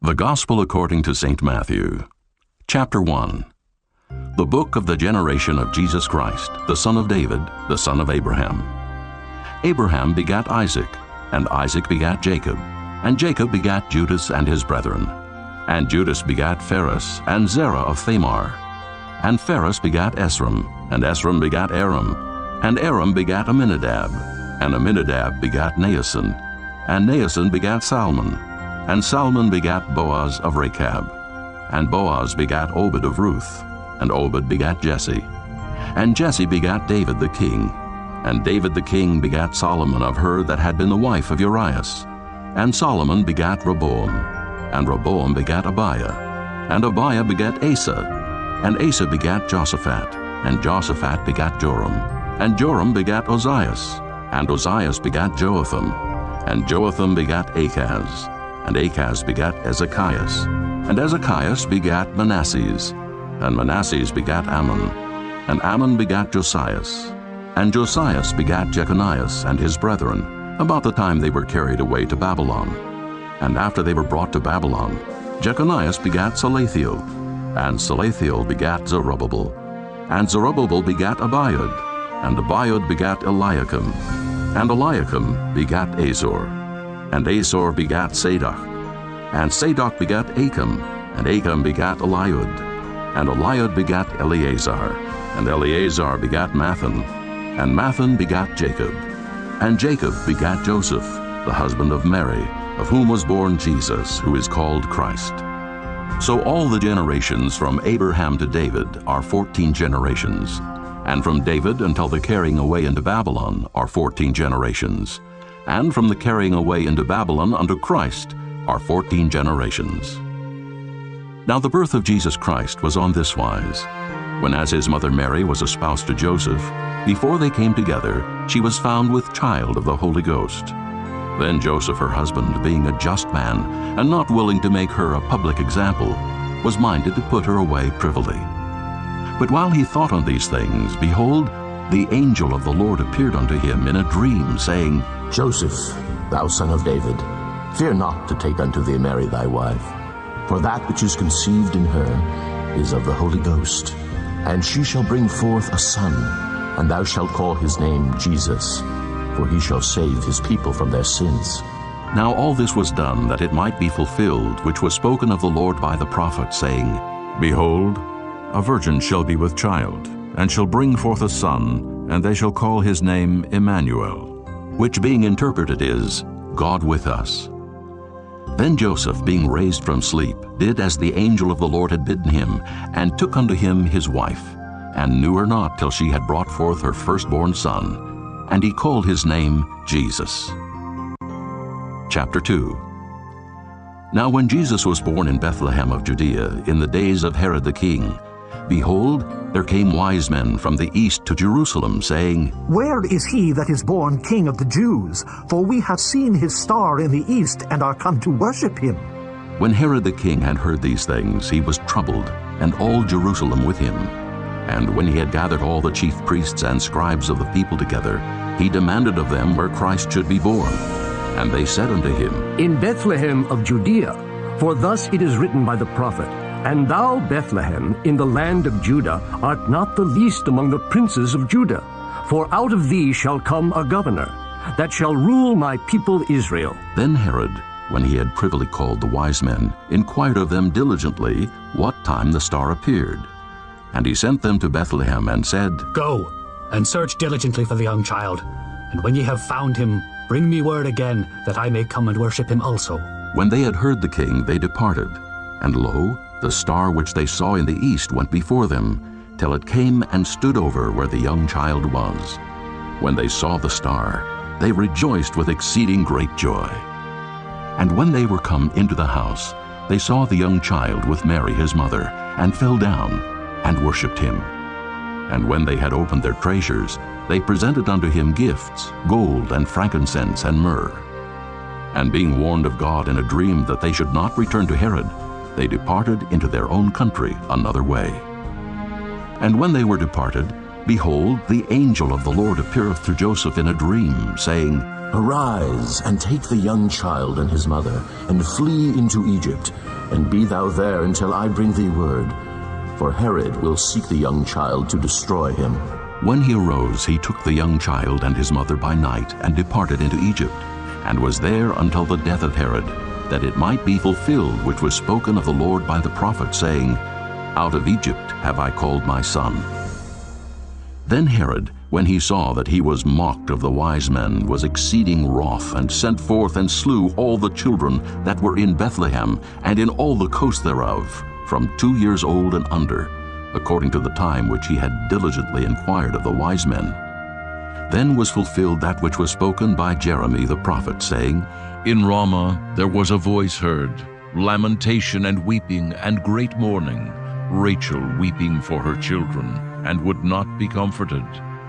The Gospel according to St. Matthew, Chapter 1. The book of the generation of Jesus Christ, the son of David, the son of Abraham. Abraham begat Isaac, and Isaac begat Jacob, and Jacob begat Judas and his brethren. And Judas begat Phares, and Zerah of Thamar. And Phares begat Esrom, and Esrom begat Aram, and Aram begat Amminadab, and Amminadab begat Naasson, and Naasson begat Salmon, and Salmon begat Boaz of Rechab, and Boaz begat Obed of Ruth, and Obed begat Jesse. And Jesse begat David the king, and David the king begat Solomon of her that had been the wife of Urias. And Solomon begat Rehoboam, and Rehoboam begat Abiah, and Abiah begat Asa, and Asa begat Joshaphat, and Joshaphat begat Joram, and Joram begat Ozias, and Ozias begat Joatham, and Joatham begat Achaz, and Achaz begat Ezekias, and Ezekias begat Manasses, and Manasses begat Ammon, and Ammon begat Josias, and Josias begat Jeconias and his brethren, about the time they were carried away to Babylon. And after they were brought to Babylon, Jeconias begat Salathiel, and Salathiel begat Zerubbabel, and Zerubbabel begat Abiud, and Abiud begat Eliakim, and Eliakim begat Azor, and Azor begat Sadoc, and Sadoc begat Achim, and Achim begat Eliud, and Eliud begat Eleazar, and Eleazar begat Mathan, and Mathan begat Jacob, and Jacob begat Joseph, the husband of Mary, of whom was born Jesus, who is called Christ. So all the generations from Abraham to David are 14 generations, and from David until the carrying away into Babylon are 14 generations, and from the carrying away into Babylon unto Christ are 14 generations. Now the birth of Jesus Christ was on this wise. When as his mother Mary was espoused to Joseph, before they came together, she was found with child of the Holy Ghost. Then Joseph her husband, being a just man, and not willing to make her a public example, was minded to put her away privily. But while he thought on these things, behold, the angel of the Lord appeared unto him in a dream, saying, Joseph, thou son of David, fear not to take unto thee Mary thy wife, for that which is conceived in her is of the Holy Ghost. And she shall bring forth a son, and thou shalt call his name Jesus, for he shall save his people from their sins. Now all this was done that it might be fulfilled, which was spoken of the Lord by the prophet, saying, Behold, a virgin shall be with child, and shall bring forth a son, and they shall call his name Emmanuel, which being interpreted is, God with us. Then Joseph, being raised from sleep, did as the angel of the Lord had bidden him, and took unto him his wife, and knew her not till she had brought forth her firstborn son, and he called his name Jesus. Chapter 2. Now when Jesus was born in Bethlehem of Judea, in the days of Herod the king, behold, there came wise men from the east to Jerusalem, saying, Where is he that is born King of the Jews? For we have seen his star in the east, and are come to worship him. When Herod the king had heard these things, he was troubled, and all Jerusalem with him. And when he had gathered all the chief priests and scribes of the people together, he demanded of them where Christ should be born. And they said unto him, In Bethlehem of Judea, for thus it is written by the prophet, And thou, Bethlehem, in the land of Judah, art not the least among the princes of Judah. For out of thee shall come a governor, that shall rule my people Israel. Then Herod, when he had privily called the wise men, inquired of them diligently what time the star appeared. And he sent them to Bethlehem, and said, Go, and search diligently for the young child, and when ye have found him, bring me word again, that I may come and worship him also. When they had heard the king, they departed. And lo, the star which they saw in the east went before them, till it came and stood over where the young child was. When they saw the star, they rejoiced with exceeding great joy. And when they were come into the house, they saw the young child with Mary his mother, and fell down, and worshipped him. And when they had opened their treasures, they presented unto him gifts, gold, and frankincense, and myrrh. And being warned of God in a dream that they should not return to Herod, they departed into their own country another way. And when they were departed, behold, the angel of the Lord appeareth to Joseph in a dream, saying, Arise, and take the young child and his mother, and flee into Egypt, and be thou there until I bring thee word. For Herod will seek the young child to destroy him. When he arose, he took the young child and his mother by night, and departed into Egypt, and was there until the death of Herod, that it might be fulfilled which was spoken of the Lord by the prophet, saying, Out of Egypt have I called my son. Then Herod, when he saw that he was mocked of the wise men, was exceeding wroth, and sent forth and slew all the children that were in Bethlehem, and in all the coast thereof, from 2 years old and under, according to the time which he had diligently inquired of the wise men. Then was fulfilled that which was spoken by Jeremy the prophet, saying, In Ramah there was a voice heard, lamentation and weeping and great mourning, Rachel weeping for her children, and would not be comforted,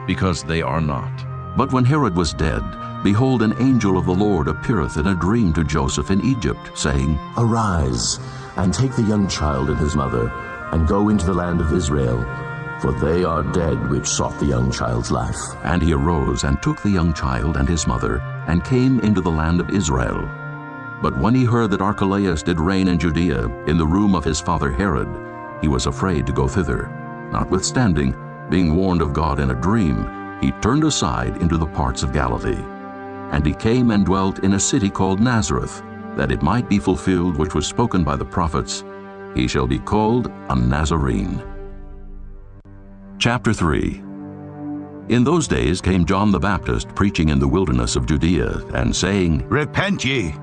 because they are not. But when Herod was dead, behold, an angel of the Lord appeareth in a dream to Joseph in Egypt, saying, Arise, and take the young child and his mother, and go into the land of Israel, for they are dead which sought the young child's life. And he arose and took the young child and his mother, and came into the land of Israel. But when he heard that Archelaus did reign in Judea, in the room of his father Herod, he was afraid to go thither. Notwithstanding, being warned of God in a dream, he turned aside into the parts of Galilee. And he came and dwelt in a city called Nazareth, that it might be fulfilled which was spoken by the prophets, He shall be called a Nazarene. Chapter 3. In those days came John the Baptist preaching in the wilderness of Judea, and saying, Repent ye,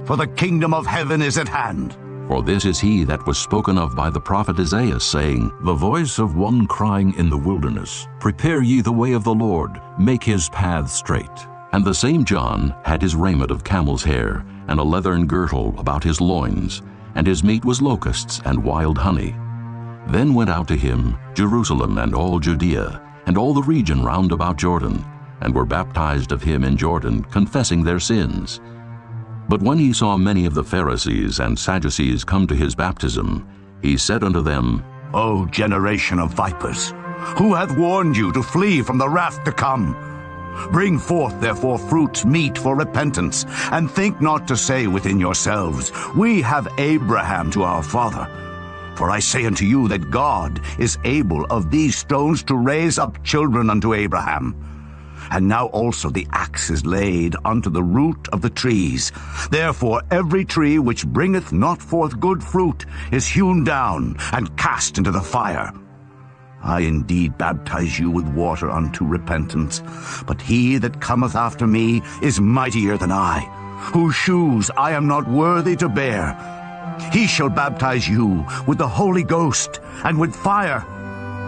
for the kingdom of heaven is at hand. For this is he that was spoken of by the prophet Isaiah, saying, The voice of one crying in the wilderness, Prepare ye the way of the Lord, make his paths straight. And the same John had his raiment of camel's hair, and a leathern girdle about his loins, and his meat was locusts and wild honey. Then went out to him Jerusalem and all Judea, and all the region round about Jordan, and were baptized of him in Jordan, confessing their sins. But when he saw many of the Pharisees and Sadducees come to his baptism, he said unto them, O generation of vipers, who hath warned you to flee from the wrath to come? Bring forth therefore fruits meet for repentance, and think not to say within yourselves, We have Abraham to our father. For I say unto you that God is able of these stones to raise up children unto Abraham. And now also the axe is laid unto the root of the trees. Therefore every tree which bringeth not forth good fruit is hewn down and cast into the fire. I indeed baptize you with water unto repentance, but he that cometh after me is mightier than I, whose shoes I am not worthy to bear. He shall baptize you with the Holy Ghost and with fire,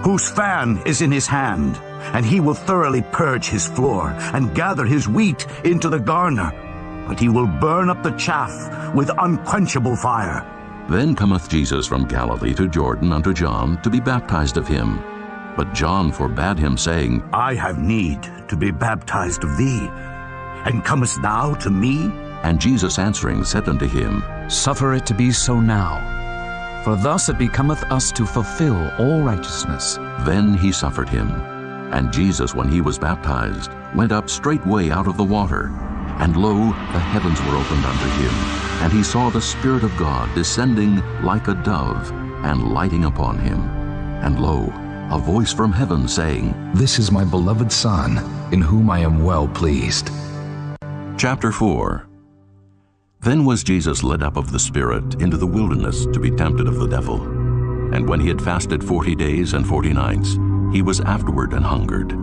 whose fan is in his hand, and he will thoroughly purge his floor and gather his wheat into the garner, but he will burn up the chaff with unquenchable fire. Then cometh Jesus from Galilee to Jordan unto John to be baptized of him. But John forbade him, saying, I have need to be baptized of thee, and comest thou to me? And Jesus answering said unto him, Suffer it to be so now, for thus it becometh us to fulfill all righteousness. Then he suffered him. And Jesus, when he was baptized, went up straightway out of the water. And lo, the heavens were opened unto him, and he saw the Spirit of God descending like a dove, and lighting upon him. And lo, a voice from heaven saying, This is my beloved Son, in whom I am well pleased. Chapter 4. Then was Jesus led up of the Spirit into the wilderness to be tempted of the devil. And when he had fasted 40 days and 40 nights, he was afterward and hungered.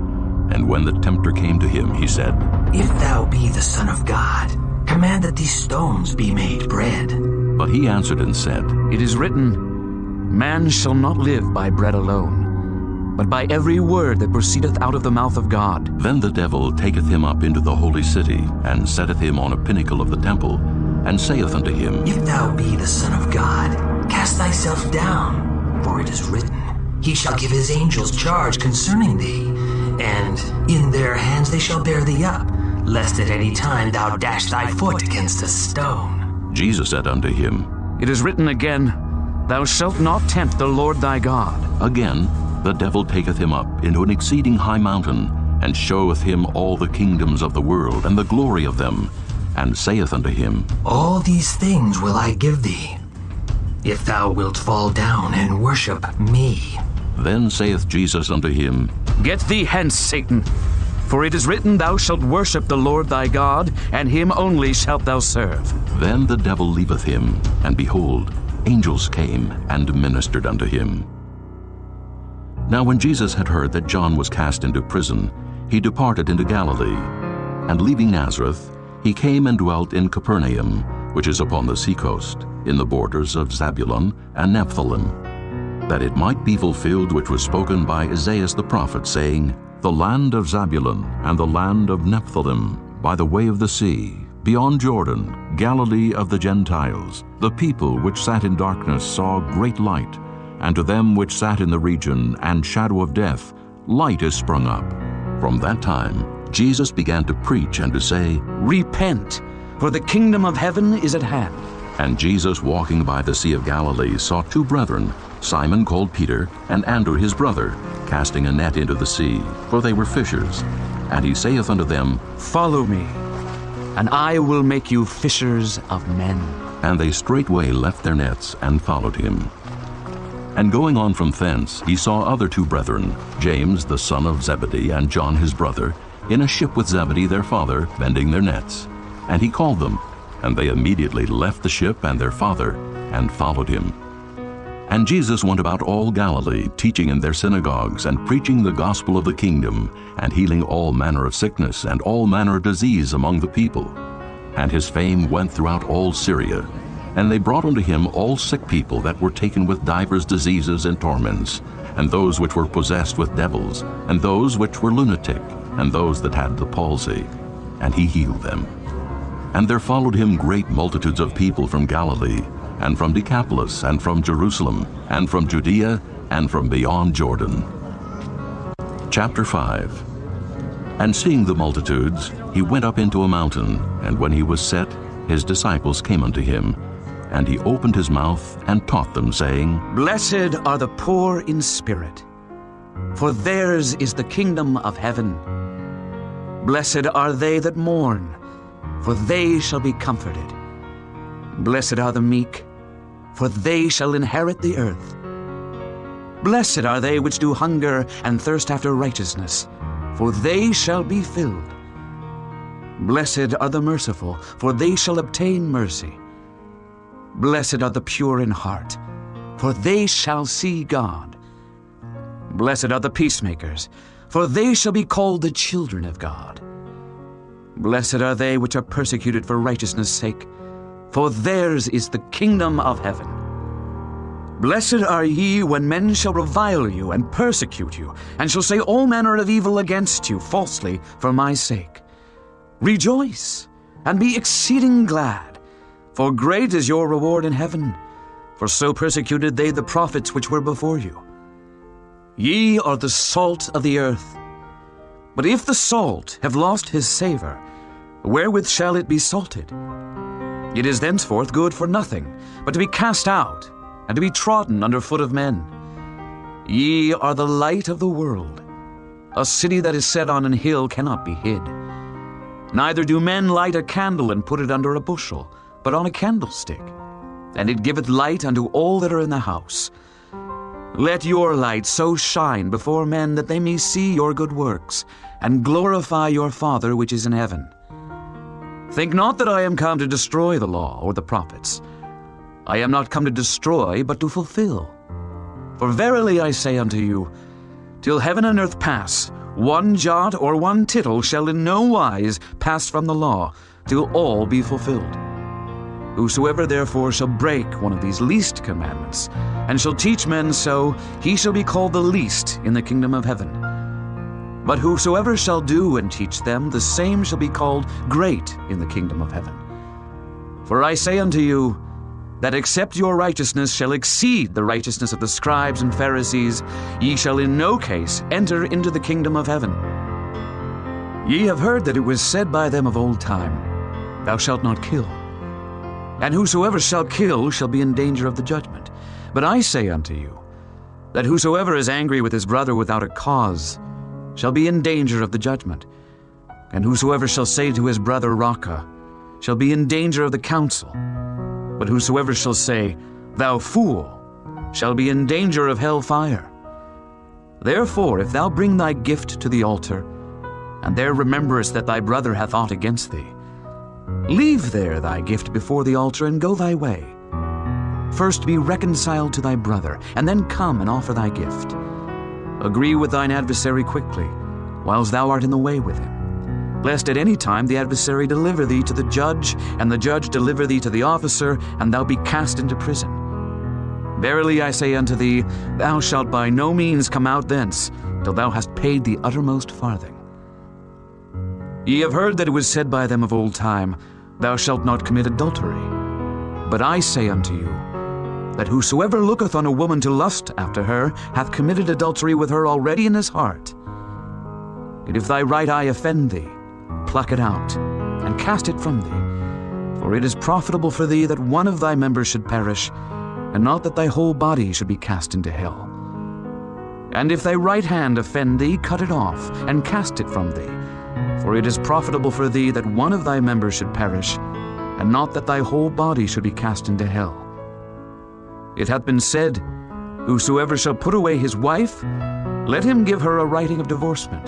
And when the tempter came to him, he said, If thou be the Son of God, command that these stones be made bread. But he answered and said, It is written, Man shall not live by bread alone, but by every word that proceedeth out of the mouth of God. Then the devil taketh him up into the holy city, and setteth him on a pinnacle of the temple, and saith unto him, If thou be the Son of God, cast thyself down, for it is written, He shall give his angels charge concerning thee, and in their hands they shall bear thee up, lest at any time thou dash thy foot against a stone. Jesus said unto him, It is written again, Thou shalt not tempt the Lord thy God. Again, the devil taketh him up into an exceeding high mountain, and showeth him all the kingdoms of the world, and the glory of them, and saith unto him, All these things will I give thee, if thou wilt fall down and worship me. Then saith Jesus unto him, Get thee hence, Satan. For it is written, Thou shalt worship the Lord thy God, and him only shalt thou serve. Then the devil leaveth him, and behold, angels came and ministered unto him. Now when Jesus had heard that John was cast into prison, he departed into Galilee. And leaving Nazareth, he came and dwelt in Capernaum, which is upon the seacoast, in the borders of Zabulon and Nephthalim, that it might be fulfilled which was spoken by Isaiah the prophet, saying, The land of Zabulon and the land of Nephthalim, by the way of the sea, beyond Jordan, Galilee of the Gentiles, the people which sat in darkness saw great light, and to them which sat in the region and shadow of death, light is sprung up. From that time Jesus began to preach and to say, Repent, for the kingdom of heaven is at hand. And Jesus, walking by the Sea of Galilee, saw two brethren, Simon called Peter, and Andrew his brother, casting a net into the sea, for they were fishers. And he saith unto them, Follow me, and I will make you fishers of men. And they straightway left their nets and followed him. And going on from thence, he saw other two brethren, James the son of Zebedee, and John his brother, in a ship with Zebedee their father, mending their nets. And he called them, and they immediately left the ship and their father, and followed him. And Jesus went about all Galilee, teaching in their synagogues, and preaching the gospel of the kingdom, and healing all manner of sickness and all manner of disease among the people. And his fame went throughout all Syria. And they brought unto him all sick people that were taken with divers diseases and torments, and those which were possessed with devils, and those which were lunatic, and those that had the palsy. And he healed them. And there followed him great multitudes of people from Galilee, and from Decapolis, and from Jerusalem, and from Judea, and from beyond Jordan. Chapter 5. And seeing the multitudes, he went up into a mountain, and when he was set, his disciples came unto him. And he opened his mouth and taught them, saying, Blessed are the poor in spirit, for theirs is the kingdom of heaven. Blessed are they that mourn, for they shall be comforted. Blessed are the meek, for they shall inherit the earth. Blessed are they which do hunger and thirst after righteousness, for they shall be filled. Blessed are the merciful, for they shall obtain mercy. Blessed are the pure in heart, for they shall see God. Blessed are the peacemakers, for they shall be called the children of God. Blessed are they which are persecuted for righteousness' sake, for theirs is the kingdom of heaven. Blessed are ye when men shall revile you and persecute you, and shall say all manner of evil against you falsely for my sake. Rejoice, and be exceeding glad, for great is your reward in heaven, for so persecuted they the prophets which were before you. Ye are the salt of the earth. But if the salt have lost his savor, wherewith shall it be salted? It is thenceforth good for nothing, but to be cast out, and to be trodden under foot of men. Ye are the light of the world. A city that is set on an hill cannot be hid. Neither do men light a candle and put it under a bushel, but on a candlestick, and it giveth light unto all that are in the house. Let your light so shine before men that they may see your good works, and glorify your Father which is in heaven. Think not that I am come to destroy the law or the prophets. I am not come to destroy, but to fulfill. For verily I say unto you, till heaven and earth pass, one jot or one tittle shall in no wise pass from the law, till all be fulfilled. Whosoever therefore shall break one of these least commandments, and shall teach men so, he shall be called the least in the kingdom of heaven. But whosoever shall do and teach them, the same shall be called great in the kingdom of heaven. For I say unto you, that except your righteousness shall exceed the righteousness of the scribes and Pharisees, ye shall in no case enter into the kingdom of heaven. Ye have heard that it was said by them of old time, Thou shalt not kill. And whosoever shall kill shall be in danger of the judgment. But I say unto you, that whosoever is angry with his brother without a cause shall be in danger of the judgment. And whosoever shall say to his brother, Raca, shall be in danger of the council. But whosoever shall say, thou fool, shall be in danger of hell fire. Therefore, if thou bring thy gift to the altar, and there rememberest that thy brother hath aught against thee, leave there thy gift before the altar, and go thy way. First be reconciled to thy brother, and then come and offer thy gift. Agree with thine adversary quickly, whiles thou art in the way with him, lest at any time the adversary deliver thee to the judge, and the judge deliver thee to the officer, and thou be cast into prison. Verily I say unto thee, thou shalt by no means come out thence, till thou hast paid the uttermost farthing. Ye have heard that it was said by them of old time, Thou shalt not commit adultery. But I say unto you, that whosoever looketh on a woman to lust after her hath committed adultery with her already in his heart. And if thy right eye offend thee, pluck it out, and cast it from thee. For it is profitable for thee that one of thy members should perish, and not that thy whole body should be cast into hell. And if thy right hand offend thee, cut it off, and cast it from thee. For it is profitable for thee that one of thy members should perish, and not that thy whole body should be cast into hell. It hath been said, Whosoever shall put away his wife, let him give her a writing of divorcement.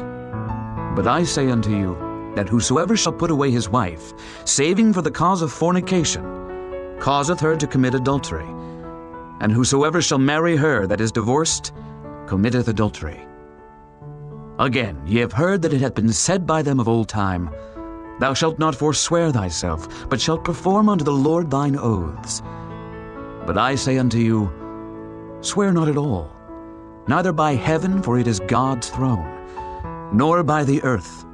But I say unto you, that whosoever shall put away his wife, saving for the cause of fornication, causeth her to commit adultery. And whosoever shall marry her that is divorced, committeth adultery. Again, ye have heard that it hath been said by them of old time, Thou shalt not forswear thyself, but shalt perform unto the Lord thine oaths. But I say unto you, Swear not at all, neither by heaven, for it is God's throne, nor by the earth,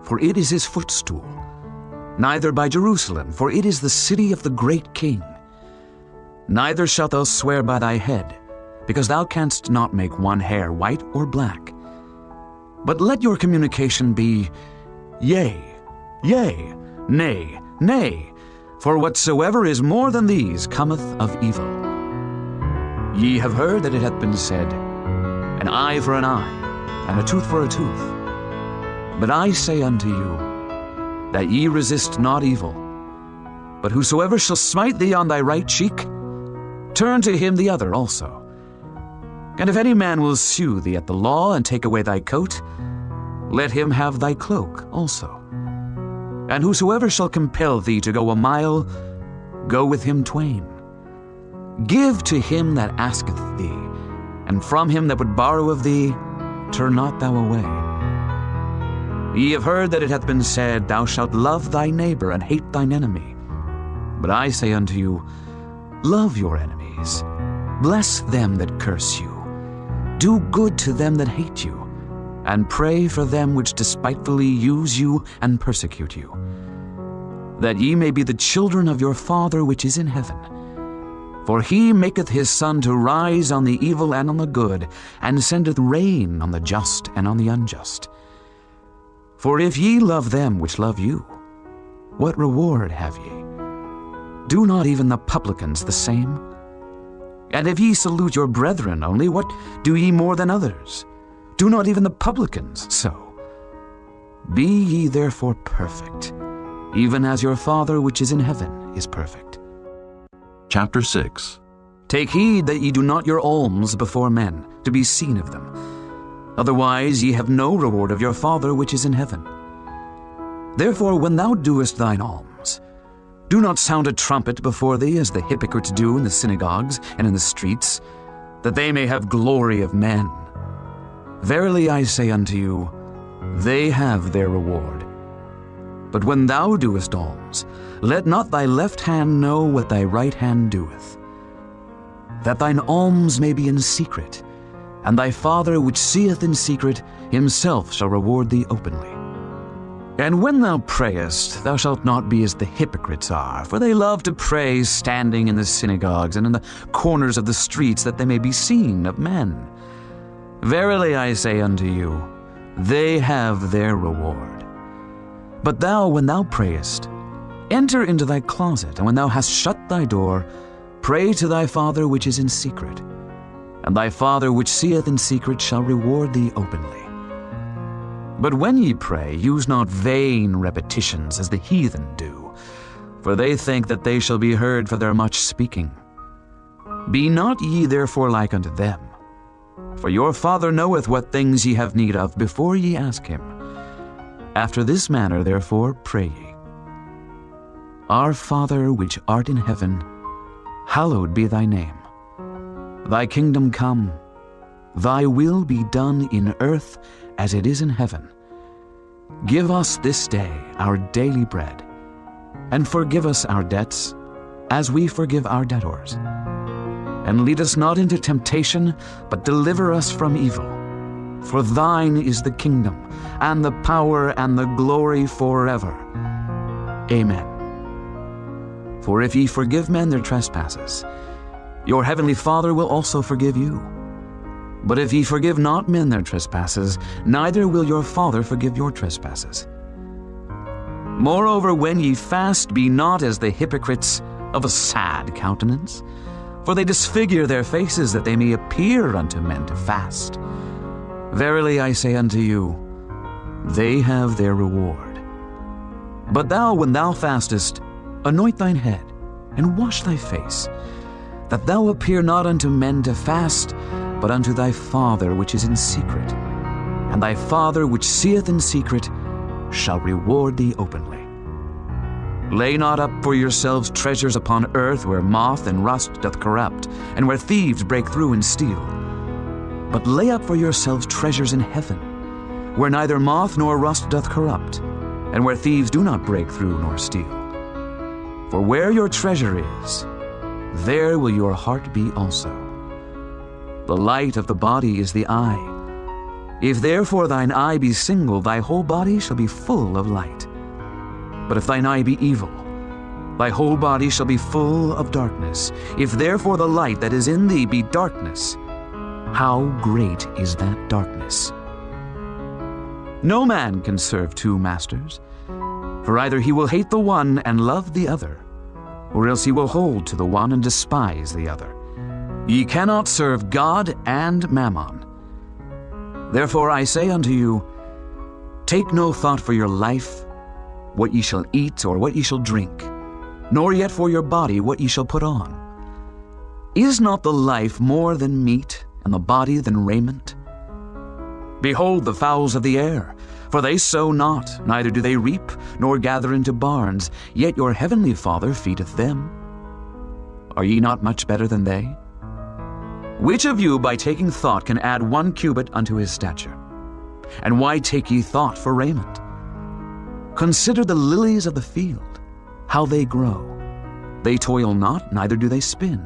for it is his footstool, neither by Jerusalem, for it is the city of the great King. Neither shalt thou swear by thy head, because thou canst not make one hair white or black. But let your communication be, Yea, yea, nay, nay, for whatsoever is more than these cometh of evil. Ye have heard that it hath been said, An eye for an eye, and a tooth for a tooth. But I say unto you, that ye resist not evil. But whosoever shall smite thee on thy right cheek, turn to him the other also. And if any man will sue thee at the law, and take away thy coat, let him have thy cloak also. And whosoever shall compel thee to go a mile, go with him twain. Give to him that asketh thee, and from him that would borrow of thee, turn not thou away. Ye have heard that it hath been said, Thou shalt love thy neighbor, and hate thine enemy. But I say unto you, Love your enemies, bless them that curse you, do good to them that hate you, and pray for them which despitefully use you and persecute you, that ye may be the children of your Father which is in heaven. For he maketh his sun to rise on the evil and on the good, and sendeth rain on the just and on the unjust. For if ye love them which love you, what reward have ye? Do not even the publicans the same? And if ye salute your brethren only, what do ye more than others? Do not even the publicans so? Be ye therefore perfect, even as your Father which is in heaven is perfect. Chapter 6. Take heed that ye do not your alms before men, to be seen of them. Otherwise ye have no reward of your Father which is in heaven. Therefore when thou doest thine alms, do not sound a trumpet before thee, as the hypocrites do in the synagogues and in the streets, that they may have glory of men. Verily I say unto you, they have their reward. But when thou doest alms, let not thy left hand know what thy right hand doeth, that thine alms may be in secret, and thy Father which seeth in secret himself shall reward thee openly. And when thou prayest, thou shalt not be as the hypocrites are, for they love to pray standing in the synagogues and in the corners of the streets, that they may be seen of men. Verily I say unto you, they have their reward. But thou, when thou prayest, enter into thy closet, and when thou hast shut thy door, pray to thy Father which is in secret, and thy Father which seeth in secret shall reward thee openly. But when ye pray, use not vain repetitions as the heathen do, for they think that they shall be heard for their much speaking. Be not ye therefore like unto them. For your Father knoweth what things ye have need of before ye ask him. After this manner therefore pray ye. Our Father which art in heaven, hallowed be thy name. Thy kingdom come, thy will be done in earth as it is in heaven. Give us this day our daily bread, and forgive us our debts, as we forgive our debtors. And lead us not into temptation, but deliver us from evil. For thine is the kingdom, and the power, and the glory forever. Amen. For if ye forgive men their trespasses, your heavenly Father will also forgive you. But if ye forgive not men their trespasses, neither will your Father forgive your trespasses. Moreover, when ye fast, be not as the hypocrites of a sad countenance, for they disfigure their faces, that they may appear unto men to fast. Verily I say unto you, they have their reward. But thou, when thou fastest, anoint thine head, and wash thy face, that thou appear not unto men to fast, but unto thy Father which is in secret. And thy Father which seeth in secret shall reward thee openly. Lay not up for yourselves treasures upon earth, where moth and rust doth corrupt, and where thieves break through and steal. But lay up for yourselves treasures in heaven, where neither moth nor rust doth corrupt, and where thieves do not break through nor steal. For where your treasure is, there will your heart be also. The light of the body is the eye. If therefore thine eye be single, thy whole body shall be full of light. But if thine eye be evil, thy whole body shall be full of darkness. If therefore the light that is in thee be darkness, how great is that darkness? No man can serve two masters, for either he will hate the one and love the other, or else he will hold to the one and despise the other. Ye cannot serve God and Mammon. Therefore I say unto you, take no thought for your life, what ye shall eat or what ye shall drink, nor yet for your body what ye shall put on. Is not the life more than meat, and the body than raiment? Behold the fowls of the air, for they sow not, neither do they reap, nor gather into barns, yet your heavenly Father feedeth them. Are ye not much better than they? Which of you by taking thought can add 1 cubit unto his stature? And why take ye thought for raiment? Consider the lilies of the field, how they grow. They toil not, neither do they spin.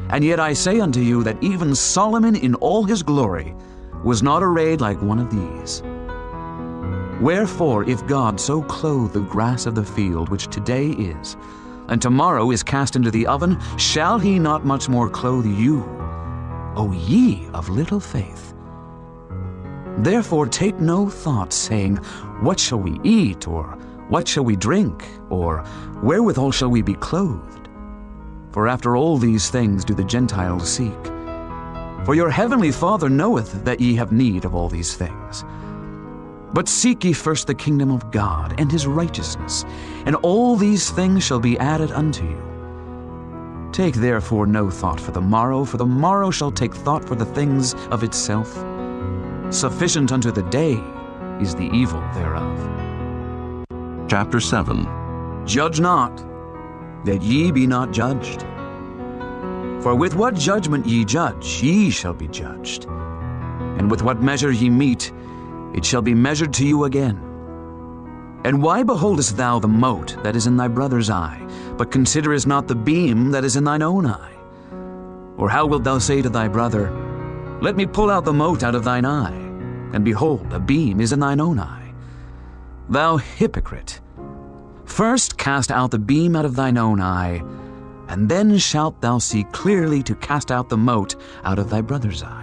And yet I say unto you that even Solomon in all his glory was not arrayed like one of these. Wherefore, if God so clothe the grass of the field, which today is, and tomorrow is cast into the oven, shall he not much more clothe you, O ye of little faith? Therefore take no thought, saying, what shall we eat, or what shall we drink, or wherewithal shall we be clothed? For after all these things do the Gentiles seek. For your heavenly Father knoweth that ye have need of all these things. But seek ye first the kingdom of God and his righteousness, and all these things shall be added unto you. Take therefore no thought for the morrow shall take thought for the things of itself. Sufficient unto the day is the evil thereof. Chapter 7. Judge not, that ye be not judged. For with what judgment ye judge, ye shall be judged. And with what measure ye mete, it shall be measured to you again. And why beholdest thou the mote that is in thy brother's eye, but considerest not the beam that is in thine own eye? Or how wilt thou say to thy brother, let me pull out the mote out of thine eye, and behold, a beam is in thine own eye? Thou hypocrite, first cast out the beam out of thine own eye, and then shalt thou see clearly to cast out the mote out of thy brother's eye.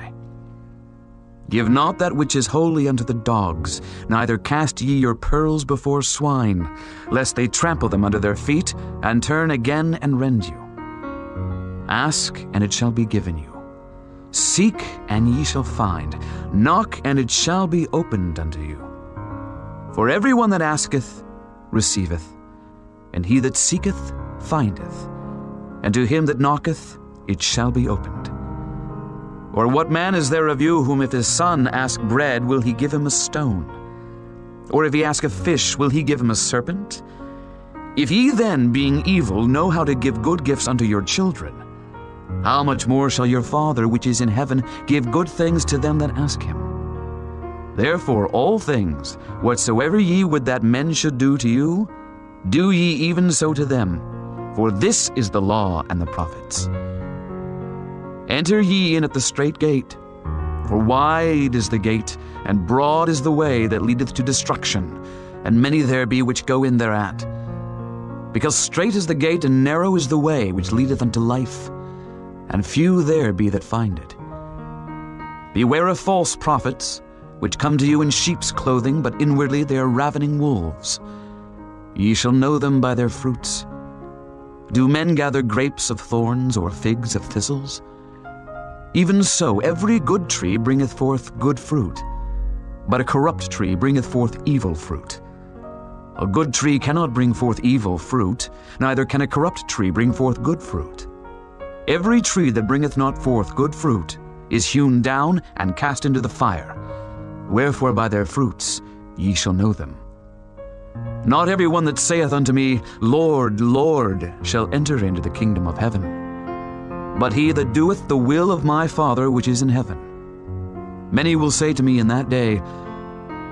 Give not that which is holy unto the dogs, neither cast ye your pearls before swine, lest they trample them under their feet, and turn again and rend you. Ask, and it shall be given you. Seek, and ye shall find. Knock, and it shall be opened unto you. For every one that asketh receiveth, and he that seeketh findeth, and to him that knocketh it shall be opened. Or what man is there of you whom if his son ask bread, will he give him a stone? Or if he ask a fish, will he give him a serpent? If ye then, being evil, know how to give good gifts unto your children, how much more shall your Father which is in heaven give good things to them that ask him? Therefore all things, whatsoever ye would that men should do to you, do ye even so to them, for this is the law and the prophets. Enter ye in at the strait gate, for wide is the gate, and broad is the way that leadeth to destruction, and many there be which go in thereat. Because strait is the gate, and narrow is the way which leadeth unto life, and few there be that find it. Beware of false prophets, which come to you in sheep's clothing, but inwardly they are ravening wolves. Ye shall know them by their fruits. Do men gather grapes of thorns, or figs of thistles? Even so every good tree bringeth forth good fruit, but a corrupt tree bringeth forth evil fruit. A good tree cannot bring forth evil fruit, neither can a corrupt tree bring forth good fruit. Every tree that bringeth not forth good fruit is hewn down and cast into the fire. Wherefore by their fruits ye shall know them. Not every one that saith unto me, Lord, Lord, shall enter into the kingdom of heaven, but he that doeth the will of my Father which is in heaven. Many will say to me in that day,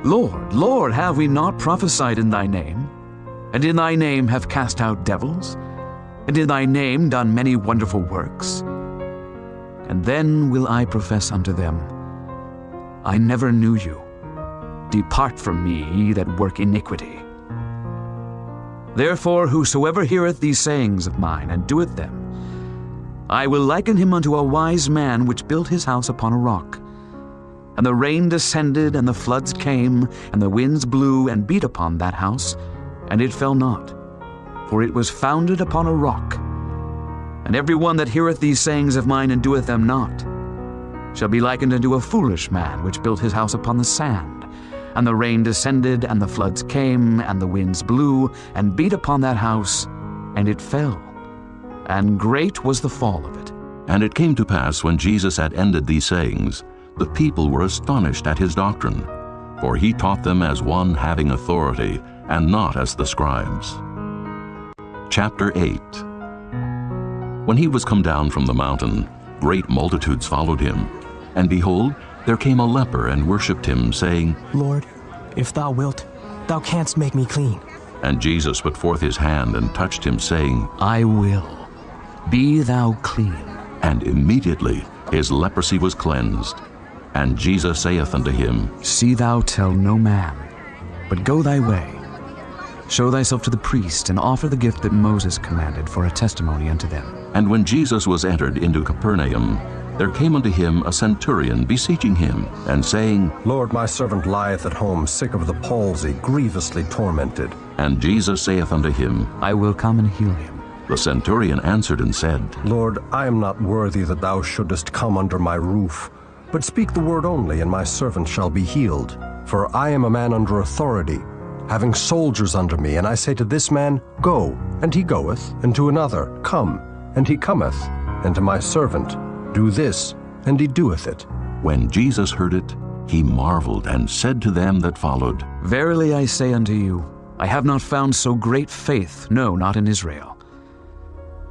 Lord, Lord, have we not prophesied in thy name? And in thy name have cast out devils? And in thy name done many wonderful works? And then will I profess unto them, I never knew you. Depart from me, ye that work iniquity. Therefore whosoever heareth these sayings of mine, and doeth them, I will liken him unto a wise man which built his house upon a rock. And the rain descended, and the floods came, and the winds blew and beat upon that house, and it fell not, for it was founded upon a rock. And every one that heareth these sayings of mine, and doeth them not, shall be likened unto a foolish man which built his house upon the sand. And the rain descended, and the floods came, and the winds blew, and beat upon that house, and it fell. And great was the fall of it. And it came to pass, when Jesus had ended these sayings, the people were astonished at his doctrine, for he taught them as one having authority, and not as the scribes. Chapter 8. When he was come down from the mountain, great multitudes followed him. And behold, there came a leper and worshipped him, saying, Lord, if thou wilt, thou canst make me clean. And Jesus put forth his hand and touched him, saying, I will. Be thou clean. And immediately his leprosy was cleansed. And Jesus saith unto him, See thou tell no man, but go thy way. Show thyself to the priest, and offer the gift that Moses commanded for a testimony unto them. And when Jesus was entered into Capernaum, there came unto him a centurion beseeching him, and saying, Lord, my servant lieth at home, sick of the palsy, grievously tormented. And Jesus saith unto him, I will come and heal him. The centurion answered and said, Lord, I am not worthy that thou shouldest come under my roof, but speak the word only, and my servant shall be healed. For I am a man under authority, having soldiers under me, and I say to this man, Go, and he goeth, and to another, Come, and he cometh, and to my servant, Do this, and he doeth it. When Jesus heard it, he marveled, and said to them that followed, Verily I say unto you, I have not found so great faith, no, not in Israel.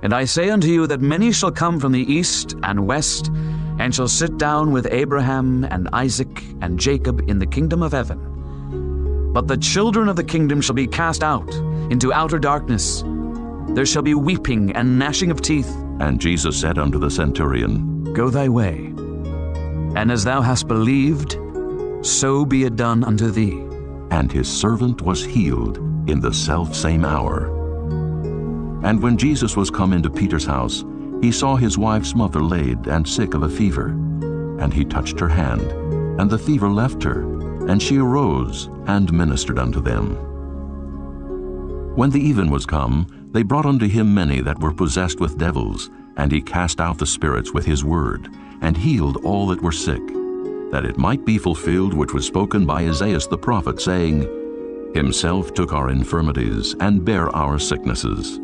And I say unto you that many shall come from the east and west, and shall sit down with Abraham and Isaac and Jacob in the kingdom of heaven. But the children of the kingdom shall be cast out into outer darkness. There shall be weeping and gnashing of teeth. And Jesus said unto the centurion, Go thy way, and as thou hast believed, so be it done unto thee. And his servant was healed in the selfsame hour. And when Jesus was come into Peter's house, he saw his wife's mother laid and sick of a fever. And he touched her hand, and the fever left her, and she arose and ministered unto them. When the even was come, they brought unto him many that were possessed with devils, and he cast out the spirits with his word, and healed all that were sick, that it might be fulfilled which was spoken by Isaiah the prophet, saying, Himself took our infirmities, and bare our sicknesses.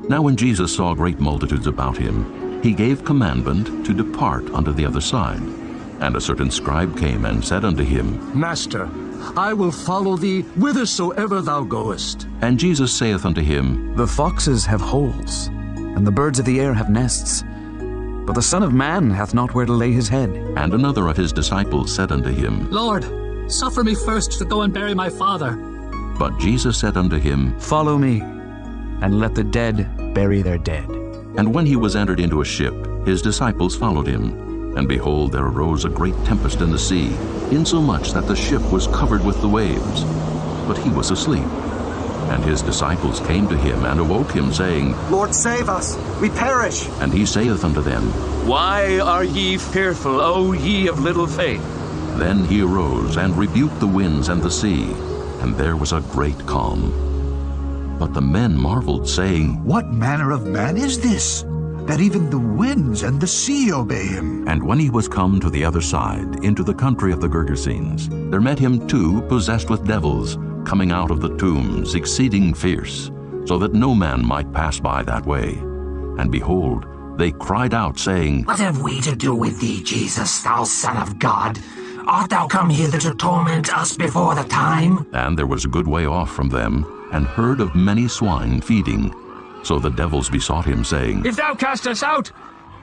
Now when Jesus saw great multitudes about him, he gave commandment to depart unto the other side. And a certain scribe came and said unto him, Master, I will follow thee whithersoever thou goest. And Jesus saith unto him, The foxes have holes, and the birds of the air have nests, but the Son of Man hath not where to lay his head. And another of his disciples said unto him, Lord, suffer me first to go and bury my father. But Jesus said unto him, Follow me, and let the dead bury their dead. And when he was entered into a ship, his disciples followed him. And behold, there arose a great tempest in the sea, insomuch that the ship was covered with the waves. But he was asleep. And his disciples came to him and awoke him, saying, Lord, save us, we perish. And he saith unto them, Why are ye fearful, O ye of little faith? Then he arose and rebuked the winds and the sea, and there was a great calm. But the men marveled, saying, What manner of man is this, that even the winds and the sea obey him? And when he was come to the other side, into the country of the Gergesenes, there met him two possessed with devils, coming out of the tombs, exceeding fierce, so that no man might pass by that way. And behold, they cried out, saying, What have we to do with thee, Jesus, thou Son of God? Art thou come hither to torment us before the time? And there was a good way off from them, an herd of many swine feeding. So the devils besought him, saying, If thou cast us out,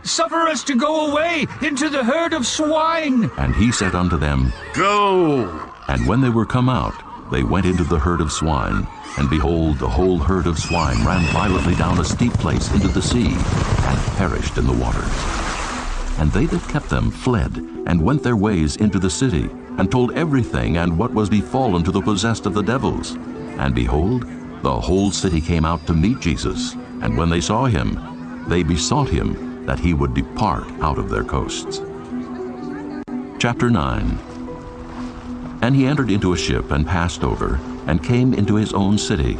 suffer us to go away into the herd of swine. And he said unto them, Go. And when they were come out, they went into the herd of swine, and behold, the whole herd of swine ran violently down a steep place into the sea, and perished in the waters. And they that kept them fled, and went their ways into the city, and told everything and what was befallen to the possessed of the devils. And behold, the whole city came out to meet Jesus, and when they saw him, they besought him that he would depart out of their coasts. Chapter 9. And he entered into a ship, and passed over, and came into his own city.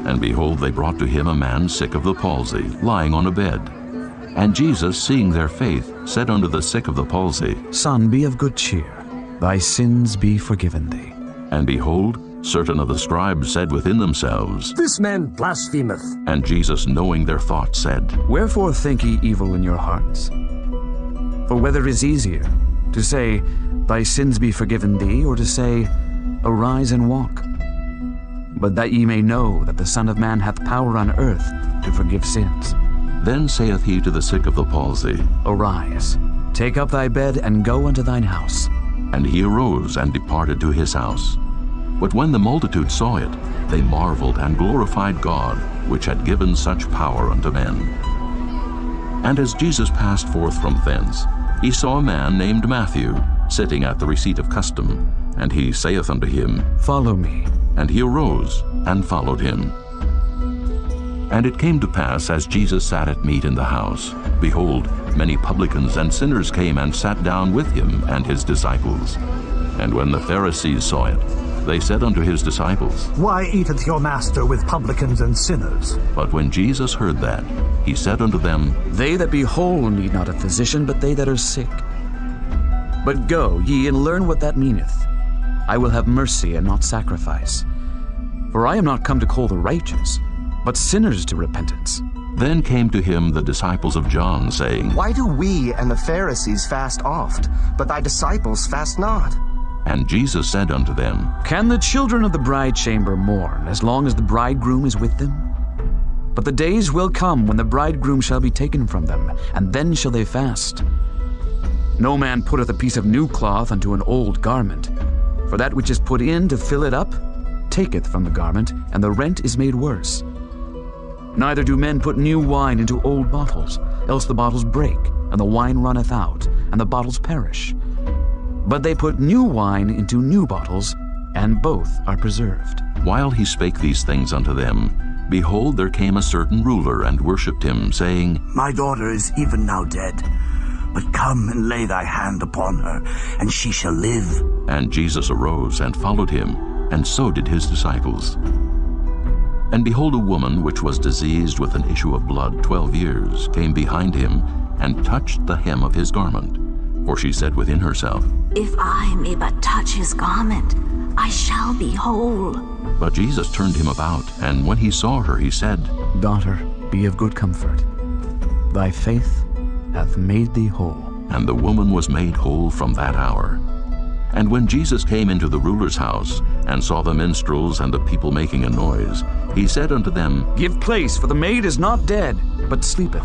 And behold, they brought to him a man sick of the palsy, lying on a bed. And Jesus, seeing their faith, said unto the sick of the palsy, Son, be of good cheer, thy sins be forgiven thee. And behold, certain of the scribes said within themselves, This man blasphemeth. And Jesus, knowing their thoughts, said, Wherefore think ye evil in your hearts? For whether is easier, to say, Thy sins be forgiven thee, or to say, Arise and walk? But that ye may know that the Son of Man hath power on earth to forgive sins. Then saith he to the sick of the palsy, Arise, take up thy bed, and go unto thine house. And he arose and departed to his house. But when the multitude saw it, they marveled and glorified God, which had given such power unto men. And as Jesus passed forth from thence, he saw a man named Matthew, sitting at the receipt of custom, and he saith unto him, Follow me. And he arose and followed him. And it came to pass, as Jesus sat at meat in the house, behold, many publicans and sinners came and sat down with him and his disciples. And when the Pharisees saw it, they said unto his disciples, Why eateth your master with publicans and sinners? But when Jesus heard that, he said unto them, They that be whole need not a physician, but they that are sick. But go ye and learn what that meaneth. I will have mercy and not sacrifice. For I am not come to call the righteous, but sinners to repentance. Then came to him the disciples of John, saying, Why do we and the Pharisees fast oft, but thy disciples fast not? And Jesus said unto them, Can the children of the bride chamber mourn as long as the bridegroom is with them? But the days will come when the bridegroom shall be taken from them, and then shall they fast. No man putteth a piece of new cloth unto an old garment, for that which is put in to fill it up taketh from the garment, and the rent is made worse. Neither do men put new wine into old bottles, else the bottles break, and the wine runneth out, and the bottles perish. But they put new wine into new bottles, and both are preserved. While he spake these things unto them, behold, there came a certain ruler, and worshipped him, saying, My daughter is even now dead, but come and lay thy hand upon her, and she shall live. And Jesus arose and followed him, and so did his disciples. And behold, a woman which was diseased with an issue of blood 12 years came behind him, and touched the hem of his garment. For she said within herself, If I may but touch his garment, I shall be whole. But Jesus turned him about, and when he saw her, he said, Daughter, be of good comfort. Thy faith hath made thee whole. And the woman was made whole from that hour. And when Jesus came into the ruler's house, and saw the minstrels and the people making a noise, he said unto them, Give place, for the maid is not dead, but sleepeth.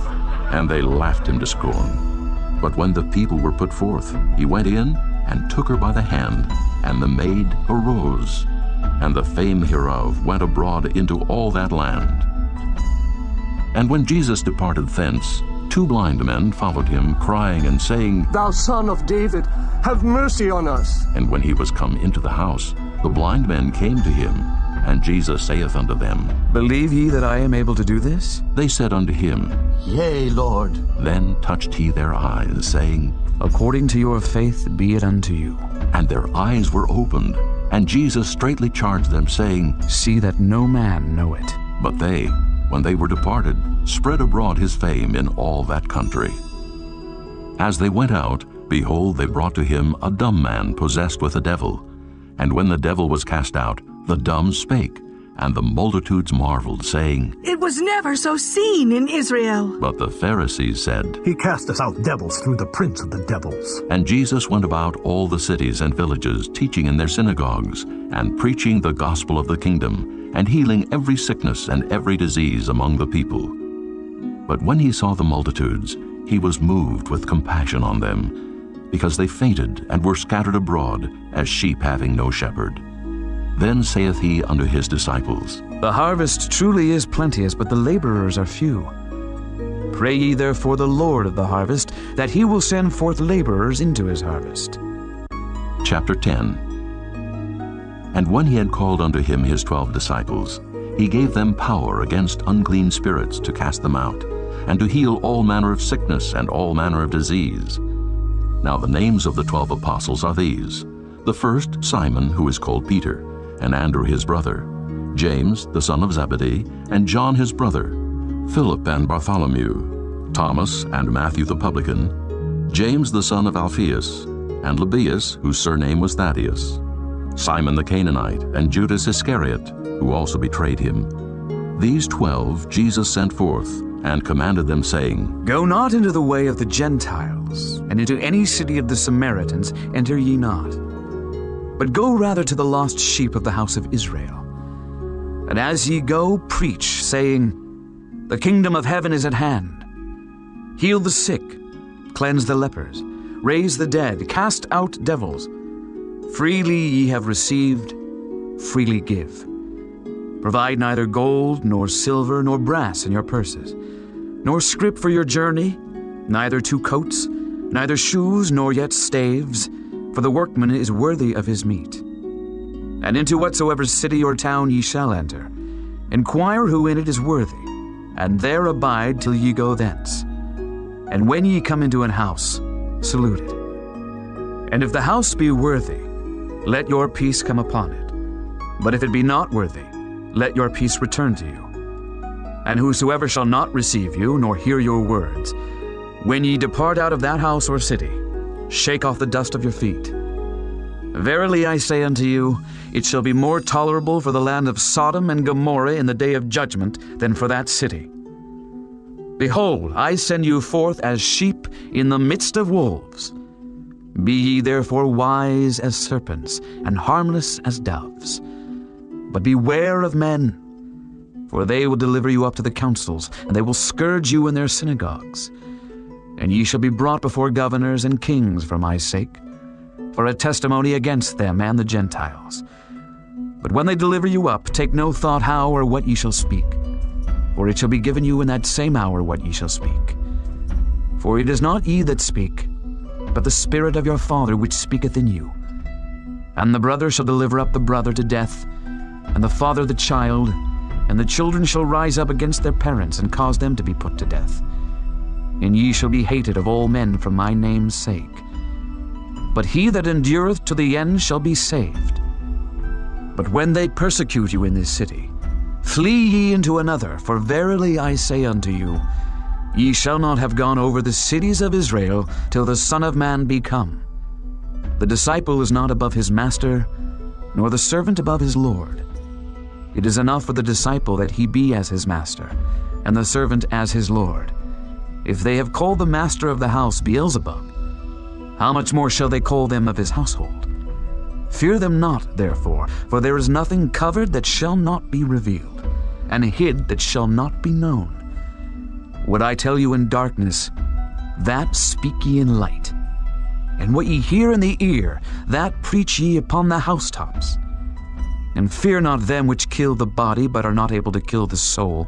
And they laughed him to scorn. But when the people were put forth, he went in, and took her by the hand, and the maid arose. And the fame hereof went abroad into all that land. And when Jesus departed thence, 2 blind men followed him, crying and saying, Thou Son of David, have mercy on us. And when he was come into the house, the blind men came to him. And Jesus saith unto them, Believe ye that I am able to do this? They said unto him, Yea, Lord. Then touched he their eyes, saying, According to your faith be it unto you. And their eyes were opened. And Jesus straitly charged them, saying, See that no man know it. But they, when they were departed, spread abroad his fame in all that country. As they went out, behold, they brought to him a dumb man possessed with a devil. And when the devil was cast out, the dumb spake, and the multitudes marveled, saying, It was never so seen in Israel. But the Pharisees said, He casteth out devils through the prince of the devils. And Jesus went about all the cities and villages, teaching in their synagogues, and preaching the gospel of the kingdom, and healing every sickness and every disease among the people. But when he saw the multitudes, he was moved with compassion on them, because they fainted and were scattered abroad, as sheep having no shepherd. Then saith he unto his disciples, The harvest truly is plenteous, but the laborers are few. Pray ye therefore the Lord of the harvest, that he will send forth laborers into his harvest. Chapter 10. And when he had called unto him his 12 disciples, he gave them power against unclean spirits to cast them out, and to heal all manner of sickness and all manner of disease. Now the names of the 12 apostles are these: the first, Simon, who is called Peter, and Andrew his brother, James the son of Zebedee, and John his brother, Philip and Bartholomew, Thomas and Matthew the publican, James the son of Alphaeus, and Lebbaeus, whose surname was Thaddeus, Simon the Canaanite, and Judas Iscariot, who also betrayed him. These 12 Jesus sent forth, and commanded them, saying, Go not into the way of the Gentiles, and into any city of the Samaritans enter ye not, but go rather to the lost sheep of the house of Israel. And as ye go, preach, saying, The kingdom of heaven is at hand. Heal the sick, cleanse the lepers, raise the dead, cast out devils. Freely ye have received, freely give. Provide neither gold, nor silver, nor brass in your purses, nor scrip for your journey, neither 2 coats, neither shoes, nor yet staves, for the workman is worthy of his meat. And into whatsoever city or town ye shall enter, inquire who in it is worthy, and there abide till ye go thence. And when ye come into an house, salute it. And if the house be worthy, let your peace come upon it. But if it be not worthy, let your peace return to you. And whosoever shall not receive you, nor hear your words, when ye depart out of that house or city, shake off the dust of your feet. Verily I say unto you, it shall be more tolerable for the land of Sodom and Gomorrah in the day of judgment than for that city. Behold, I send you forth as sheep in the midst of wolves. Be ye therefore wise as serpents, and harmless as doves. But beware of men, for they will deliver you up to the councils, and they will scourge you in their synagogues. And ye shall be brought before governors and kings for my sake, for a testimony against them and the Gentiles. But when they deliver you up, take no thought how or what ye shall speak, for it shall be given you in that same hour what ye shall speak. For it is not ye that speak, but the Spirit of your Father which speaketh in you. And the brother shall deliver up the brother to death, and the father the child, and the children shall rise up against their parents, and cause them to be put to death. And ye shall be hated of all men for my name's sake. But he that endureth to the end shall be saved. But when they persecute you in this city, flee ye into another, for verily I say unto you, ye shall not have gone over the cities of Israel till the Son of Man be come. The disciple is not above his master, nor the servant above his Lord. It is enough for the disciple that he be as his master, and the servant as his Lord. If they have called the master of the house Beelzebub, how much more shall they call them of his household? Fear them not, therefore, for there is nothing covered that shall not be revealed, and hid that shall not be known. What I tell you in darkness, that speak ye in light. And what ye hear in the ear, that preach ye upon the housetops. And fear not them which kill the body, but are not able to kill the soul,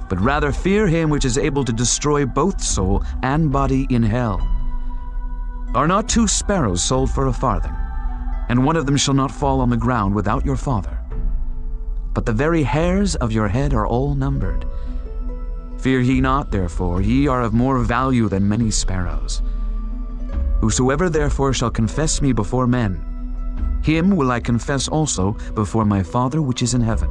but rather fear him which is able to destroy both soul and body in hell. Are not 2 sparrows sold for a farthing, and one of them shall not fall on the ground without your Father? But the very hairs of your head are all numbered. Fear ye not, therefore, ye are of more value than many sparrows. Whosoever therefore shall confess me before men, him will I confess also before my Father which is in heaven.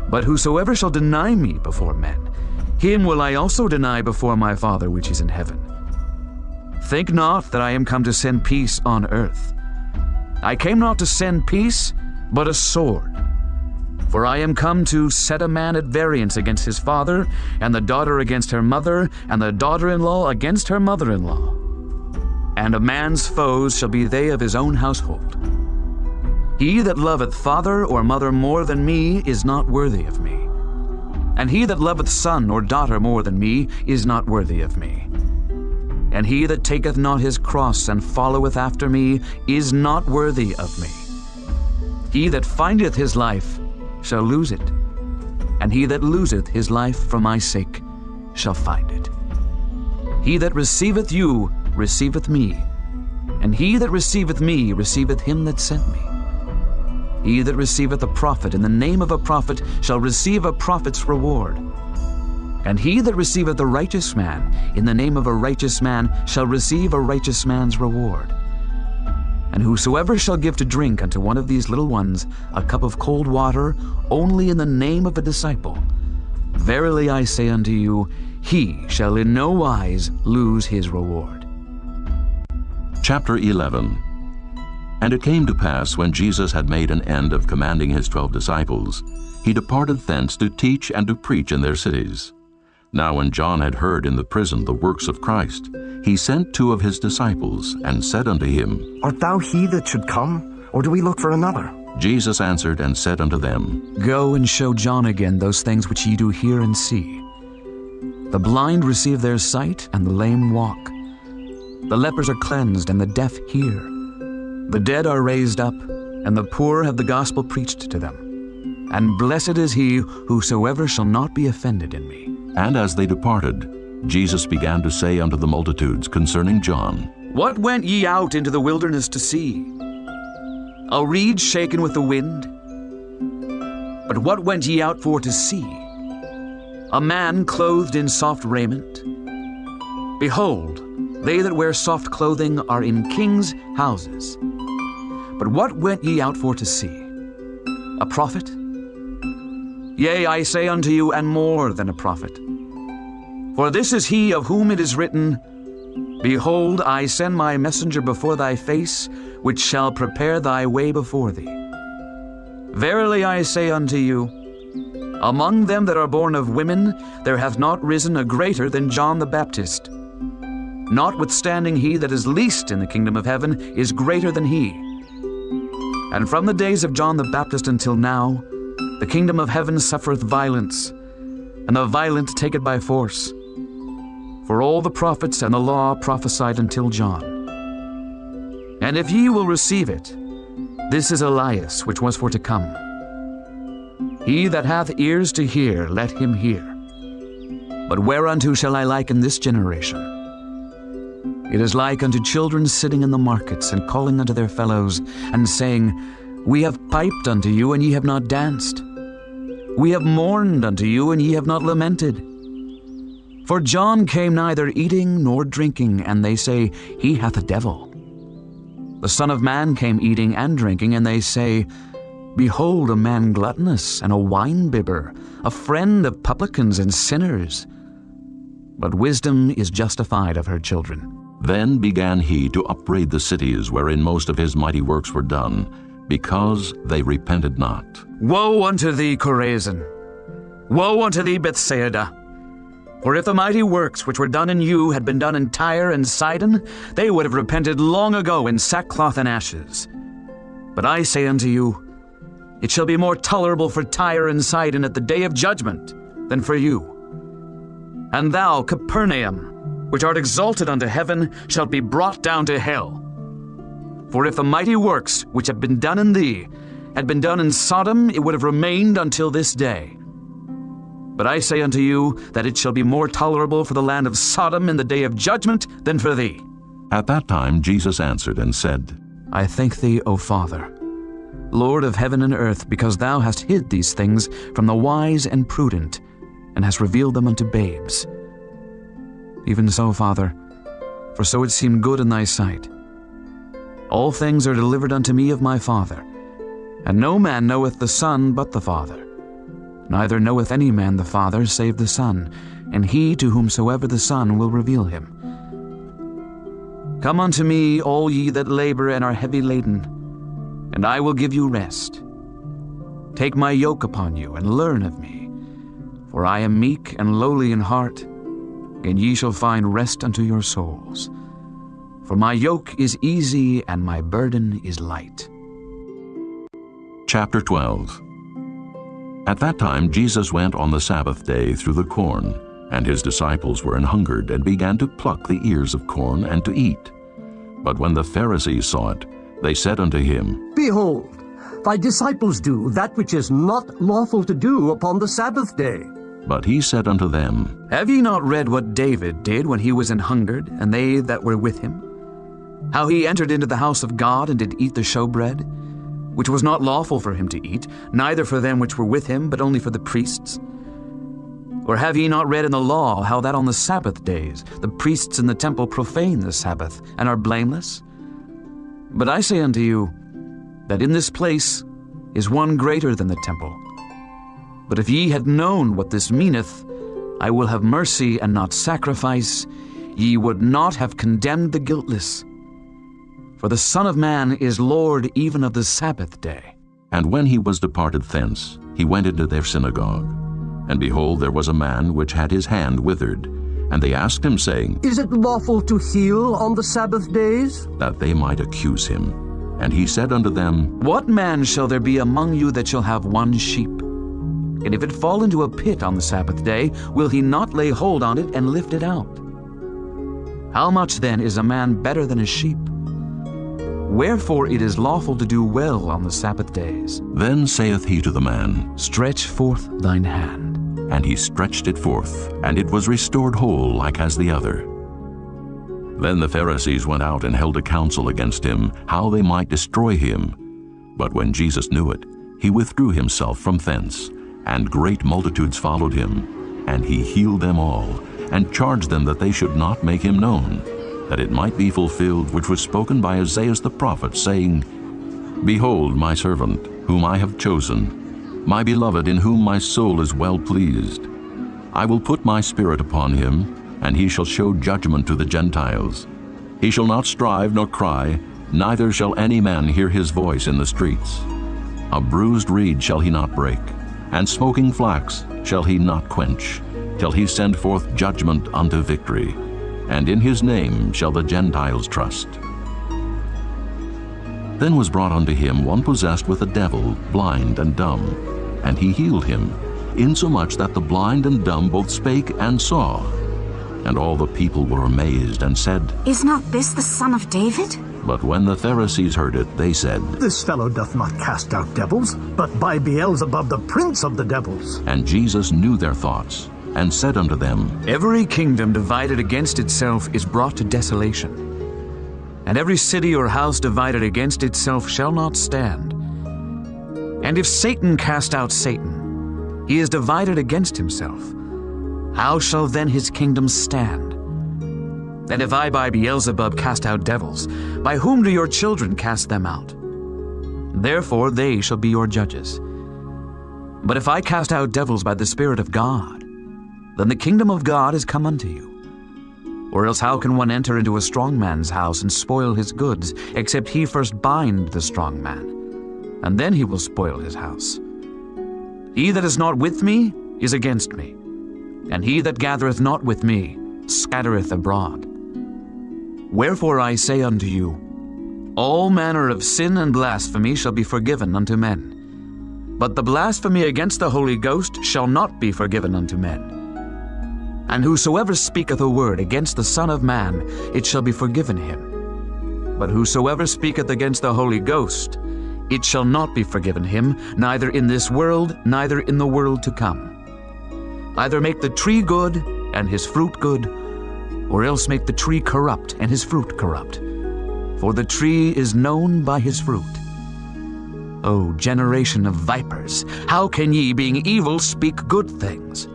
But whosoever shall deny me before men, him will I also deny before my Father which is in heaven. Think not that I am come to send peace on earth. I came not to send peace, but a sword. For I am come to set a man at variance against his father, and the daughter against her mother, and the daughter-in-law against her mother-in-law. And a man's foes shall be they of his own household. He that loveth father or mother more than me is not worthy of me. And he that loveth son or daughter more than me is not worthy of me. And he that taketh not his cross and followeth after me is not worthy of me. He that findeth his life shall lose it, and he that loseth his life for my sake shall find it. He that receiveth you receiveth me, and he that receiveth me receiveth him that sent me. He that receiveth a prophet in the name of a prophet shall receive a prophet's reward. And he that receiveth a righteous man in the name of a righteous man shall receive a righteous man's reward. And whosoever shall give to drink unto one of these little ones a cup of cold water only in the name of a disciple, verily I say unto you, he shall in no wise lose his reward. Chapter 11. And it came to pass, when Jesus had made an end of commanding his 12 disciples, he departed thence to teach and to preach in their cities. Now when John had heard in the prison the works of Christ, he sent 2 of his disciples, and said unto him, Art thou he that should come, or do we look for another? Jesus answered and said unto them, Go and show John again those things which ye do hear and see. The blind receive their sight, and the lame walk. The lepers are cleansed, and the deaf hear. The dead are raised up, and the poor have the gospel preached to them. And blessed is he whosoever shall not be offended in me. And as they departed, Jesus began to say unto the multitudes concerning John, What went ye out into the wilderness to see? A reed shaken with the wind? But what went ye out for to see? A man clothed in soft raiment? Behold, they that wear soft clothing are in kings' houses. But what went ye out for to see? A prophet? Yea, I say unto you, and more than a prophet. For this is he of whom it is written, Behold, I send my messenger before thy face, which shall prepare thy way before thee. Verily I say unto you, among them that are born of women there hath not risen a greater than John the Baptist. Notwithstanding he that is least in the kingdom of heaven is greater than he. And from the days of John the Baptist until now, the kingdom of heaven suffereth violence, and the violent take it by force. For all the prophets and the law prophesied until John. And if ye will receive it, this is Elias which was for to come. He that hath ears to hear, let him hear. But whereunto shall I liken this generation? It is like unto children sitting in the markets, and calling unto their fellows, and saying, We have piped unto you, and ye have not danced. We have mourned unto you, and ye have not lamented. For John came neither eating nor drinking, and they say, He hath a devil. The Son of Man came eating and drinking, and they say, Behold, a man gluttonous, and a wine-bibber, a friend of publicans and sinners. But wisdom is justified of her children. Then began he to upbraid the cities wherein most of his mighty works were done, because they repented not. Woe unto thee, Chorazin! Woe unto thee, Bethsaida! For if the mighty works which were done in you had been done in Tyre and Sidon, they would have repented long ago in sackcloth and ashes. But I say unto you, it shall be more tolerable for Tyre and Sidon at the day of judgment than for you. And thou, Capernaum, which art exalted unto heaven, shalt be brought down to hell. For if the mighty works which have been done in thee had been done in Sodom, it would have remained until this day. But I say unto you that it shall be more tolerable for the land of Sodom in the day of judgment than for thee. At that time Jesus answered and said, I thank thee, O Father, Lord of heaven and earth, because thou hast hid these things from the wise and prudent, and hast revealed them unto babes. Even so, Father, for so it seemed good in thy sight. All things are delivered unto me of my Father, and no man knoweth the Son but the Father. Neither knoweth any man the Father save the Son, and he to whomsoever the Son will reveal him. Come unto me, all ye that labor and are heavy laden, and I will give you rest. Take my yoke upon you, and learn of me, for I am meek and lowly in heart, and ye shall find rest unto your souls. For my yoke is easy, and my burden is light. Chapter 12. At that time Jesus went on the Sabbath day through the corn, and his disciples were an hungered, and began to pluck the ears of corn and to eat. But when the Pharisees saw it, they said unto him, Behold, thy disciples do that which is not lawful to do upon the Sabbath day. But he said unto them, Have ye not read what David did when he was an hungered, and they that were with him? How he entered into the house of God, and did eat the showbread, which was not lawful for him to eat, neither for them which were with him, but only for the priests? Or have ye not read in the law how that on the Sabbath days the priests in the temple profane the Sabbath, and are blameless? But I say unto you, that in this place is one greater than the temple. But if ye had known what this meaneth, I will have mercy and not sacrifice, ye would not have condemned the guiltless. For the Son of Man is Lord even of the Sabbath day. And when he was departed thence, he went into their synagogue. And behold, there was a man which had his hand withered. And they asked him, saying, Is it lawful to heal on the Sabbath days? That they might accuse him. And he said unto them, What man shall there be among you that shall have one sheep? And if it fall into a pit on the Sabbath day, will he not lay hold on it and lift it out? How much then is a man better than a sheep? Wherefore it is lawful to do well on the Sabbath days. Then saith he to the man, Stretch forth thine hand. And he stretched it forth, and it was restored whole like as the other. Then the Pharisees went out and held a council against him, how they might destroy him. But when Jesus knew it, he withdrew himself from thence, and great multitudes followed him. And he healed them all, and charged them that they should not make him known, that it might be fulfilled which was spoken by Isaiah the prophet, saying, Behold my servant, whom I have chosen, my beloved, in whom my soul is well pleased. I will put my spirit upon him, and he shall show judgment to the Gentiles. He shall not strive nor cry, neither shall any man hear his voice in the streets. A bruised reed shall he not break, and smoking flax shall he not quench, till he send forth judgment unto victory. And in his name shall the Gentiles trust. Then was brought unto him one possessed with a devil, blind and dumb. And he healed him, insomuch that the blind and dumb both spake and saw. And all the people were amazed, and said, Is not this the Son of David? But when the Pharisees heard it, they said, This fellow doth not cast out devils, but by Beelzebub the prince of the devils. And Jesus knew their thoughts, and said unto them, Every kingdom divided against itself is brought to desolation, and every city or house divided against itself shall not stand. And if Satan cast out Satan, he is divided against himself. How shall then his kingdom stand? And if I by Beelzebub cast out devils, by whom do your children cast them out? Therefore they shall be your judges. But if I cast out devils by the Spirit of God, then the kingdom of God is come unto you. Or else how can one enter into a strong man's house and spoil his goods, except he first bind the strong man, and then he will spoil his house? He that is not with me is against me, and he that gathereth not with me scattereth abroad. Wherefore I say unto you, all manner of sin and blasphemy shall be forgiven unto men, but the blasphemy against the Holy Ghost shall not be forgiven unto men. And whosoever speaketh a word against the Son of Man, it shall be forgiven him. But whosoever speaketh against the Holy Ghost, it shall not be forgiven him, neither in this world, neither in the world to come. Either make the tree good, and his fruit good, or else make the tree corrupt, and his fruit corrupt. For the tree is known by his fruit. O generation of vipers, how can ye, being evil, speak good things?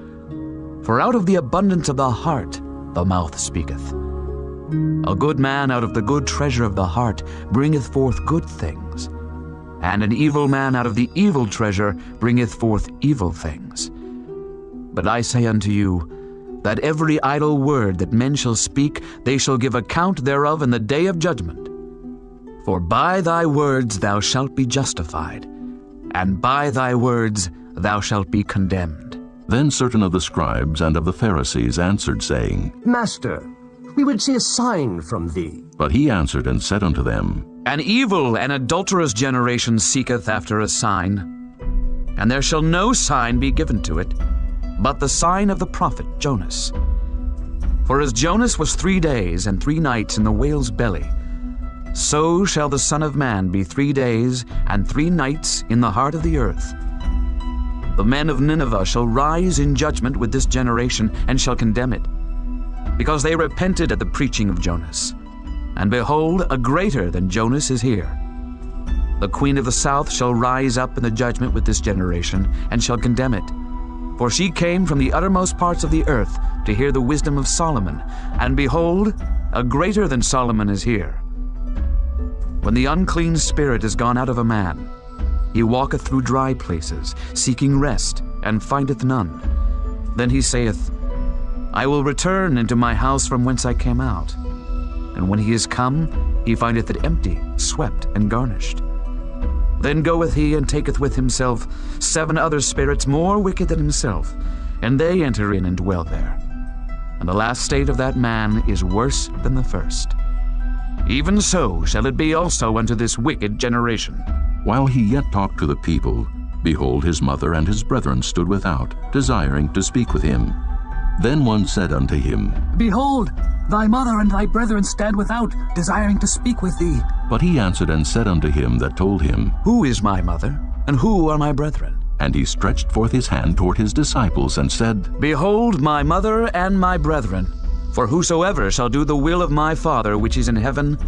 For out of the abundance of the heart the mouth speaketh. A good man out of the good treasure of the heart bringeth forth good things, and an evil man out of the evil treasure bringeth forth evil things. But I say unto you, that every idle word that men shall speak, they shall give account thereof in the day of judgment. For by thy words thou shalt be justified, and by thy words thou shalt be condemned. Then certain of the scribes and of the Pharisees answered, saying, Master, we would see a sign from thee. But he answered and said unto them, An evil and adulterous generation seeketh after a sign, and there shall no sign be given to it, but the sign of the prophet Jonas. For as Jonas was 3 days and 3 nights in the whale's belly, so shall the Son of Man be 3 days and 3 nights in the heart of the earth. The men of Nineveh shall rise in judgment with this generation, and shall condemn it, because they repented at the preaching of Jonas. And behold, a greater than Jonas is here. The queen of the south shall rise up in the judgment with this generation, and shall condemn it. For she came from the uttermost parts of the earth to hear the wisdom of Solomon, and behold, a greater than Solomon is here. When the unclean spirit is gone out of a man, he walketh through dry places, seeking rest, and findeth none. Then he saith, I will return into my house from whence I came out. And when he is come, he findeth it empty, swept, and garnished. Then goeth he and taketh with himself 7 other spirits more wicked than himself, and they enter in and dwell there. And the last state of that man is worse than the first. Even so shall it be also unto this wicked generation. While he yet talked to the people, behold, his mother and his brethren stood without, desiring to speak with him. Then one said unto him, Behold, thy mother and thy brethren stand without, desiring to speak with thee. But he answered and said unto him that told him, Who is my mother, and who are my brethren? And he stretched forth his hand toward his disciples, and said, Behold my mother and my brethren. For whosoever shall do the will of my Father which is in heaven,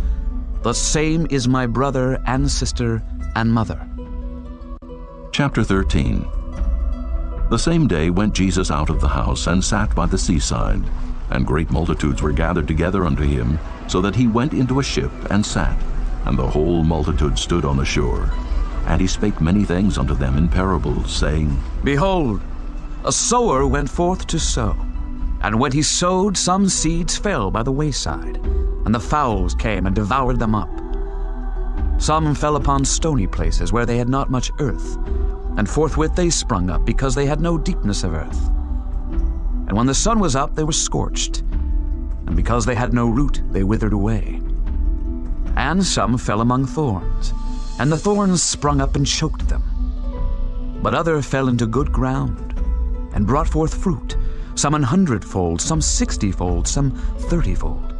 the same is my brother and sister and mother. Chapter 13. The same day went Jesus out of the house, and sat by the seaside. And great multitudes were gathered together unto him, so that he went into a ship, and sat, and the whole multitude stood on the shore. And he spake many things unto them in parables, saying, Behold, a sower went forth to sow. And when he sowed, some seeds fell by the wayside, and the fowls came and devoured them up. Some fell upon stony places where they had not much earth, and forthwith they sprung up, because they had no deepness of earth. And when the sun was up, they were scorched, and because they had no root, they withered away. And some fell among thorns, and the thorns sprung up and choked them. But other fell into good ground, and brought forth fruit, some 100-fold, some 60-fold, some 30-fold.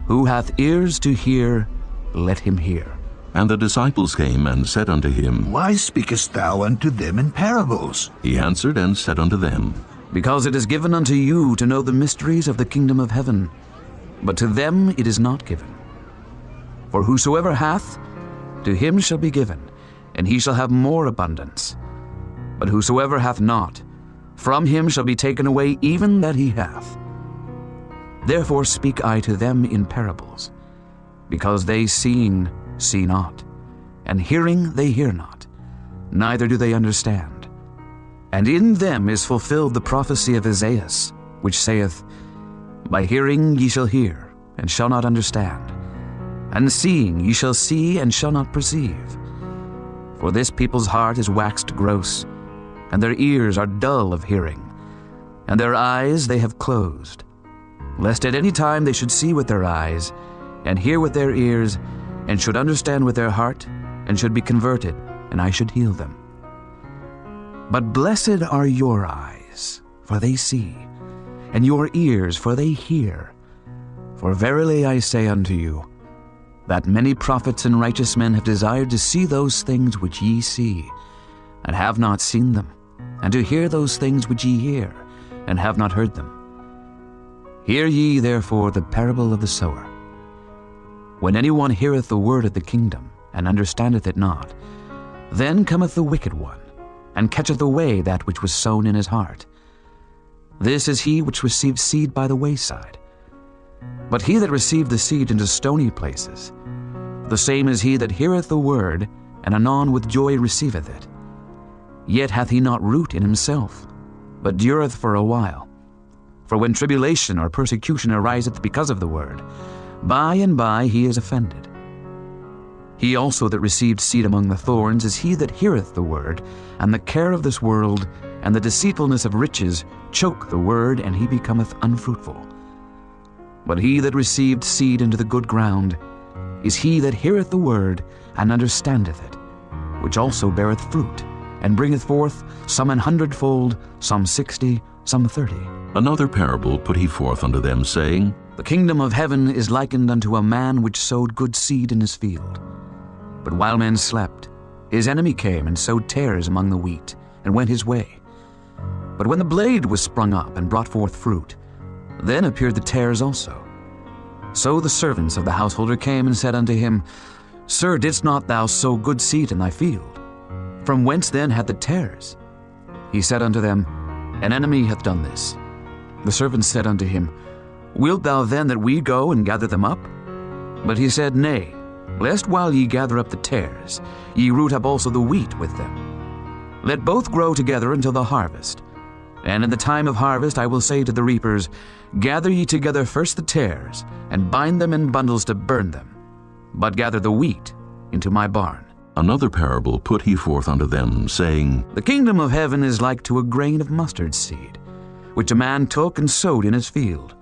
Who hath ears to hear, let him hear. And the disciples came and said unto him, Why speakest thou unto them in parables? He answered and said unto them, Because it is given unto you to know the mysteries of the kingdom of heaven, but to them it is not given. For whosoever hath, to him shall be given, and he shall have more abundance. But whosoever hath not, from him shall be taken away even that he hath. Therefore speak I to them in parables, because they seeing see not, and hearing they hear not, neither do they understand. And in them is fulfilled the prophecy of Isaiah, which saith, By hearing ye shall hear, and shall not understand, and seeing ye shall see, and shall not perceive. For this people's heart is waxed gross, and their ears are dull of hearing, and their eyes they have closed, lest at any time they should see with their eyes, and hear with their ears, and should understand with their heart, and should be converted, and I should heal them. But blessed are your eyes, for they see, and your ears, for they hear. For verily I say unto you, that many prophets and righteous men have desired to see those things which ye see, and have not seen them, and to hear those things which ye hear, and have not heard them. Hear ye therefore the parable of the sower. When any one heareth the word of the kingdom, and understandeth it not, then cometh the wicked one, and catcheth away that which was sown in his heart. This is he which received seed by the wayside. But he that received the seed into stony places, the same is he that heareth the word, and anon with joy receiveth it. Yet hath he not root in himself, but dureth for a while. For when tribulation or persecution ariseth because of the word, by and by he is offended. He also that received seed among the thorns is he that heareth the word, and the care of this world, and the deceitfulness of riches choke the word, and he becometh unfruitful. But he that received seed into the good ground is he that heareth the word, and understandeth it, which also beareth fruit, and bringeth forth some 100-fold, some 60, some 30. Another parable put he forth unto them, saying, The kingdom of heaven is likened unto a man which sowed good seed in his field. But while men slept, his enemy came and sowed tares among the wheat, and went his way. But when the blade was sprung up and brought forth fruit, then appeared the tares also. So the servants of the householder came and said unto him, Sir, didst not thou sow good seed in thy field? From whence then had the tares? He said unto them, An enemy hath done this. The servants said unto him, Wilt thou then that we go and gather them up? But he said, Nay, lest while ye gather up the tares, ye root up also the wheat with them. Let both grow together until the harvest. And in the time of harvest I will say to the reapers, Gather ye together first the tares, and bind them in bundles to burn them, but gather the wheat into my barn. Another parable put he forth unto them, saying, The kingdom of heaven is like to a grain of mustard seed, which a man took and sowed in his field,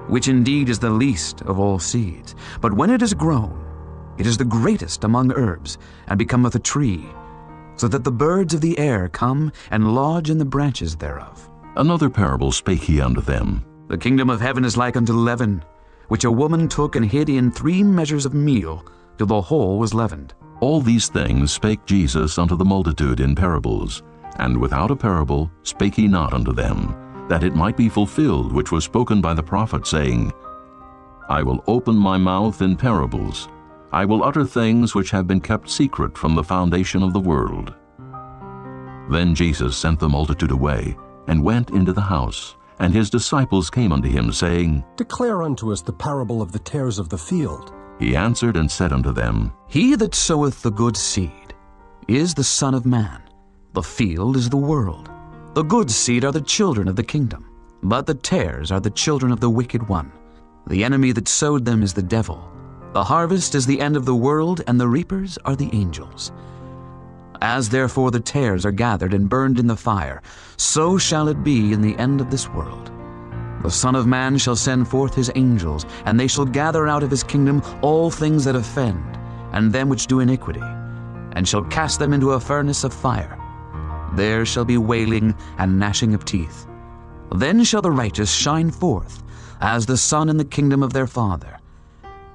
which indeed is the least of all seeds. But when it is grown, it is the greatest among herbs, and becometh a tree, so that the birds of the air come and lodge in the branches thereof. Another parable spake he unto them, The kingdom of heaven is like unto leaven, which a woman took and hid in 3 measures of meal, till the whole was leavened. All these things spake Jesus unto the multitude in parables, and without a parable spake he not unto them, that it might be fulfilled which was spoken by the prophet, saying, I will open my mouth in parables. I will utter things which have been kept secret from the foundation of the world. Then Jesus sent the multitude away, and went into the house. And his disciples came unto him, saying, Declare unto us the parable of the tares of the field. He answered and said unto them, He that soweth the good seed is the Son of Man. The field is the world. The good seed are the children of the kingdom, but the tares are the children of the wicked one. The enemy that sowed them is the devil. The harvest is the end of the world, and the reapers are the angels. As therefore the tares are gathered and burned in the fire, so shall it be in the end of this world. The Son of Man shall send forth his angels, and they shall gather out of his kingdom all things that offend, and them which do iniquity, and shall cast them into a furnace of fire. There shall be wailing and gnashing of teeth. Then shall the righteous shine forth, as the sun in the kingdom of their Father.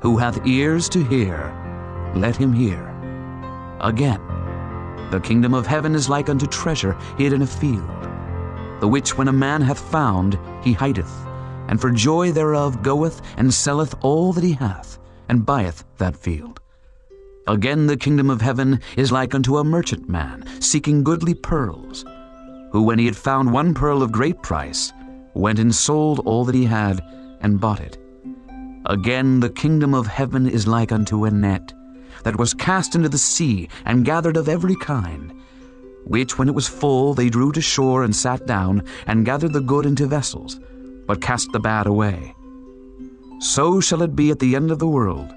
Who hath ears to hear, let him hear. Again, the kingdom of heaven is like unto treasure hid in a field, the which when a man hath found, he hideth, and for joy thereof goeth and selleth all that he hath, and buyeth that field. Again the kingdom of heaven is like unto a merchant man seeking goodly pearls, who when he had found one pearl of great price, went and sold all that he had, and bought it. Again the kingdom of heaven is like unto a net, that was cast into the sea, and gathered of every kind, which when it was full they drew to shore, and sat down, and gathered the good into vessels, but cast the bad away. So shall it be at the end of the world.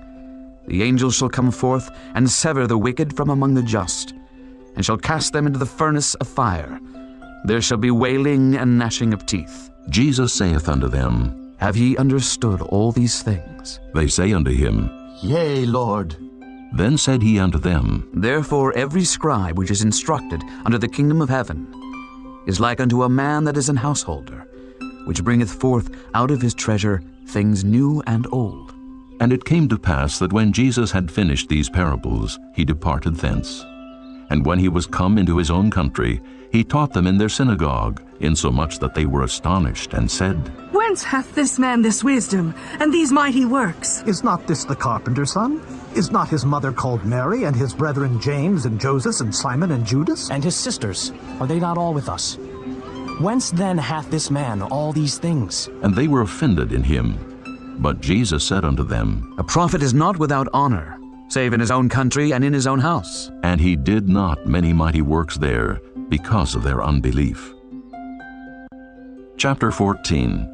The angels shall come forth, and sever the wicked from among the just, and shall cast them into the furnace of fire. There shall be wailing and gnashing of teeth. Jesus saith unto them, Have ye understood all these things? They say unto him, Yea, Lord. Then said he unto them, Therefore every scribe which is instructed unto the kingdom of heaven is like unto a man that is an householder, which bringeth forth out of his treasure things new and old. And it came to pass that when Jesus had finished these parables, he departed thence. And when he was come into his own country, he taught them in their synagogue, insomuch that they were astonished, and said, Whence hath this man this wisdom, and these mighty works? Is not this the carpenter's son? Is not his mother called Mary, and his brethren James, and Joseph, and Simon, and Judas? And his sisters, are they not all with us? Whence then hath this man all these things? And they were offended in him. But Jesus said unto them, A prophet is not without honor, save in his own country and in his own house. And he did not many mighty works there, because of their unbelief. Chapter 14.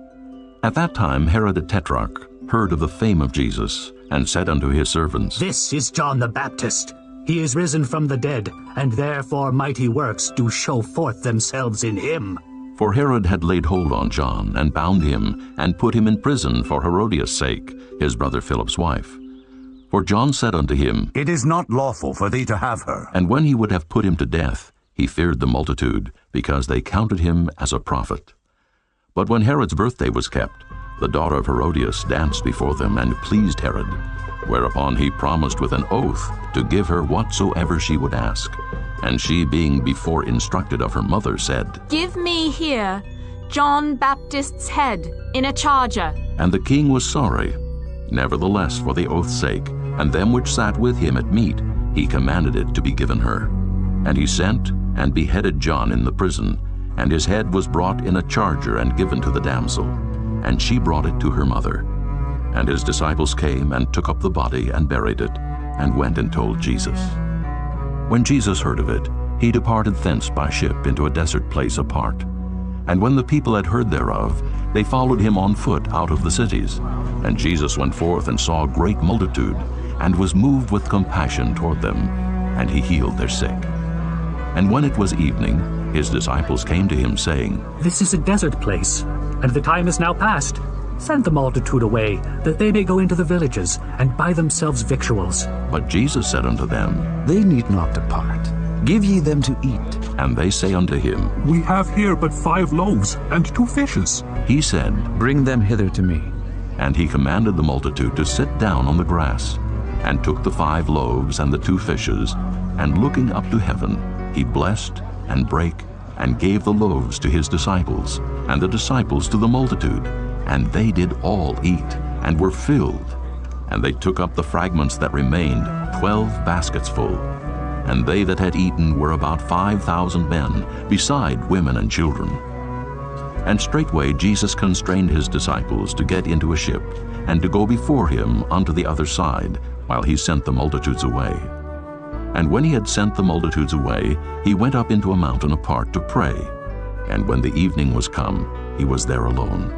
At that time Herod the Tetrarch heard of the fame of Jesus, and said unto his servants, This is John the Baptist. He is risen from the dead, and therefore mighty works do show forth themselves in him. For Herod had laid hold on John, and bound him, and put him in prison for Herodias' sake, his brother Philip's wife. For John said unto him, It is not lawful for thee to have her. And when he would have put him to death, he feared the multitude, because they counted him as a prophet. But when Herod's birthday was kept, the daughter of Herodias danced before them, and pleased Herod. Whereupon he promised with an oath to give her whatsoever she would ask. And she, being before instructed of her mother, said, Give me here John Baptist's head in a charger. And the king was sorry. Nevertheless, for the oath's sake, and them which sat with him at meat, he commanded it to be given her. And he sent and beheaded John in the prison, and his head was brought in a charger and given to the damsel. And she brought it to her mother. And his disciples came and took up the body and buried it, and went and told Jesus. When Jesus heard of it, he departed thence by ship into a desert place apart. And when the people had heard thereof, they followed him on foot out of the cities. And Jesus went forth and saw a great multitude, and was moved with compassion toward them, and he healed their sick. And when it was evening, his disciples came to him, saying, This is a desert place, and the time is now past. Send the multitude away, that they may go into the villages, and buy themselves victuals. But Jesus said unto them, They need not depart. Give ye them to eat. And they say unto him, We have here but 5 loaves and 2 fishes. He said, Bring them hither to me. And he commanded the multitude to sit down on the grass, and took the 5 loaves and the 2 fishes, and looking up to heaven, he blessed, and brake, and gave the loaves to his disciples, and the disciples to the multitude. And they did all eat, and were filled. And they took up the fragments that remained, 12 baskets full. And they that had eaten were about 5,000 men, beside women and children. And straightway Jesus constrained his disciples to get into a ship, and to go before him unto the other side, while he sent the multitudes away. And when he had sent the multitudes away, he went up into a mountain apart to pray. And when the evening was come, he was there alone.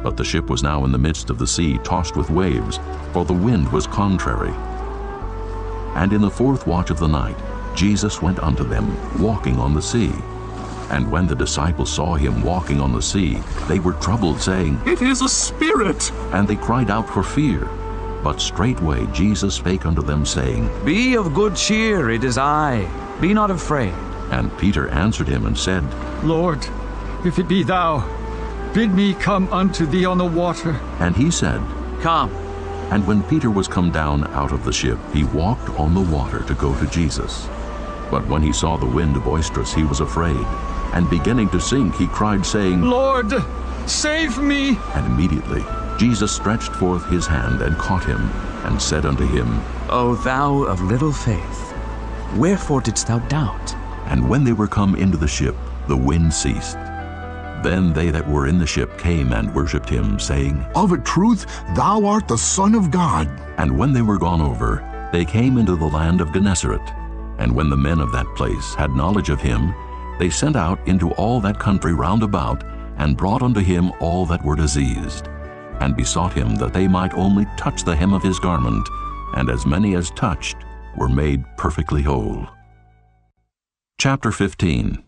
But the ship was now in the midst of the sea, tossed with waves, for the wind was contrary. And in the 4th watch of the night, Jesus went unto them, walking on the sea. And when the disciples saw him walking on the sea, they were troubled, saying, It is a spirit! And they cried out for fear. But straightway Jesus spake unto them, saying, Be of good cheer, it is I. Be not afraid. And Peter answered him and said, Lord, if it be thou, bid me come unto thee on the water. And he said, Come. And when Peter was come down out of the ship, he walked on the water to go to Jesus. But when he saw the wind boisterous, he was afraid, and beginning to sink, he cried, saying, Lord, save me! And immediately Jesus stretched forth his hand and caught him, and said unto him, O thou of little faith, wherefore didst thou doubt? And when they were come into the ship, the wind ceased. Then they that were in the ship came and worshipped him, saying, Of a truth, thou art the Son of God. And when they were gone over, they came into the land of Gennesaret. And when the men of that place had knowledge of him, they sent out into all that country round about, and brought unto him all that were diseased, and besought him that they might only touch the hem of his garment, and as many as touched were made perfectly whole. Chapter 15.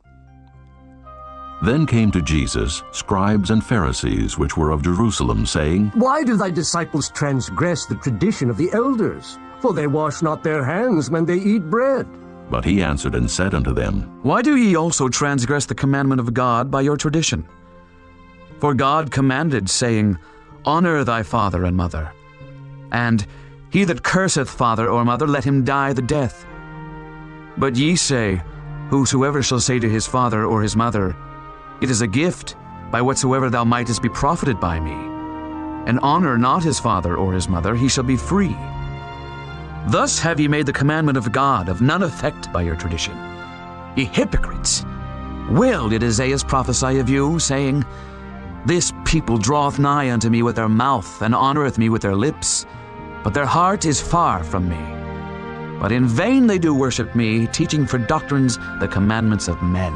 Then came to Jesus scribes and Pharisees which were of Jerusalem, saying, Why do thy disciples transgress the tradition of the elders? For they wash not their hands when they eat bread. But he answered and said unto them, Why do ye also transgress the commandment of God by your tradition? For God commanded, saying, Honor thy father and mother. And, He that curseth father or mother, let him die the death. But ye say, Whosoever shall say to his father or his mother, It is a gift, by whatsoever thou mightest be profited by me, and honor not his father or his mother, he shall be free. Thus have ye made the commandment of God of none effect by your tradition. Ye hypocrites! Well did Isaiah prophesy of you, saying, This people draweth nigh unto me with their mouth, and honoureth me with their lips, but their heart is far from me. But in vain they do worship me, teaching for doctrines the commandments of men.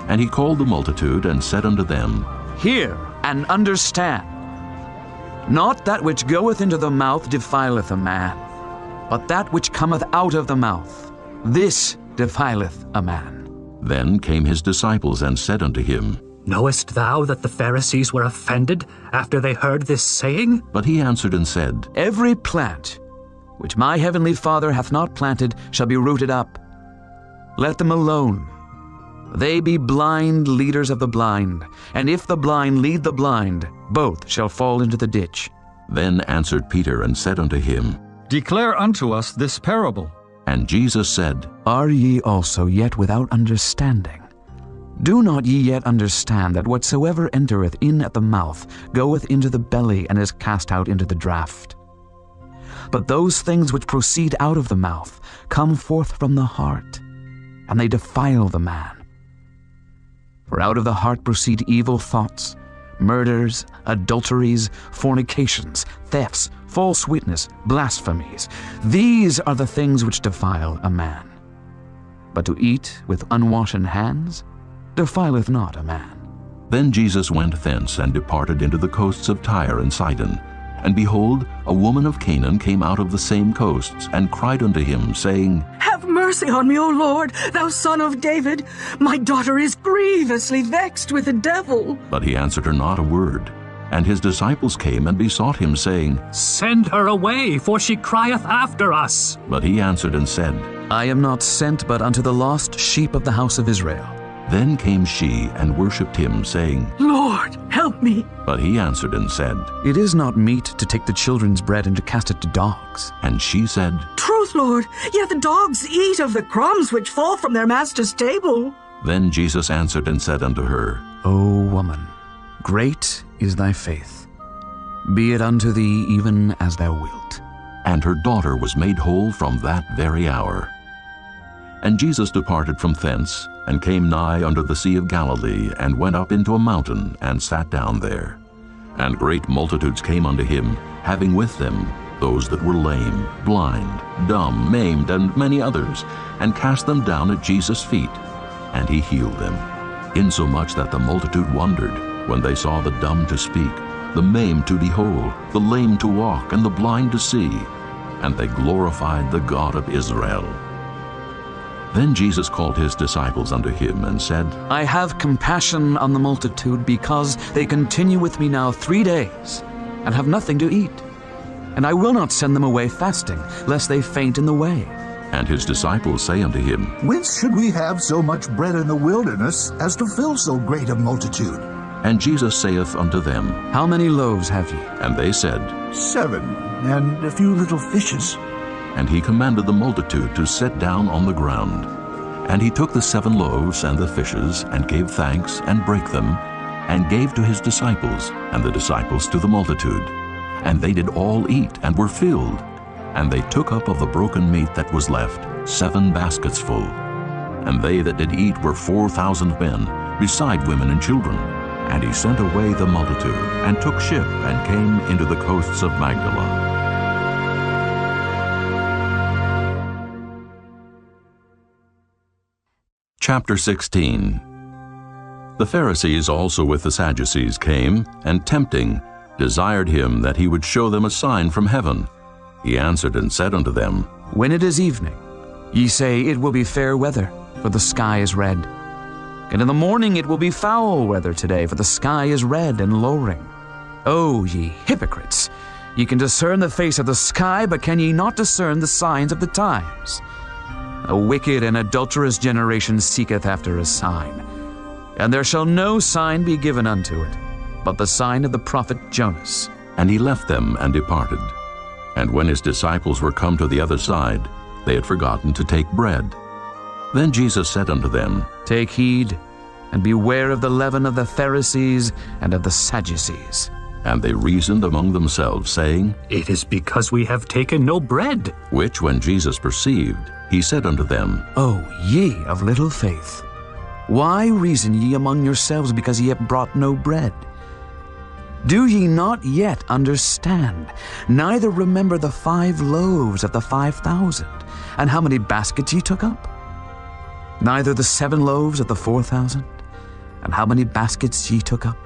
And he called the multitude, and said unto them, Hear and understand. Not that which goeth into the mouth defileth a man, but that which cometh out of the mouth, this defileth a man. Then came his disciples, and said unto him, Knowest thou that the Pharisees were offended after they heard this saying? But he answered and said, Every plant which my heavenly Father hath not planted shall be rooted up. Let them alone. They be blind leaders of the blind, and if the blind lead the blind, both shall fall into the ditch. Then answered Peter and said unto him, Declare unto us this parable. And Jesus said, Are ye also yet without understanding? Do not ye yet understand that whatsoever entereth in at the mouth goeth into the belly, and is cast out into the draught? But those things which proceed out of the mouth come forth from the heart, and they defile the man. For out of the heart proceed evil thoughts, murders, adulteries, fornications, thefts, false witness, blasphemies. These are the things which defile a man. But to eat with unwashen hands defileth not a man. Then Jesus went thence, and departed into the coasts of Tyre and Sidon. And behold, a woman of Canaan came out of the same coasts, and cried unto him, saying, Have mercy on me, O Lord, thou son of David. My daughter is grievously vexed with the devil. But he answered her not a word. And his disciples came and besought him, saying, Send her away, for she crieth after us. But he answered and said, I am not sent but unto the lost sheep of the house of Israel. Then came she and worshipped him, saying, Lord, help me. But he answered and said, It is not meet to take the children's bread and to cast it to dogs. And she said, Truth, Lord, yet the dogs eat of the crumbs which fall from their master's table. Then Jesus answered and said unto her, O woman, great is thy faith. Be it unto thee even as thou wilt. And her daughter was made whole from that very hour. And Jesus departed from thence, and came nigh unto the sea of Galilee, and went up into a mountain, and sat down there. And great multitudes came unto him, having with them those that were lame, blind, dumb, maimed, and many others, and cast them down at Jesus' feet. And he healed them, insomuch that the multitude wondered, when they saw the dumb to speak, the maimed to behold, the lame to walk, and the blind to see. And they glorified the God of Israel. Then Jesus called his disciples unto him, and said, I have compassion on the multitude, because they continue with me now 3 days, and have nothing to eat. And I will not send them away fasting, lest they faint in the way. And his disciples say unto him, Whence should we have so much bread in the wilderness, as to fill so great a multitude? And Jesus saith unto them, How many loaves have ye? And they said, 7, and a few little fishes. And he commanded the multitude to sit down on the ground. And he took the 7 loaves and the fishes, and gave thanks, and brake them, and gave to his disciples, and the disciples to the multitude. And they did all eat, and were filled. And they took up of the broken meat that was left 7 baskets full. And they that did eat were 4,000 men, beside women and children. And he sent away the multitude, and took ship, and came into the coasts of Magdala. Chapter 16. The Pharisees also with the Sadducees came, and tempting, desired him that he would show them a sign from heaven. He answered and said unto them, When it is evening, ye say, It will be fair weather, for the sky is red. And in the morning it will be foul weather today, for the sky is red and lowering. O ye hypocrites! Ye can discern the face of the sky, but can ye not discern the signs of the times? A wicked and adulterous generation seeketh after a sign, and there shall no sign be given unto it, but the sign of the prophet Jonas. And he left them and departed. And when his disciples were come to the other side, they had forgotten to take bread. Then Jesus said unto them, Take heed, and beware of the leaven of the Pharisees and of the Sadducees. And they reasoned among themselves, saying, It is because we have taken no bread. Which when Jesus perceived, he said unto them, O ye of little faith, why reason ye among yourselves, because ye have brought no bread? Do ye not yet understand, neither remember the 5 loaves of the 5,000, and how many baskets ye took up? Neither the 7 loaves of the 4,000, and how many baskets ye took up?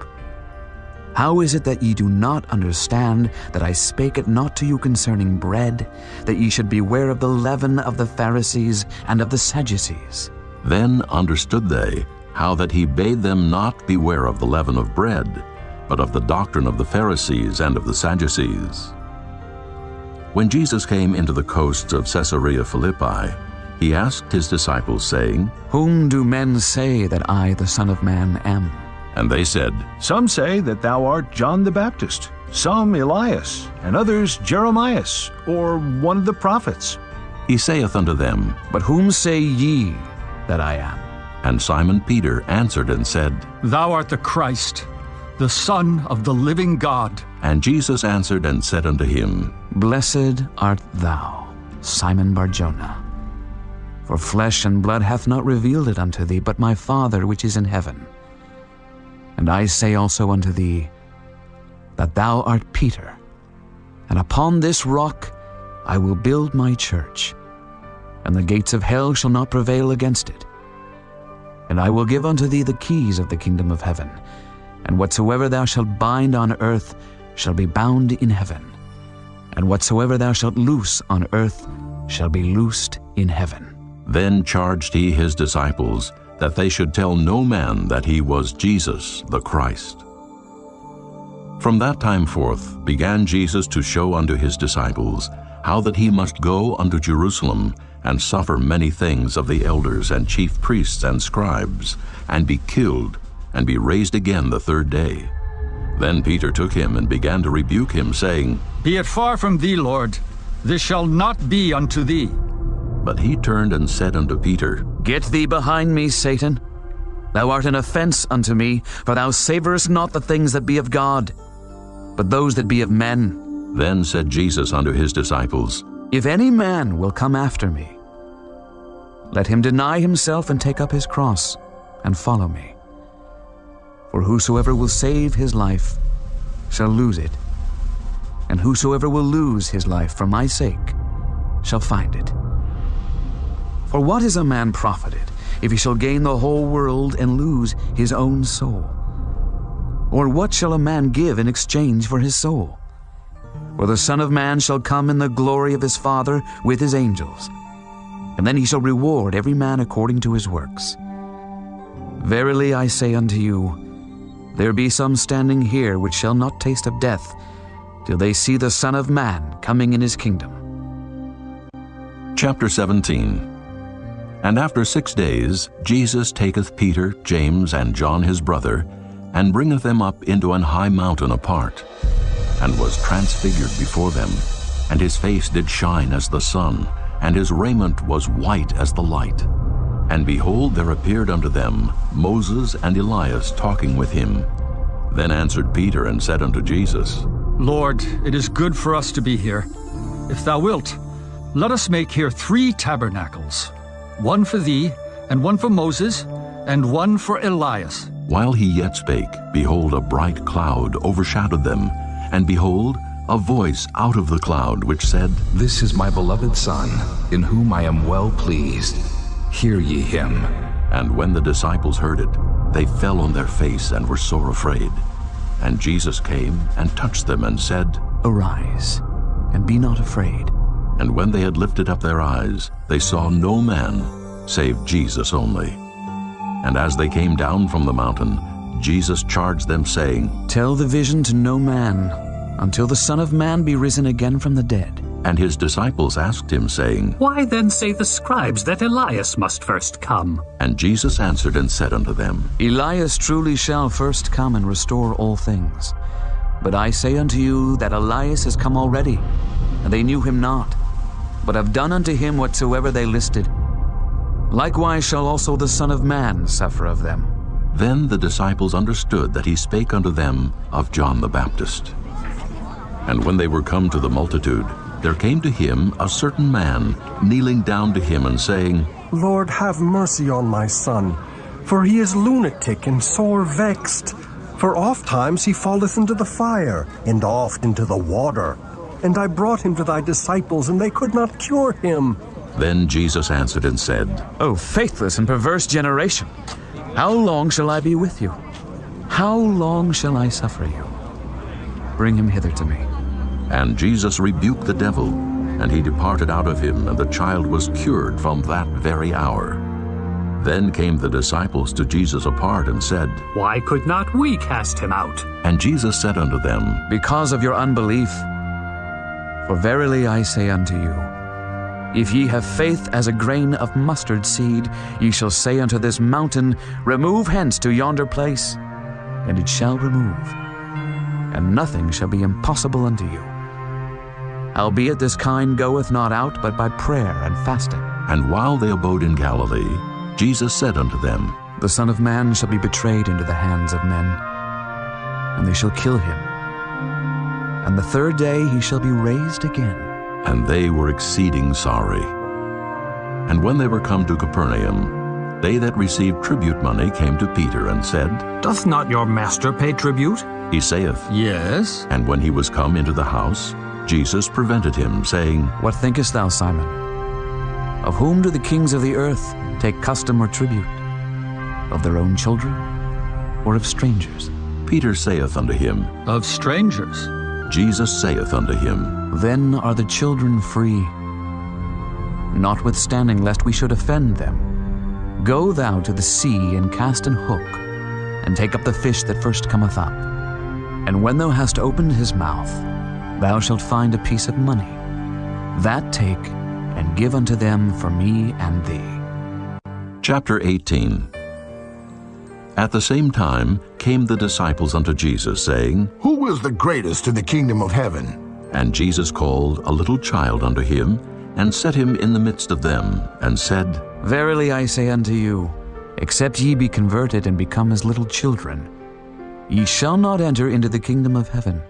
How is it that ye do not understand that I spake it not to you concerning bread, that ye should beware of the leaven of the Pharisees and of the Sadducees? Then understood they how that he bade them not beware of the leaven of bread, but of the doctrine of the Pharisees and of the Sadducees. When Jesus came into the coasts of Caesarea Philippi, he asked his disciples, saying, Whom do men say that I, the Son of Man, am? And they said, Some say that thou art John the Baptist, some Elias, and others Jeremias, or one of the prophets. He saith unto them, But whom say ye that I am? And Simon Peter answered and said, Thou art the Christ, the Son of the living God. And Jesus answered and said unto him, Blessed art thou, Simon Bar-Jonah. For flesh and blood hath not revealed it unto thee, but my Father which is in heaven. And I say also unto thee, that thou art Peter, and upon this rock I will build my church, and the gates of hell shall not prevail against it. And I will give unto thee the keys of the kingdom of heaven, and whatsoever thou shalt bind on earth shall be bound in heaven, and whatsoever thou shalt loose on earth shall be loosed in heaven. Then charged he his disciples that they should tell no man that he was Jesus the Christ. From that time forth began Jesus to show unto his disciples how that he must go unto Jerusalem and suffer many things of the elders and chief priests and scribes, and be killed, and be raised again the 3rd day. Then Peter took him and began to rebuke him, saying, Be it far from thee, Lord, this shall not be unto thee. But he turned and said unto Peter, Get thee behind me, Satan. Thou art an offense unto me, for thou savorest not the things that be of God, but those that be of men. Then said Jesus unto his disciples, If any man will come after me, let him deny himself and take up his cross, and follow me. For whosoever will save his life shall lose it, and whosoever will lose his life for my sake shall find it. For what is a man profited, if he shall gain the whole world and lose his own soul? Or what shall a man give in exchange for his soul? For the Son of Man shall come in the glory of his Father with his angels, and then he shall reward every man according to his works. Verily I say unto you, there be some standing here which shall not taste of death, till they see the Son of Man coming in his kingdom. Chapter 17. And after 6 days Jesus taketh Peter, James, and John his brother, and bringeth them up into an high mountain apart, and was transfigured before them, and his face did shine as the sun, and his raiment was white as the light. And behold, there appeared unto them Moses and Elias talking with him. Then answered Peter and said unto Jesus, Lord, it is good for us to be here. If thou wilt, let us make here 3 tabernacles, one for thee, and one for Moses, and one for Elias. While he yet spake, behold, a bright cloud overshadowed them, and behold, a voice out of the cloud which said, This is my beloved Son, in whom I am well pleased. Hear ye him. And when the disciples heard it, they fell on their face and were sore afraid. And Jesus came and touched them and said, Arise, and be not afraid. And when they had lifted up their eyes, they saw no man, save Jesus only. And as they came down from the mountain, Jesus charged them, saying, Tell the vision to no man, until the Son of Man be risen again from the dead. And his disciples asked him, saying, Why then say the scribes that Elias must first come? And Jesus answered and said unto them, Elias truly shall first come and restore all things. But I say unto you that Elias is come already, and they knew him not, but have done unto him whatsoever they listed. Likewise shall also the Son of Man suffer of them. Then the disciples understood that he spake unto them of John the Baptist. And when they were come to the multitude, there came to him a certain man, kneeling down to him and saying, Lord, have mercy on my son, for he is lunatic and sore vexed. For oft times he falleth into the fire, and oft into the water. And I brought him to thy disciples, and they could not cure him. Then Jesus answered and said, O faithless and perverse generation, how long shall I be with you? How long shall I suffer you? Bring him hither to me. And Jesus rebuked the devil, and he departed out of him, and the child was cured from that very hour. Then came the disciples to Jesus apart and said, Why could not we cast him out? And Jesus said unto them, Because of your unbelief. For verily I say unto you, if ye have faith as a grain of mustard seed, ye shall say unto this mountain, Remove hence to yonder place, and it shall remove, and nothing shall be impossible unto you. Howbeit this kind goeth not out but by prayer and fasting. And while they abode in Galilee, Jesus said unto them, The Son of Man shall be betrayed into the hands of men, and they shall kill him. And the third day he shall be raised again. And they were exceeding sorry. And when they were come to Capernaum, they that received tribute money came to Peter and said, Doth not your master pay tribute? He saith, Yes. And when he was come into the house, Jesus prevented him, saying, What thinkest thou, Simon? Of whom do the kings of the earth take custom or tribute? Of their own children, or of strangers? Peter saith unto him, Of strangers. Jesus saith unto him, Then are the children free. Notwithstanding, lest we should offend them, go thou to the sea and cast an hook, and take up the fish that first cometh up. And when thou hast opened his mouth, thou shalt find a piece of money. That take, and give unto them for me and thee. Chapter 18. At the same time came the disciples unto Jesus, saying, Who is the greatest in the kingdom of heaven? And Jesus called a little child unto him, and set him in the midst of them, and said, Verily I say unto you, except ye be converted and become as little children, ye shall not enter into the kingdom of heaven.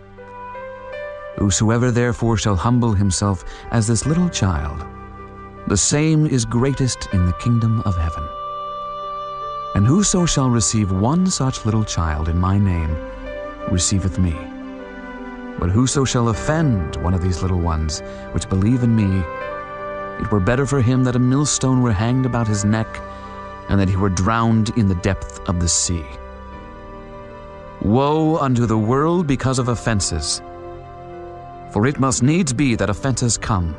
Whosoever therefore shall humble himself as this little child, the same is greatest in the kingdom of heaven. And whoso shall receive one such little child in my name receiveth me. But whoso shall offend one of these little ones which believe in me, it were better for him that a millstone were hanged about his neck, and that he were drowned in the depth of the sea. Woe unto the world because of offenses! For it must needs be that offenses come.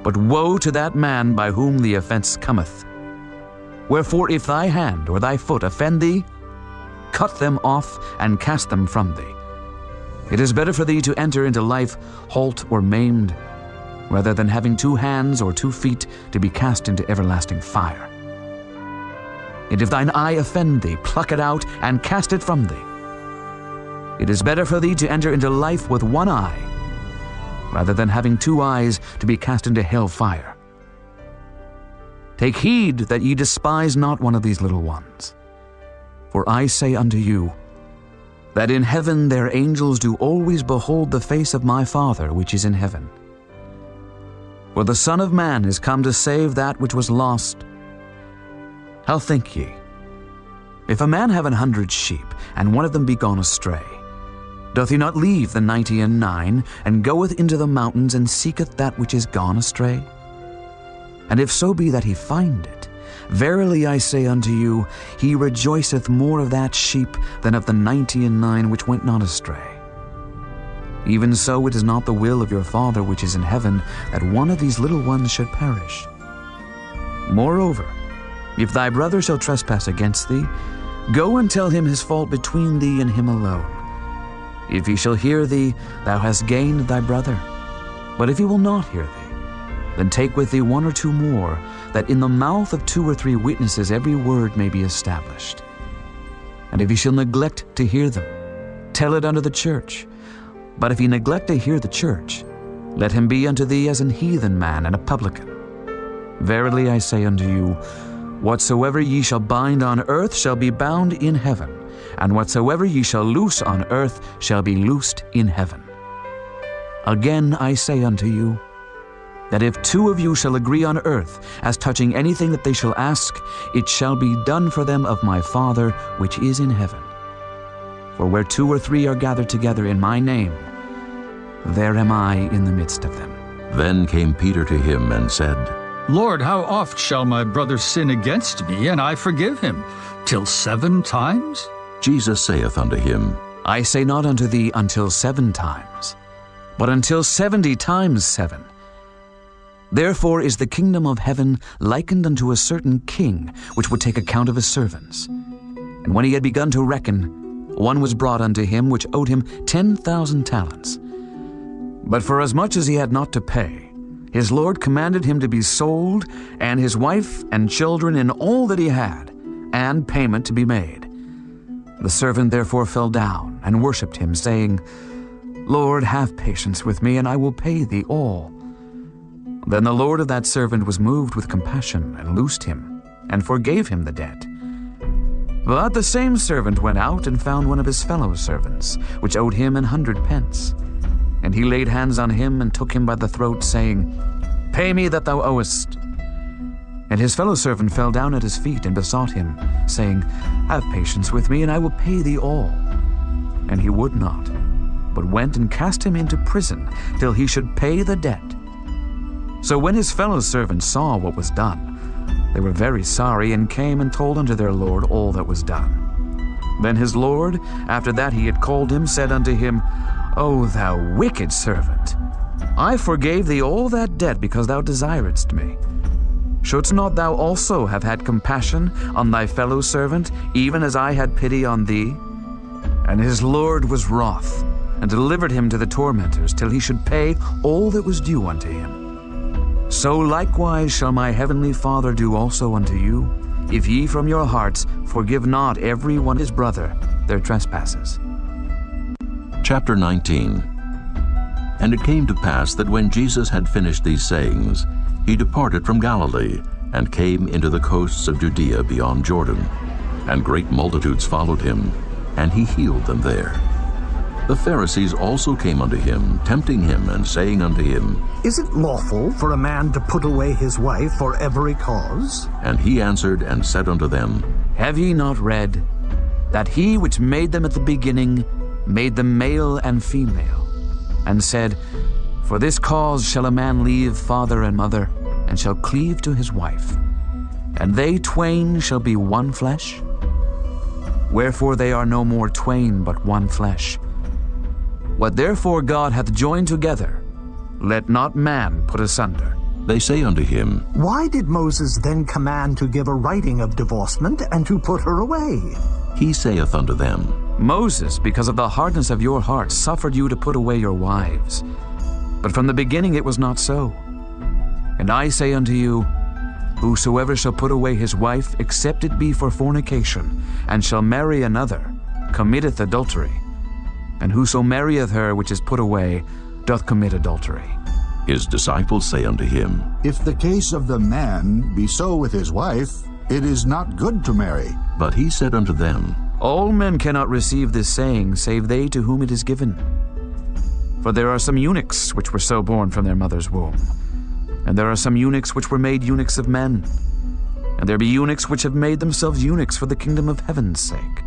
But woe to that man by whom the offense cometh. Wherefore if thy hand or thy foot offend thee, cut them off and cast them from thee. It is better for thee to enter into life halt or maimed, rather than having 2 hands or 2 feet to be cast into everlasting fire. And if thine eye offend thee, pluck it out and cast it from thee. It is better for thee to enter into life with 1 eye, rather than having 2 eyes to be cast into hell fire. Take heed that ye despise not one of these little ones. For I say unto you, that in heaven their angels do always behold the face of my Father which is in heaven. For the Son of Man is come to save that which was lost. How think ye? If a man have 100 sheep, and one of them be gone astray, doth he not leave the 99, and goeth into the mountains, and seeketh that which is gone astray? And if so be that he find it, verily I say unto you, he rejoiceth more of that sheep than of the 99 which went not astray. Even so it is not the will of your Father which is in heaven that one of these little ones should perish. Moreover, If thy brother shall trespass against thee, go and tell him his fault between thee and him alone. If he shall hear thee, thou hast gained thy brother. But if he will not hear thee, then take with thee 1 or 2 more, that in the mouth of 2 or 3 witnesses every word may be established. And if he shall neglect to hear them, tell it unto the church. But if he neglect to hear the church, let him be unto thee as an heathen man and a publican. Verily I say unto you, whatsoever ye shall bind on earth shall be bound in heaven, and whatsoever ye shall loose on earth shall be loosed in heaven. Again I say unto you, that if 2 of you shall agree on earth as touching anything that they shall ask, it shall be done for them of my Father which is in heaven. For where 2 or 3 are gathered together in my name, there am I in the midst of them. Then came Peter to him and said, Lord, how oft shall my brother sin against me, and I forgive him? Till 7 times? Jesus saith unto him, I say not unto thee until 7 times, but until 70 times 7. Therefore is the kingdom of heaven likened unto a certain king, which would take account of his servants. And when he had begun to reckon, one was brought unto him which owed him 10,000 talents. But forasmuch as he had not to pay, his Lord commanded him to be sold, and his wife and children and all that he had, and payment to be made. The servant therefore fell down and worshipped him, saying, Lord, have patience with me, and I will pay thee all. Then the Lord of that servant was moved with compassion, and loosed him, and forgave him the debt. But the same servant went out and found one of his fellow servants, which owed him 100 pence. And he laid hands on him, and took him by the throat, saying, Pay me that thou owest. And his fellow servant fell down at his feet, and besought him, saying, Have patience with me, and I will pay thee all. And he would not, but went and cast him into prison, till he should pay the debt. So when his fellow servants saw what was done, they were very sorry, and came and told unto their Lord all that was done. Then his Lord, after that he had called him, said unto him, O thou wicked servant, I forgave thee all that debt because thou desiredst me. Shouldst not thou also have had compassion on thy fellow servant, even as I had pity on thee? And his Lord was wroth, and delivered him to the tormentors, till he should pay all that was due unto him. So likewise shall my heavenly Father do also unto you, if ye from your hearts forgive not every one his brother their trespasses. Chapter 19. And it came to pass that when Jesus had finished these sayings, he departed from Galilee, and came into the coasts of Judea beyond Jordan. And great multitudes followed him, and he healed them there. The Pharisees also came unto him, tempting him, and saying unto him, Is it lawful for a man to put away his wife for every cause? And he answered and said unto them, Have ye not read, that he which made them at the beginning made them male and female, and said, For this cause shall a man leave father and mother, and shall cleave to his wife, and they twain shall be one flesh? Wherefore they are no more twain, but one flesh. What therefore God hath joined together, let not man put asunder. They say unto him, Why did Moses then command to give a writing of divorcement, and to put her away? He saith unto them, Moses, because of the hardness of your hearts, suffered you to put away your wives. But from the beginning it was not so. And I say unto you, Whosoever shall put away his wife, except it be for fornication, and shall marry another, committeth adultery. And whoso marrieth her which is put away, doth commit adultery. His disciples say unto him, If the case of the man be so with his wife, it is not good to marry. But he said unto them, All men cannot receive this saying, save they to whom it is given. For there are some eunuchs which were so born from their mother's womb, and there are some eunuchs which were made eunuchs of men, and there be eunuchs which have made themselves eunuchs for the kingdom of heaven's sake.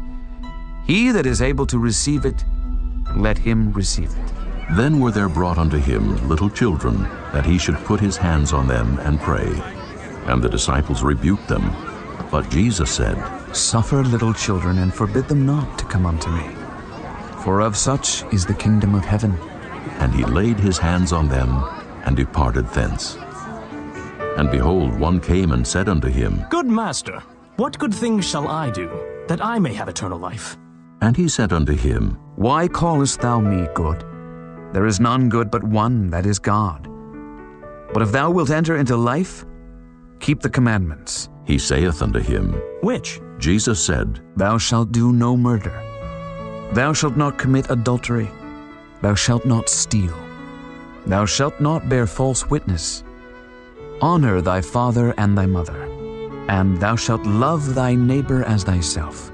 He that is able to receive it, let him receive it. Then were there brought unto him little children, that he should put his hands on them and pray. And the disciples rebuked them. But Jesus said, Suffer little children, and forbid them not to come unto me, for of such is the kingdom of heaven. And he laid his hands on them, and departed thence. And behold, one came and said unto him, Good master, what good things shall I do, that I may have eternal life? And he said unto him, Why callest thou me good? There is none good but one, that is God. But if thou wilt enter into life, keep the commandments. He saith unto him, Which? Jesus said, Thou shalt do no murder. Thou shalt not commit adultery. Thou shalt not steal. Thou shalt not bear false witness. Honor thy father and thy mother. And thou shalt love thy neighbor as thyself.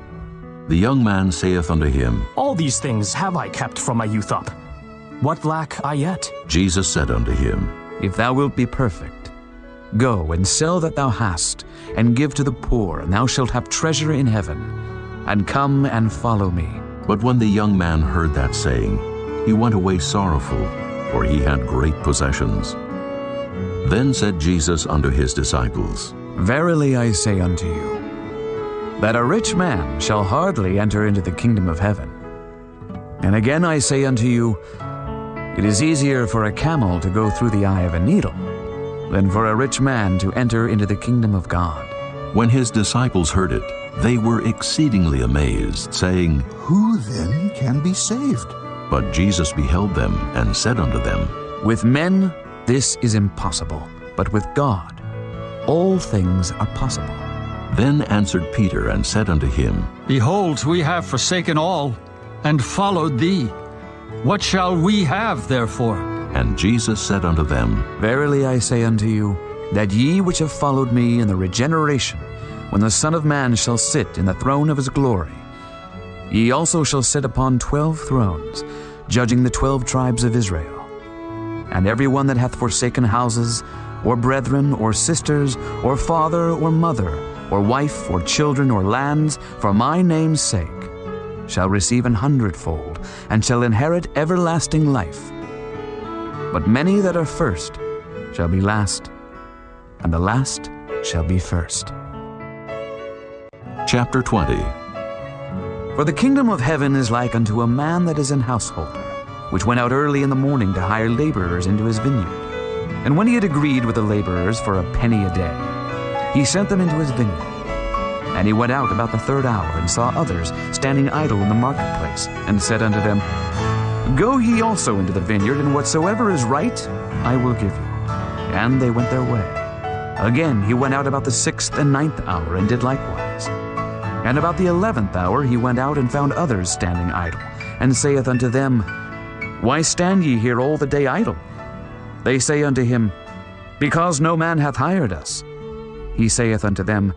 The young man saith unto him, All these things have I kept from my youth up. What lack I yet? Jesus said unto him, If thou wilt be perfect, go and sell that thou hast, and give to the poor, and thou shalt have treasure in heaven. And come and follow me. But when the young man heard that saying, he went away sorrowful, for he had great possessions. Then said Jesus unto his disciples, Verily I say unto you, that a rich man shall hardly enter into the kingdom of heaven. And again I say unto you, it is easier for a camel to go through the eye of a needle than for a rich man to enter into the kingdom of God. When his disciples heard it, they were exceedingly amazed, saying, Who then can be saved? But Jesus beheld them, and said unto them, With men this is impossible, but with God all things are possible. Then answered Peter, and said unto him, Behold, we have forsaken all, and followed thee. What shall we have, therefore? And Jesus said unto them, Verily I say unto you, that ye which have followed me in the regeneration, when the Son of Man shall sit in the throne of his glory, ye also shall sit upon 12 thrones, judging the 12 tribes of Israel. And every one that hath forsaken houses, or brethren, or sisters, or father, or mother, or wife, or children, or lands, for my name's sake, shall receive 100-fold, and shall inherit everlasting life. But many that are first shall be last, and the last shall be first. Chapter 20. For the kingdom of heaven is like unto a man that is an householder, which went out early in the morning to hire laborers into his vineyard. And when he had agreed with the laborers for a penny a day, he sent them into his vineyard. And he went out about the 3rd hour, and saw others standing idle in the marketplace, and said unto them, Go ye also into the vineyard, and whatsoever is right I will give you. And they went their way. Again he went out about the 6th and 9th hour, and did likewise. And about the 11th hour he went out, and found others standing idle, and saith unto them, Why stand ye here all the day idle? They say unto him, Because no man hath hired us. He saith unto them,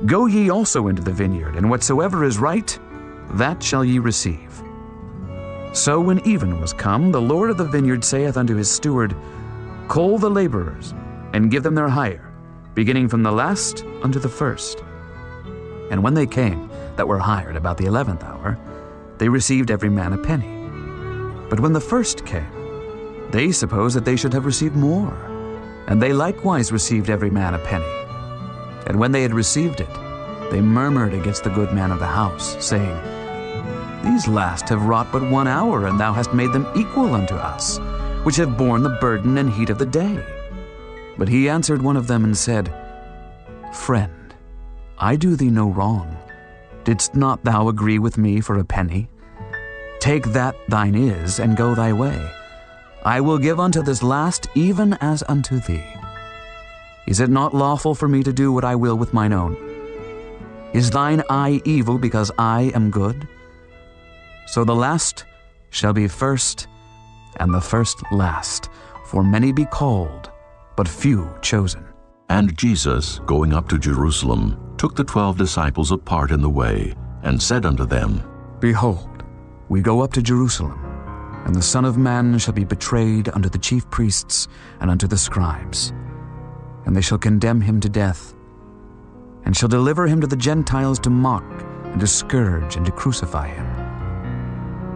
Go ye also into the vineyard, and whatsoever is right, that shall ye receive. So when even was come, the Lord of the vineyard saith unto his steward, Call the laborers, and give them their hire, beginning from the last unto the first. And when they came, that were hired about the 11th hour, they received every man a penny. But when the first came, they supposed that they should have received more, and they likewise received every man a penny. And when they had received it, they murmured against the good man of the house, saying, These last have wrought but 1 hour, and thou hast made them equal unto us, which have borne the burden and heat of the day. But he answered one of them and said, Friend, I do thee no wrong. Didst not thou agree with me for a penny? Take that thine is, and go thy way. I will give unto this last even as unto thee. Is it not lawful for me to do what I will with mine own? Is thine eye evil because I am good? So the last shall be first, and the first last. For many be called, but few chosen. And Jesus, going up to Jerusalem, took the 12 disciples apart in the way, and said unto them, Behold, we go up to Jerusalem, and the Son of Man shall be betrayed unto the chief priests and unto the scribes. And they shall condemn him to death, and shall deliver him to the Gentiles to mock, and to scourge, and to crucify him.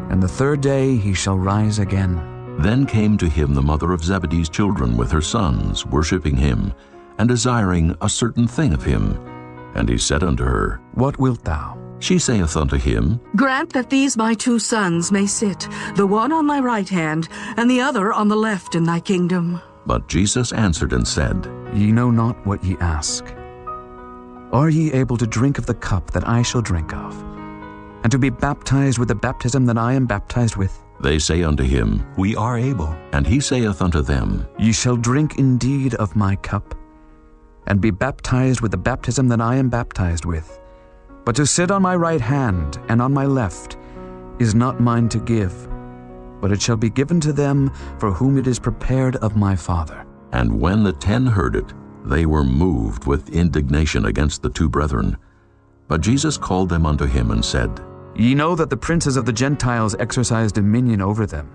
And the 3rd day he shall rise again. Then came to him the mother of Zebedee's children with her sons, worshipping him, and desiring a certain thing of him. And he said unto her, What wilt thou? She saith unto him, Grant that these my 2 sons may sit, the one on thy right hand, and the other on the left in thy kingdom. But Jesus answered and said, Ye know not what ye ask. Are ye able to drink of the cup that I shall drink of, and to be baptized with the baptism that I am baptized with? They say unto him, We are able. And he saith unto them, Ye shall drink indeed of my cup, and be baptized with the baptism that I am baptized with. But to sit on my right hand and on my left is not mine to give, but it shall be given to them for whom it is prepared of my Father. And when the 10 heard it, they were moved with indignation against the 2 brethren. But Jesus called them unto him and said, Ye know that the princes of the Gentiles exercise dominion over them,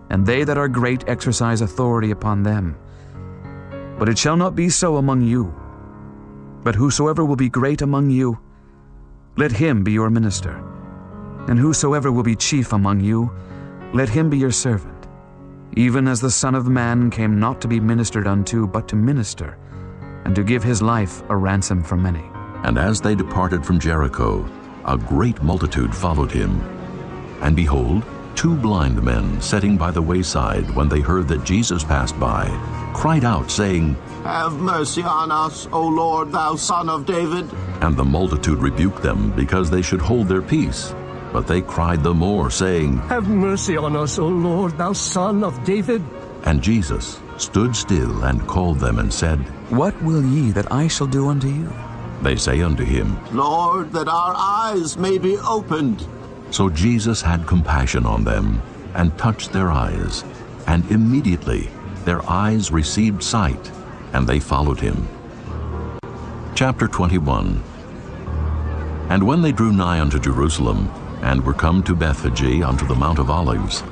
and they that are great exercise authority upon them. But it shall not be so among you. But whosoever will be great among you, let him be your minister. And whosoever will be chief among you, let him be your servant. Even as the Son of Man came not to be ministered unto, but to minister, and to give his life a ransom for many. And as they departed from Jericho, a great multitude followed him. And behold, 2 blind men sitting by the wayside, when they heard that Jesus passed by, cried out, saying, Have mercy on us, O Lord, thou Son of David. And the multitude rebuked them, because they should hold their peace. But they cried the more, saying, Have mercy on us, O Lord, thou Son of David. And Jesus stood still and called them and said, What will ye that I shall do unto you? They say unto him, Lord, that our eyes may be opened. So Jesus had compassion on them, and touched their eyes. And immediately their eyes received sight, and they followed him. Chapter 21. And when they drew nigh unto Jerusalem, and were come to Bethphage unto the Mount of Olives,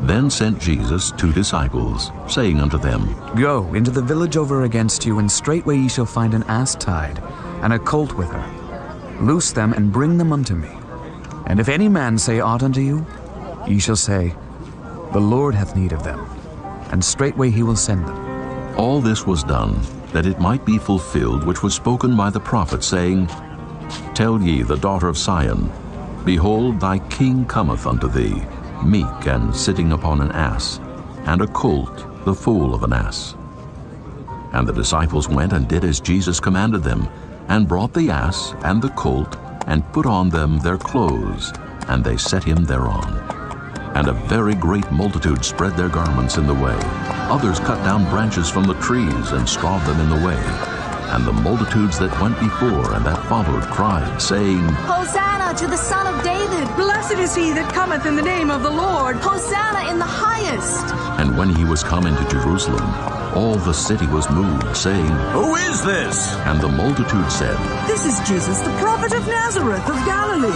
then sent Jesus 2 disciples, saying unto them, Go into the village over against you, and straightway ye shall find an ass tied, and a colt with her. Loose them, and bring them unto me. And if any man say aught unto you, ye shall say, The Lord hath need of them, and straightway he will send them. All this was done, that it might be fulfilled which was spoken by the prophet, saying, Tell ye the daughter of Sion, Behold, thy king cometh unto thee, meek and sitting upon an ass, and a colt, the foal of an ass. And the disciples went and did as Jesus commanded them, and brought the ass and the colt, and put on them their clothes, and they set him thereon. And a very great multitude spread their garments in the way. Others cut down branches from the trees, and strawed them in the way. And the multitudes that went before and that followed cried, saying, Hosanna to the Son of David! Blessed is he that cometh in the name of the Lord! Hosanna in the highest! And when he was come into Jerusalem, all the city was moved, saying, Who is this? And the multitude said, This is Jesus, the prophet of Nazareth of Galilee.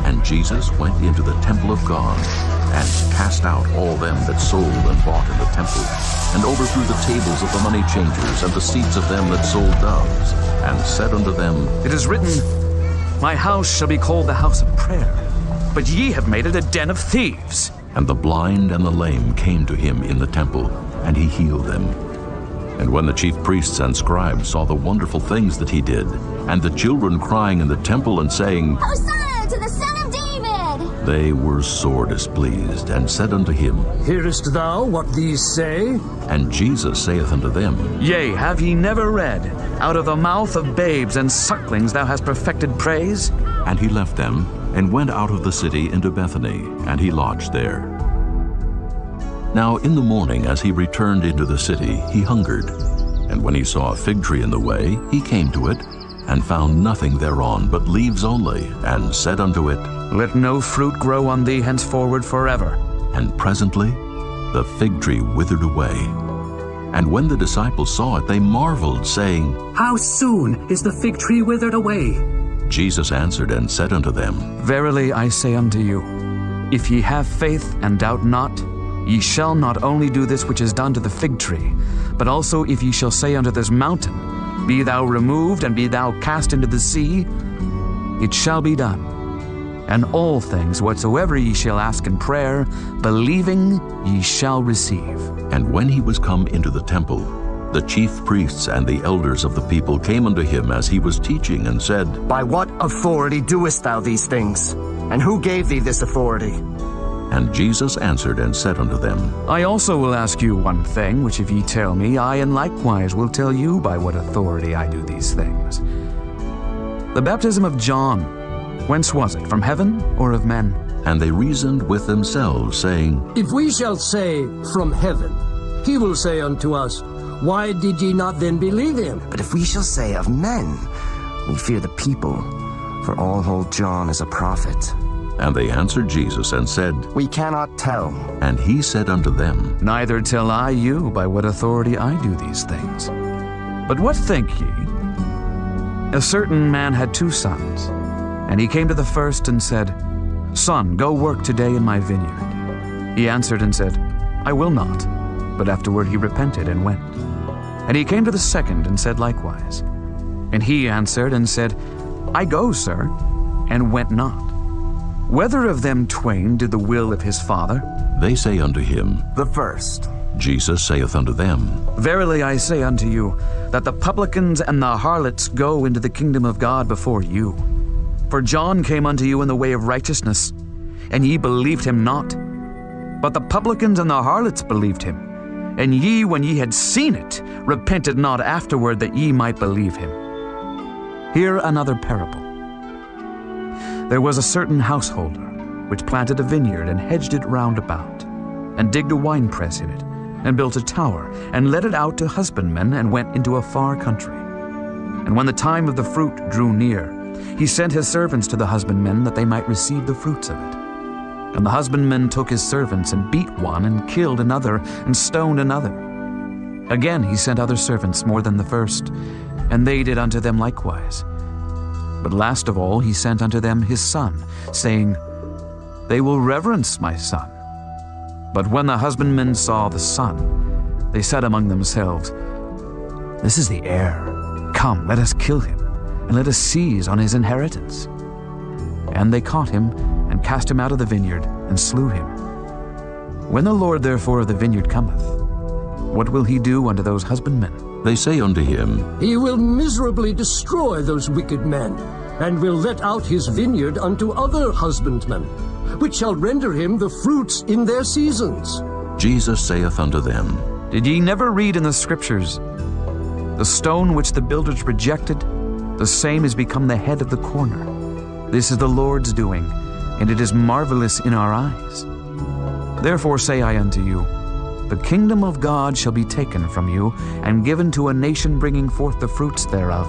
And Jesus went into the temple of God, and cast out all them that sold and bought in the temple, and overthrew the tables of the money changers, and the seats of them that sold doves, and said unto them, It is written, My house shall be called the house of prayer, but ye have made it a den of thieves. And the blind and the lame came to him in the temple, and he healed them. And when the chief priests and scribes saw the wonderful things that he did, and the children crying in the temple and saying, Hosanna to the Son of David! They were sore displeased, and said unto him, Hearest thou what these say? And Jesus saith unto them, Yea, have ye never read, Out of the mouth of babes and sucklings thou hast perfected praise? And he left them, and went out of the city into Bethany, and he lodged there. Now in the morning, as he returned into the city, he hungered. And when he saw a fig tree in the way, he came to it, and found nothing thereon but leaves only, and said unto it, Let no fruit grow on thee henceforward forever. And presently the fig tree withered away. And when the disciples saw it, they marveled, saying, How soon is the fig tree withered away? Jesus answered and said unto them, Verily I say unto you, if ye have faith and doubt not, ye shall not only do this which is done to the fig tree, but also if ye shall say unto this mountain, Be thou removed, and be thou cast into the sea, it shall be done. And all things whatsoever ye shall ask in prayer, believing, ye shall receive. And when he was come into the temple, the chief priests and the elders of the people came unto him as he was teaching, and said, By what authority doest thou these things? And who gave thee this authority? And Jesus answered and said unto them, I also will ask you one thing, which if ye tell me, I and likewise will tell you by what authority I do these things. The baptism of John, whence was it, from heaven or of men? And they reasoned with themselves, saying, If we shall say, From heaven, he will say unto us, Why did ye not then believe him? But if we shall say of men, we fear the people, for all hold John as a prophet. And they answered Jesus and said, We cannot tell. And he said unto them, Neither tell I you by what authority I do these things. But what think ye? A certain man had 2 sons, and he came to the first and said, Son, go work today in my vineyard. He answered and said, I will not. But afterward he repented and went. And he came to the second and said likewise. And he answered and said, I go, sir, and went not. Whether of them twain did the will of his father? They say unto him, The first. Jesus saith unto them, Verily I say unto you, that the publicans and the harlots go into the kingdom of God before you. For John came unto you in the way of righteousness, and ye believed him not. But the publicans and the harlots believed him. And ye, when ye had seen it, repented not afterward that ye might believe him. Hear another parable. There was a certain householder, which planted a vineyard and hedged it round about, and digged a winepress in it, and built a tower, and let it out to husbandmen, and went into a far country. And when the time of the fruit drew near, he sent his servants to the husbandmen, that they might receive the fruits of it. And the husbandmen took his servants, and beat one, and killed another, and stoned another. Again he sent other servants more than the first, and they did unto them likewise. But last of all he sent unto them his son, saying, They will reverence my son. But when the husbandmen saw the son, they said among themselves, This is the heir. Come, let us kill him, and let us seize on his inheritance. And they caught him, and cast him out of the vineyard, and slew him. When the Lord therefore of the vineyard cometh, what will he do unto those husbandmen? They say unto him, He will miserably destroy those wicked men, and will let out his vineyard unto other husbandmen, which shall render him the fruits in their seasons. Jesus saith unto them, Did ye never read in the Scriptures, The stone which the builders rejected, the same is become the head of the corner. This is the Lord's doing, and it is marvelous in our eyes. Therefore say I unto you, the kingdom of God shall be taken from you, and given to a nation bringing forth the fruits thereof.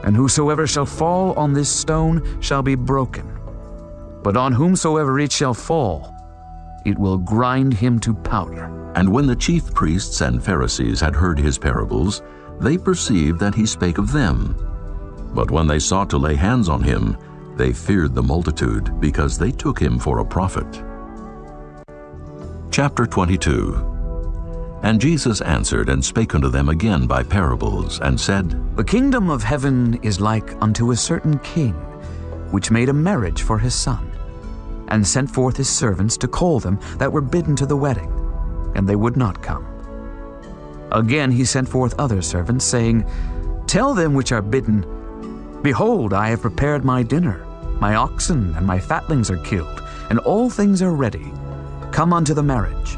And whosoever shall fall on this stone shall be broken, but on whomsoever it shall fall, it will grind him to powder. And when the chief priests and Pharisees had heard his parables, they perceived that he spake of them. But when they sought to lay hands on him, they feared the multitude, because they took him for a prophet. Chapter 22. And Jesus answered and spake unto them again by parables, and said, The kingdom of heaven is like unto a certain king, which made a marriage for his son, and sent forth his servants to call them that were bidden to the wedding, and they would not come. Again he sent forth other servants, saying, Tell them which are bidden, Behold, I have prepared my dinner, my oxen and my fatlings are killed, and all things are ready. Come unto the marriage.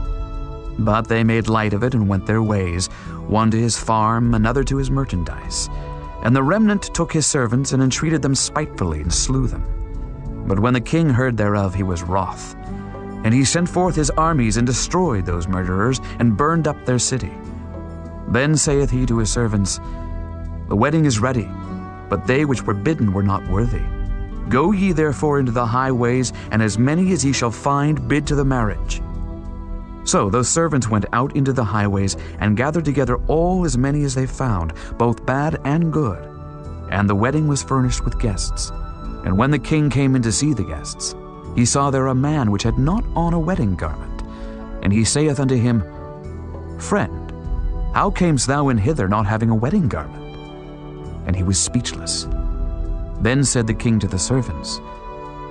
But they made light of it and went their ways, one to his farm, another to his merchandise. And the remnant took his servants and entreated them spitefully and slew them. But when the king heard thereof, he was wroth. And he sent forth his armies and destroyed those murderers and burned up their city. Then saith he to his servants, The wedding is ready, but they which were bidden were not worthy. Go ye therefore into the highways, and as many as ye shall find, bid to the marriage. So those servants went out into the highways, and gathered together all as many as they found, both bad and good. And the wedding was furnished with guests. And when the king came in to see the guests, he saw there a man which had not on a wedding garment. And he saith unto him, Friend, how camest thou in hither not having a wedding garment? And he was speechless. Then said the king to the servants,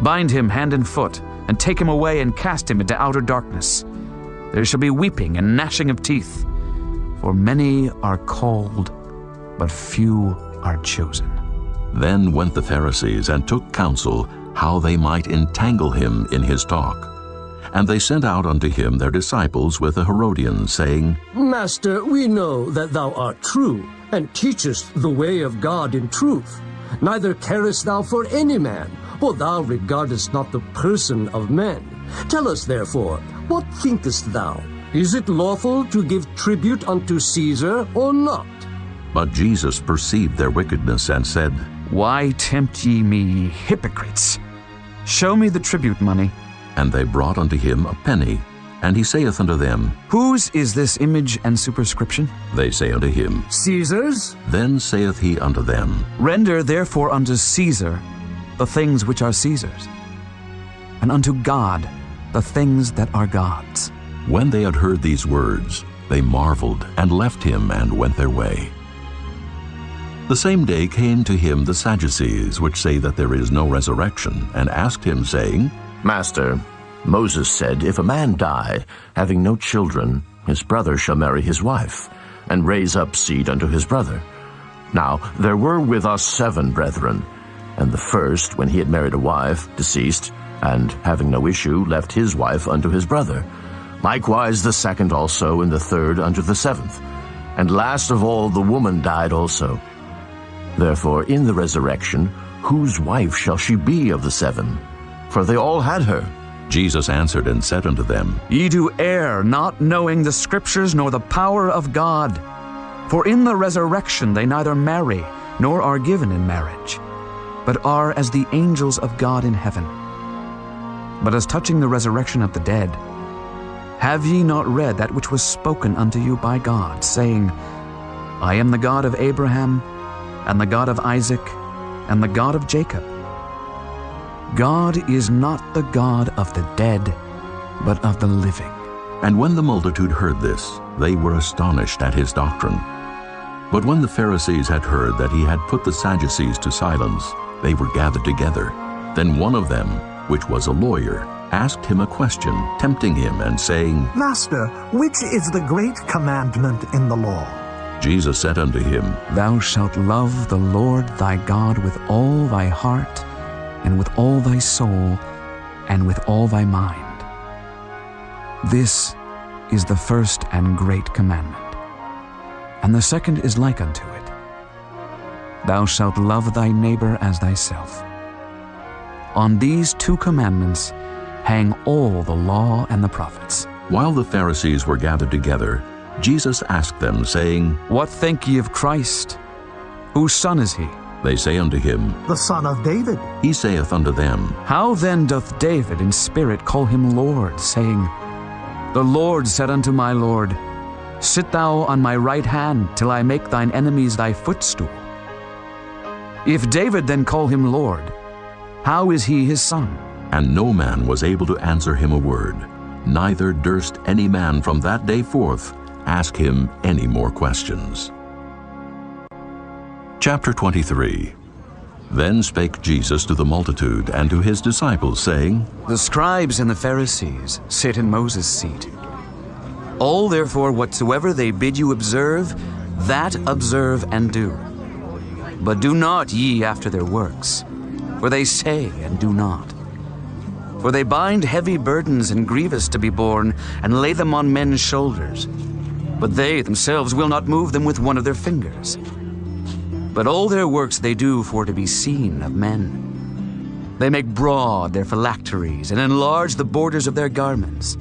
Bind him hand and foot, and take him away and cast him into outer darkness. There shall be weeping and gnashing of teeth, for many are called, but few are chosen. Then went the Pharisees and took counsel how they might entangle him in his talk. And they sent out unto him their disciples with the Herodians, saying, Master, we know that thou art true, and teachest the way of God in truth. Neither carest thou for any man, for thou regardest not the person of men. Tell us therefore, what thinkest thou? Is it lawful to give tribute unto Caesar, or not? But Jesus perceived their wickedness, and said, Why tempt ye me, hypocrites? Show me the tribute money. And they brought unto him a penny. And he saith unto them, Whose is this image and superscription? They say unto him, Caesar's. Then saith he unto them, Render therefore unto Caesar the things which are Caesar's, and unto God the things that are God's. When they had heard these words, they marveled, and left him, and went their way. The same day came to him the Sadducees, which say that there is no resurrection, and asked him, saying, Master, Moses said, if a man die, having no children, his brother shall marry his wife, and raise up seed unto his brother. Now there were with us 7 brethren, and the first, when he had married a wife, deceased, and having no issue, left his wife unto his brother. Likewise the second also, and the third unto the 7th. And last of all the woman died also. Therefore in the resurrection, whose wife shall she be of the 7? For they all had her. Jesus answered and said unto them, Ye do err, not knowing the Scriptures nor the power of God. For in the resurrection they neither marry, nor are given in marriage, but are as the angels of God in heaven. But as touching the resurrection of the dead, have ye not read that which was spoken unto you by God, saying, I am the God of Abraham, and the God of Isaac, and the God of Jacob? God is not the God of the dead, but of the living. And when the multitude heard this, they were astonished at his doctrine. But when the Pharisees had heard that he had put the Sadducees to silence, they were gathered together. Then one of them, which was a lawyer, asked him a question, tempting him, and saying, Master, which is the great commandment in the law? Jesus said unto him, Thou shalt love the Lord thy God with all thy heart, and with all thy soul, and with all thy mind. This is the first and great commandment. And the second is like unto it. Thou shalt love thy neighbor as thyself. On these 2 commandments hang all the law and the prophets. While the Pharisees were gathered together, Jesus asked them, saying, What think ye of Christ? Whose son is he? They say unto him, The son of David. He saith unto them, How then doth David in spirit call him Lord, saying, The Lord said unto my Lord, Sit thou on my right hand, till I make thine enemies thy footstool. If David then call him Lord, how is he his son? And no man was able to answer him a word, neither durst any man from that day forth ask him any more questions. Chapter 23. Then spake Jesus to the multitude and to his disciples, saying, The scribes and the Pharisees sit in Moses' seat. All therefore whatsoever they bid you observe, that observe and do. But do not ye after their works, for they say and do not. For they bind heavy burdens and grievous to be borne, and lay them on men's shoulders. But they themselves will not move them with one of their fingers. But all their works they do for to be seen of men. They make broad their phylacteries, and enlarge the borders of their garments,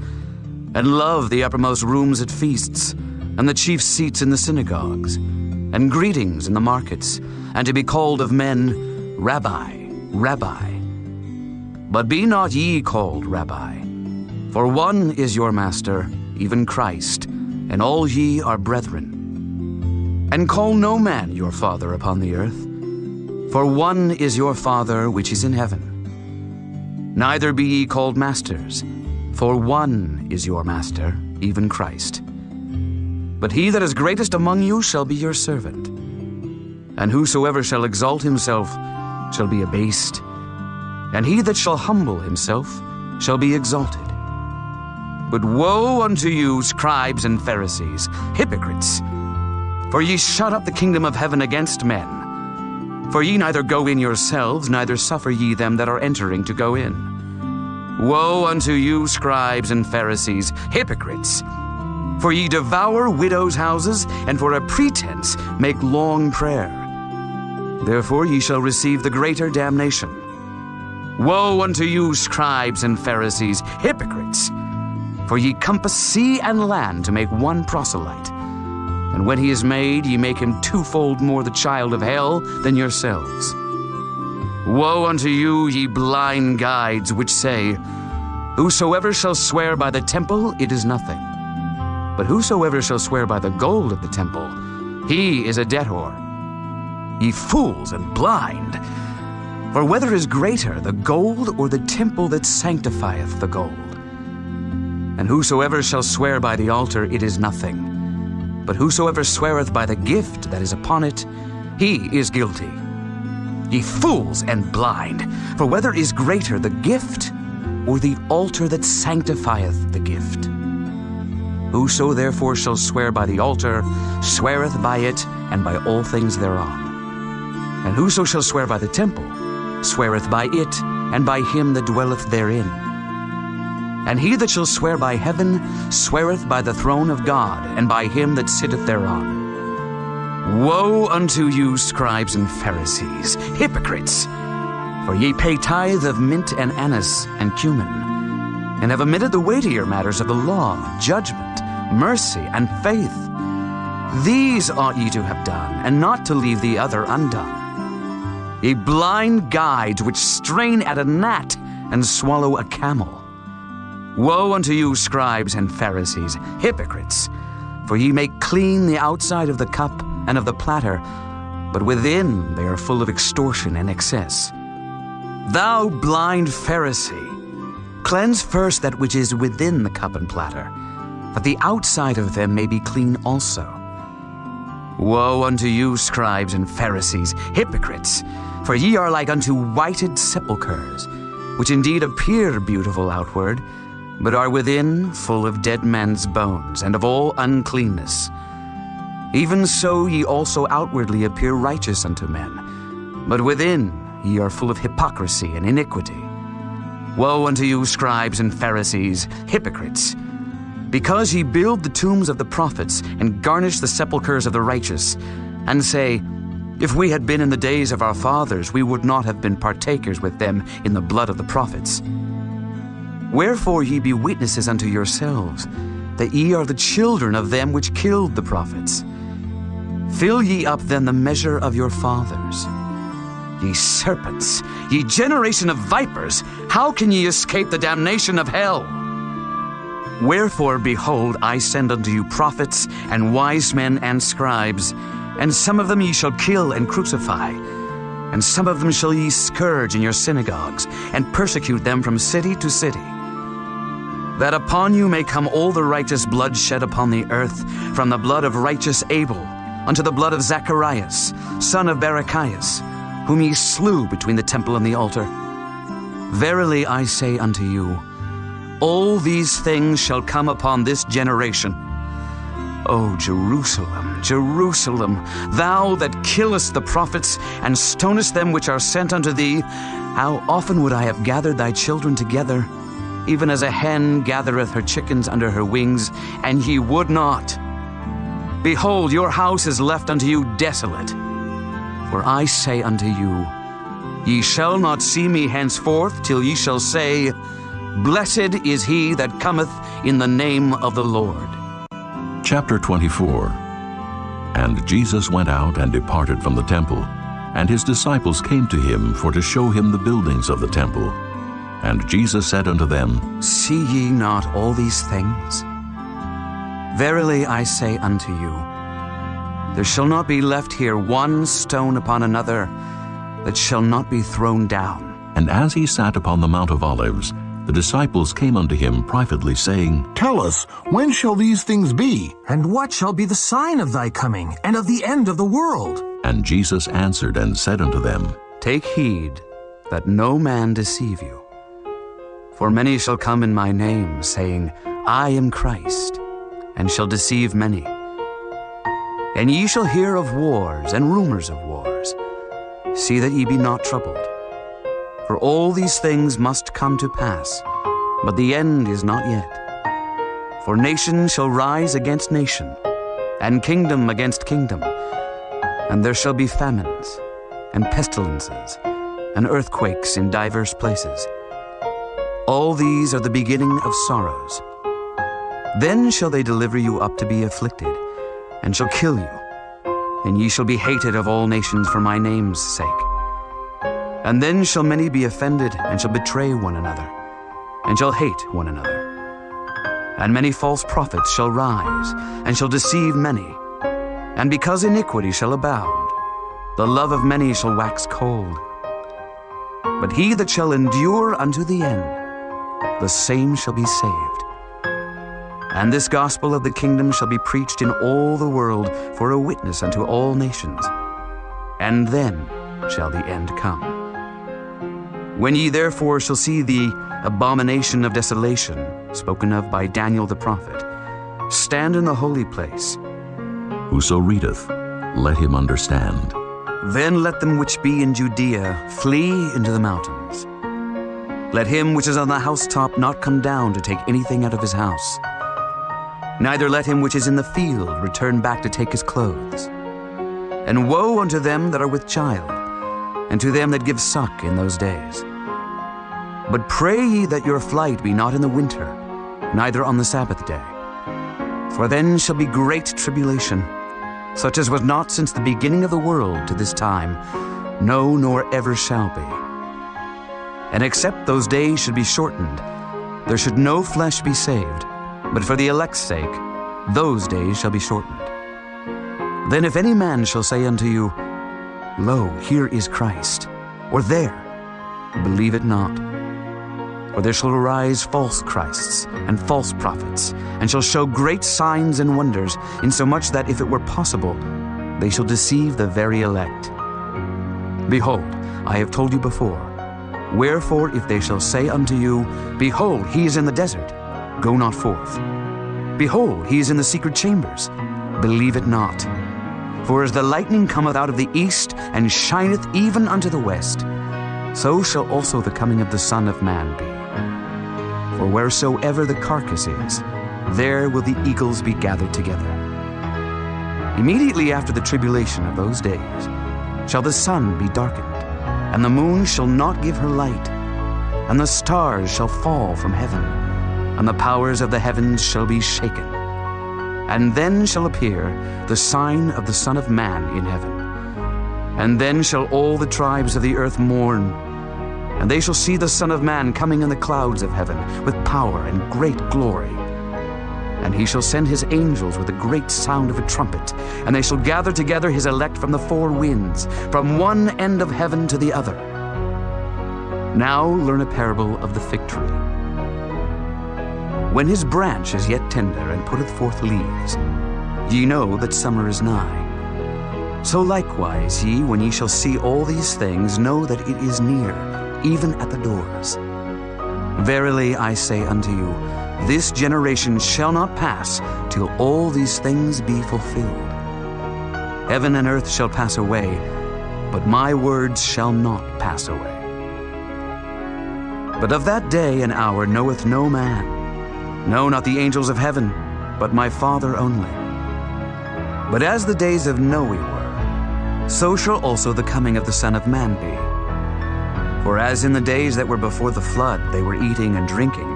and love the uppermost rooms at feasts, and the chief seats in the synagogues, and greetings in the markets, and to be called of men, Rabbi, Rabbi. But be not ye called Rabbi, for one is your master, even Christ, and all ye are brethren. And call no man your father upon the earth, for one is your Father which is in heaven. Neither be ye called masters, for one is your master, even Christ. But he that is greatest among you shall be your servant. And whosoever shall exalt himself shall be abased, and he that shall humble himself shall be exalted. But woe unto you, scribes and Pharisees, hypocrites! For ye shut up the kingdom of heaven against men. For ye neither go in yourselves, neither suffer ye them that are entering to go in. Woe unto you, scribes and Pharisees, hypocrites! For ye devour widows' houses, and for a pretense make long prayer. Therefore ye shall receive the greater damnation. Woe unto you, scribes and Pharisees, hypocrites! For ye compass sea and land to make one proselyte. And when he is made, ye make him twofold more the child of hell than yourselves. Woe unto you, ye blind guides, which say, Whosoever shall swear by the temple, it is nothing. But whosoever shall swear by the gold of the temple, he is a debtor. Ye fools and blind! For whether is greater, the gold or the temple that sanctifieth the gold? And whosoever shall swear by the altar, it is nothing. But whosoever sweareth by the gift that is upon it, he is guilty. Ye fools and blind! For whether is greater, the gift or the altar that sanctifieth the gift? Whoso therefore shall swear by the altar, sweareth by it and by all things thereon. And whoso shall swear by the temple, sweareth by it and by him that dwelleth therein. And he that shall swear by heaven sweareth by the throne of God and by him that sitteth thereon. Woe unto you, scribes and Pharisees, hypocrites! For ye pay tithe of mint and anise and cumin, and have omitted the weightier matters of the law, judgment, mercy, and faith. These ought ye to have done, and not to leave the other undone. Ye blind guides, which strain at a gnat and swallow a camel. Woe unto you, scribes and Pharisees, hypocrites! For ye make clean the outside of the cup and of the platter, but within they are full of extortion and excess. Thou blind Pharisee, cleanse first that which is within the cup and platter, that the outside of them may be clean also. Woe unto you, scribes and Pharisees, hypocrites! For ye are like unto whited sepulchres, which indeed appear beautiful outward, but are within full of dead men's bones, and of all uncleanness. Even so ye also outwardly appear righteous unto men, but within ye are full of hypocrisy and iniquity. Woe unto you, scribes and Pharisees, hypocrites! Because ye build the tombs of the prophets, and garnish the sepulchres of the righteous, and say, If we had been in the days of our fathers, we would not have been partakers with them in the blood of the prophets. Wherefore ye be witnesses unto yourselves, that ye are the children of them which killed the prophets. Fill ye up then the measure of your fathers. Ye serpents, ye generation of vipers, how can ye escape the damnation of hell? Wherefore, behold, I send unto you prophets, and wise men, and scribes, and some of them ye shall kill and crucify, and some of them shall ye scourge in your synagogues, and persecute them from city to city, that upon you may come all the righteous blood shed upon the earth, from the blood of righteous Abel unto the blood of Zacharias, son of Barachias, whom ye slew between the temple and the altar. Verily I say unto you, all these things shall come upon this generation. O Jerusalem, Jerusalem, thou that killest the prophets, and stonest them which are sent unto thee, how often would I have gathered thy children together, even as a hen gathereth her chickens under her wings, and ye would not. Behold, your house is left unto you desolate. For I say unto you, ye shall not see me henceforth till ye shall say, Blessed is he that cometh in the name of the Lord. Chapter 24. And Jesus went out and departed from the temple, and his disciples came to him for to show him the buildings of the temple. And Jesus said unto them, See ye not all these things? Verily I say unto you, there shall not be left here one stone upon another that shall not be thrown down. And as he sat upon the Mount of Olives, the disciples came unto him privately, saying, Tell us, when shall these things be? And what shall be the sign of thy coming, and of the end of the world? And Jesus answered and said unto them, Take heed that no man deceive you. For many shall come in my name, saying, I am Christ, and shall deceive many. And ye shall hear of wars and rumors of wars. See that ye be not troubled. For all these things must come to pass, but the end is not yet. For nation shall rise against nation, and kingdom against kingdom, and there shall be famines, and pestilences, and earthquakes in divers places. All these are the beginning of sorrows. Then shall they deliver you up to be afflicted, and shall kill you, and ye shall be hated of all nations for my name's sake. And then shall many be offended, and shall betray one another, and shall hate one another. And many false prophets shall rise, and shall deceive many. And because iniquity shall abound, the love of many shall wax cold. But he that shall endure unto the end, the same shall be saved. And this gospel of the kingdom shall be preached in all the world for a witness unto all nations. And then shall the end come. When ye therefore shall see the abomination of desolation, spoken of by Daniel the prophet, stand in the holy place. Whoso readeth, let him understand. Then let them which be in Judea flee into the mountains. Let him which is on the housetop not come down to take anything out of his house. Neither let him which is in the field return back to take his clothes. And woe unto them that are with child, and to them that give suck in those days. But pray ye that your flight be not in the winter, neither on the Sabbath day. For then shall be great tribulation, such as was not since the beginning of the world to this time, no, nor ever shall be. And except those days should be shortened, there should no flesh be saved, but for the elect's sake, those days shall be shortened. Then if any man shall say unto you, Lo, here is Christ, or there, believe it not. For there shall arise false Christs and false prophets, and shall show great signs and wonders, insomuch that if it were possible, they shall deceive the very elect. Behold, I have told you before. Wherefore, if they shall say unto you, Behold, he is in the desert, go not forth. Behold, he is in the secret chambers, believe it not. For as the lightning cometh out of the east, and shineth even unto the west, so shall also the coming of the Son of Man be. For wheresoever the carcass is, there will the eagles be gathered together. Immediately after the tribulation of those days shall the sun be darkened, and the moon shall not give her light, and the stars shall fall from heaven, and the powers of the heavens shall be shaken. And then shall appear the sign of the Son of Man in heaven. And then shall all the tribes of the earth mourn, and they shall see the Son of Man coming in the clouds of heaven with power and great glory. And he shall send his angels with a great sound of a trumpet, and they shall gather together his elect from the four winds, from one end of heaven to the other. Now learn a parable of the fig tree. When his branch is yet tender and putteth forth leaves, ye know that summer is nigh. So likewise ye, when ye shall see all these things, know that it is near, even at the doors. Verily I say unto you, this generation shall not pass till all these things be fulfilled. Heaven and earth shall pass away, but my words shall not pass away. But of that day and hour knoweth no man, no, not the angels of heaven, but my Father only. But as the days of Noe were, so shall also the coming of the Son of Man be. For as in the days that were before the flood, they were eating and drinking,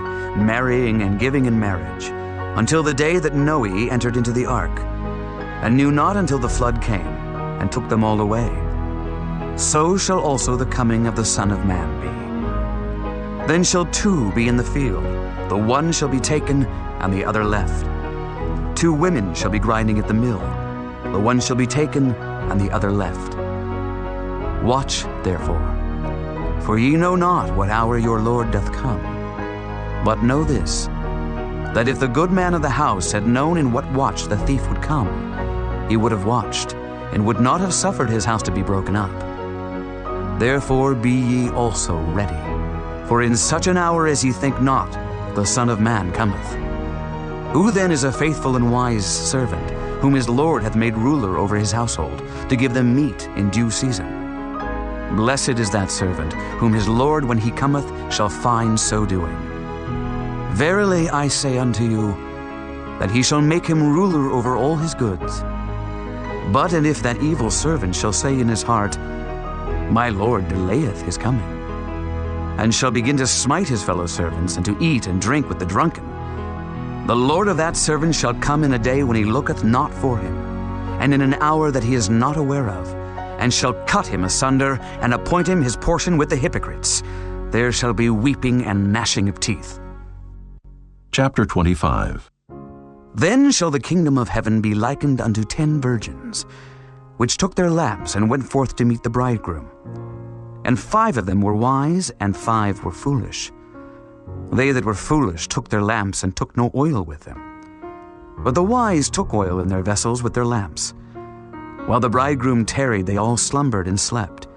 marrying and giving in marriage, until the day that Noe entered into the ark, and knew not until the flood came, and took them all away. So shall also the coming of the Son of Man be. Then shall two be in the field, the one shall be taken, and the other left. Two women shall be grinding at the mill, the one shall be taken, and the other left. Watch, therefore, for ye know not what hour your Lord doth come. But know this, that if the good man of the house had known in what watch the thief would come, he would have watched, and would not have suffered his house to be broken up. Therefore be ye also ready, for in such an hour as ye think not, the Son of Man cometh. Who then is a faithful and wise servant, whom his Lord hath made ruler over his household, to give them meat in due season? Blessed is that servant, whom his Lord when he cometh shall find so doing. Verily I say unto you, that he shall make him ruler over all his goods. But and if that evil servant shall say in his heart, My Lord delayeth his coming, and shall begin to smite his fellow servants, and to eat and drink with the drunken, the Lord of that servant shall come in a day when he looketh not for him, and in an hour that he is not aware of, and shall cut him asunder, and appoint him his portion with the hypocrites. There shall be weeping and gnashing of teeth. Chapter 25. Then shall the kingdom of heaven be likened unto 10 virgins, which took their lamps and went forth to meet the bridegroom. And 5 of them were wise, and 5 were foolish. They that were foolish took their lamps, and took no oil with them. But the wise took oil in their vessels with their lamps. While the bridegroom tarried, they all slumbered and slept.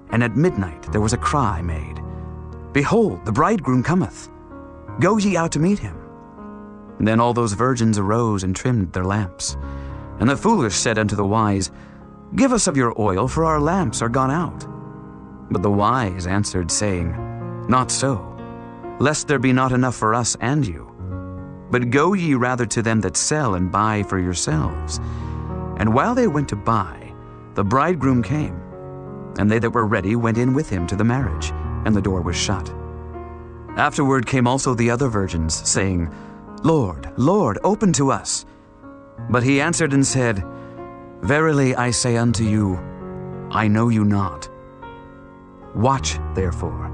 And at midnight there was a cry made, Behold, the bridegroom cometh. Go ye out to meet him. Then all those virgins arose and trimmed their lamps. And the foolish said unto the wise, Give us of your oil, for our lamps are gone out. But the wise answered, saying, Not so, lest there be not enough for us and you. But go ye rather to them that sell, and buy for yourselves. And while they went to buy, the bridegroom came. And they that were ready went in with him to the marriage, and the door was shut. Afterward came also the other virgins, saying, Lord, Lord, open to us. But he answered and said, Verily I say unto you, I know you not. Watch therefore,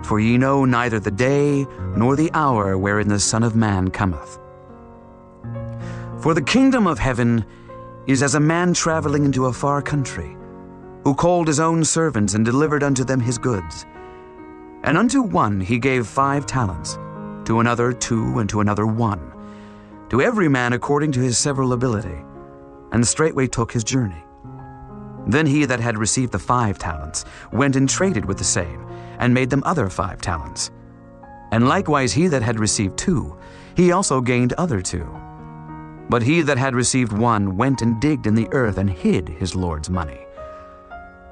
for ye know neither the day nor the hour wherein the Son of Man cometh. For the kingdom of heaven is as a man traveling into a far country, who called his own servants and delivered unto them his goods. And unto one he gave 5 talents, to another 2, and to another 1, to every man according to his several ability, and straightway took his journey. Then he that had received the 5 talents went and traded with the same, and made them other 5 talents. And likewise he that had received 2, he also gained other 2. But he that had received 1 went and digged in the earth, and hid his Lord's money.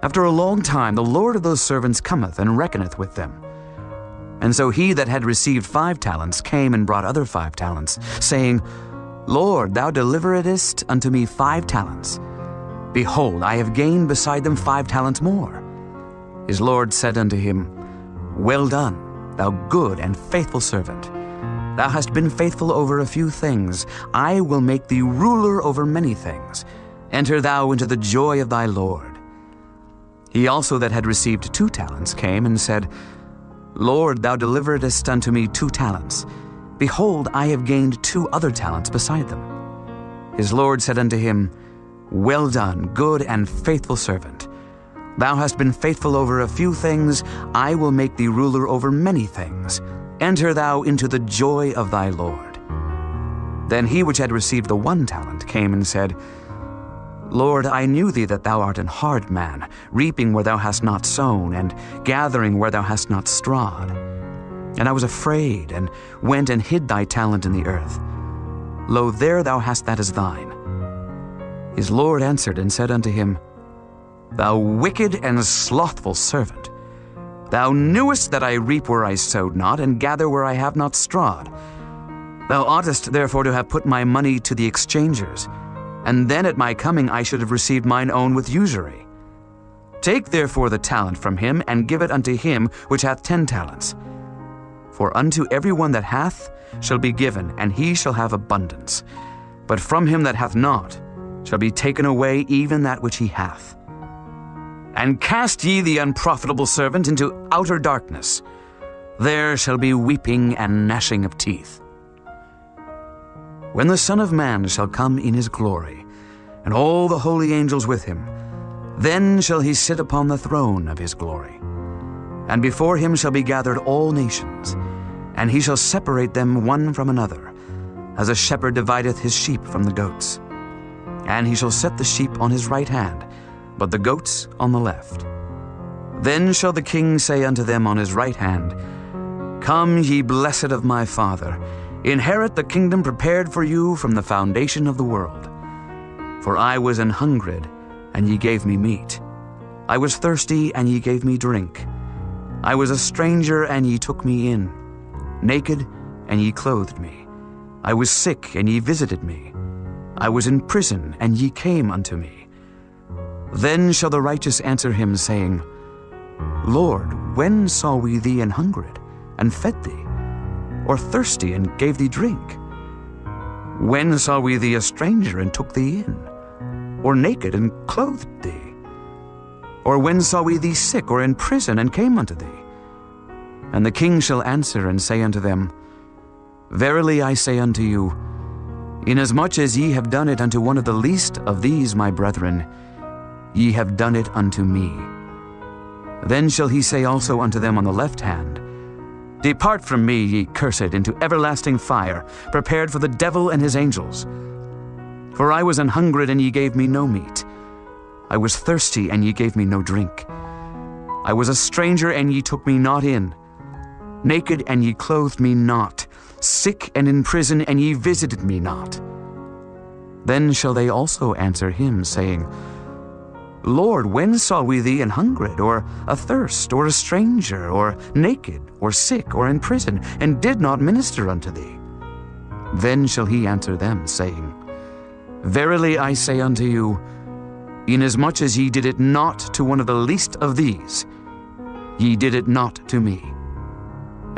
After a long time the Lord of those servants cometh, and reckoneth with them. And so he that had received 5 talents came and brought other 5 talents, saying, Lord, thou deliveredst unto me 5 talents. Behold, I have gained beside them 5 talents more. His Lord said unto him, Well done, thou good and faithful servant. Thou hast been faithful over a few things. I will make thee ruler over many things. Enter thou into the joy of thy Lord. He also that had received 2 talents came and said, Lord, thou deliveredst unto me 2 talents. Behold, I have gained 2 other talents beside them. His Lord said unto him, Well done, good and faithful servant. Thou hast been faithful over a few things. I will make thee ruler over many things. Enter thou into the joy of thy Lord. Then he which had received the 1 talent came and said, Lord, I knew thee that thou art an hard man, reaping where thou hast not sown, and gathering where thou hast not strawed. And I was afraid, and went and hid thy talent in the earth. Lo, there thou hast that is thine. His Lord answered and said unto him, Thou wicked and slothful servant, thou knewest that I reap where I sowed not, and gather where I have not strawed. Thou oughtest therefore to have put my money to the exchangers, and then at my coming I should have received mine own with usury. Take therefore the talent from him, and give it unto him which hath 10 talents. For unto every one that hath shall be given, and he shall have abundance. But from him that hath not shall be taken away even that which he hath. And cast ye the unprofitable servant into outer darkness. There shall be weeping and gnashing of teeth. When the Son of Man shall come in his glory, and all the holy angels with him, then shall he sit upon the throne of his glory. And before him shall be gathered all nations, and he shall separate them one from another, as a shepherd divideth his sheep from the goats. And he shall set the sheep on his right hand, but the goats on the left. Then shall the king say unto them on his right hand, Come, ye blessed of my Father, inherit the kingdom prepared for you from the foundation of the world. For I was an hungred, and ye gave me meat. I was thirsty, and ye gave me drink. I was a stranger, and ye took me in. Naked, and ye clothed me. I was sick, and ye visited me. I was in prison, and ye came unto me. Then shall the righteous answer him, saying, Lord, when saw we thee an hungered, and fed thee, or thirsty, and gave thee drink? When saw we thee a stranger, and took thee in, or naked, and clothed thee? Or when saw we thee sick, or in prison, and came unto thee? And the king shall answer and say unto them, Verily I say unto you, inasmuch as ye have done it unto one of the least of these my brethren, ye have done it unto me. Then shall he say also unto them on the left hand, Depart from me, ye cursed, into everlasting fire, prepared for the devil and his angels. For I was an hungered, and ye gave me no meat. I was thirsty, and ye gave me no drink. I was a stranger, and ye took me not in. Naked, and ye clothed me not. Sick and in prison, and ye visited me not. Then shall they also answer him, saying, Lord, when saw we thee an hungered, or athirst, or a stranger, or naked, or sick, or in prison, and did not minister unto thee? Then shall he answer them, saying, Verily I say unto you, inasmuch as ye did it not to one of the least of these, ye did it not to me.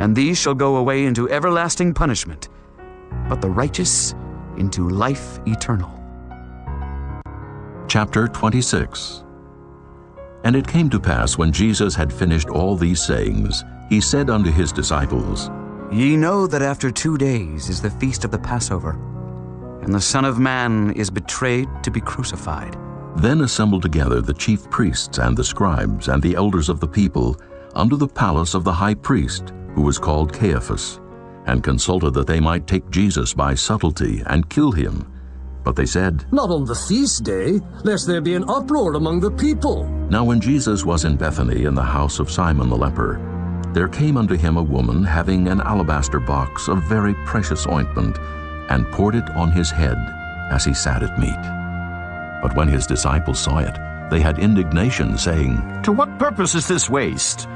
And these shall go away into everlasting punishment, but the righteous into life eternal. Chapter 26. And it came to pass, when Jesus had finished all these sayings, he said unto his disciples, Ye know that after 2 days is the feast of the Passover, and the Son of Man is betrayed to be crucified. Then assembled together the chief priests and the scribes and the elders of the people unto the palace of the high priest, who was called Caiaphas, and consulted that they might take Jesus by subtlety and kill him. But they said, Not on the feast day, lest there be an uproar among the people. Now when Jesus was in Bethany in the house of Simon the leper, there came unto him a woman having an alabaster box of very precious ointment, and poured it on his head as he sat at meat. But when his disciples saw it, they had indignation, saying, To what purpose is this waste?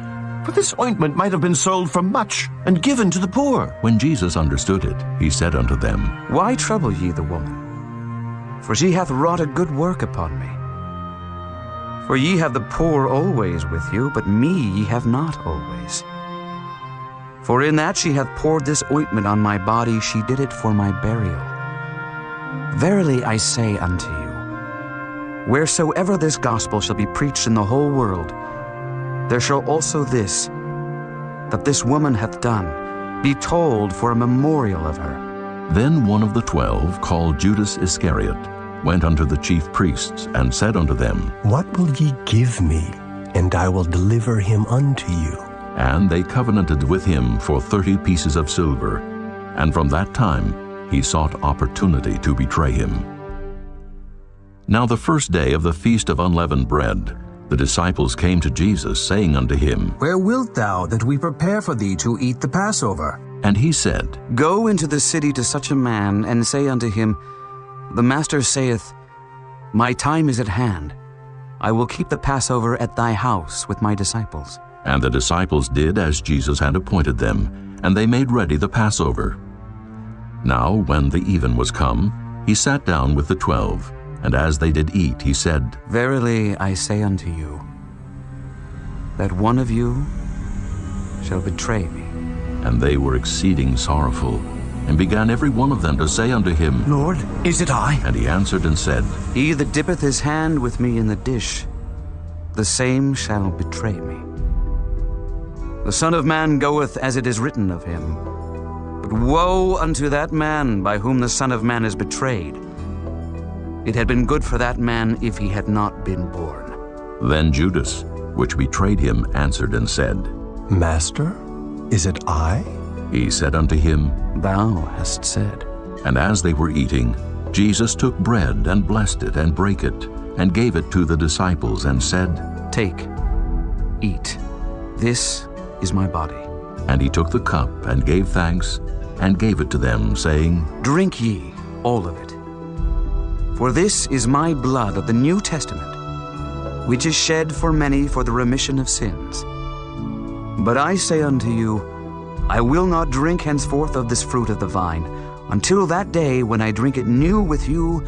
For this ointment might have been sold for much, and given to the poor. When Jesus understood it, he said unto them, Why trouble ye the woman? For she hath wrought a good work upon me. For ye have the poor always with you, but me ye have not always. For in that she hath poured this ointment on my body, she did it for my burial. Verily I say unto you, wheresoever this gospel shall be preached in the whole world, there shall also this, that this woman hath done, be told for a memorial of her. Then one of the 12, called Judas Iscariot, went unto the chief priests, and said unto them, What will ye give me, and I will deliver him unto you? And they covenanted with him for 30 pieces of silver, and from that time he sought opportunity to betray him. Now the first day of the feast of unleavened bread, the disciples came to Jesus, saying unto him, Where wilt thou that we prepare for thee to eat the Passover? And he said, Go into the city to such a man, and say unto him, The Master saith, My time is at hand. I will keep the Passover at thy house with my disciples. And the disciples did as Jesus had appointed them, and they made ready the Passover. Now when the even was come, he sat down with the 12, and as they did eat, he said, Verily I say unto you, that one of you shall betray me. And they were exceeding sorrowful, and began every one of them to say unto him, Lord, is it I? And he answered and said, He that dippeth his hand with me in the dish, the same shall betray me. The Son of Man goeth as it is written of him. But woe unto that man by whom the Son of Man is betrayed. It had been good for that man if he had not been born. Then Judas, which betrayed him, answered and said, Master, is it I? He said unto him, Thou hast said. And as they were eating, Jesus took bread and blessed it and brake it, and gave it to the disciples, and said, Take, eat, this is my body. And he took the cup and gave thanks, and gave it to them, saying, Drink ye all of it. For this is my blood of the New Testament, which is shed for many for the remission of sins. But I say unto you, I will not drink henceforth of this fruit of the vine, until that day when I drink it new with you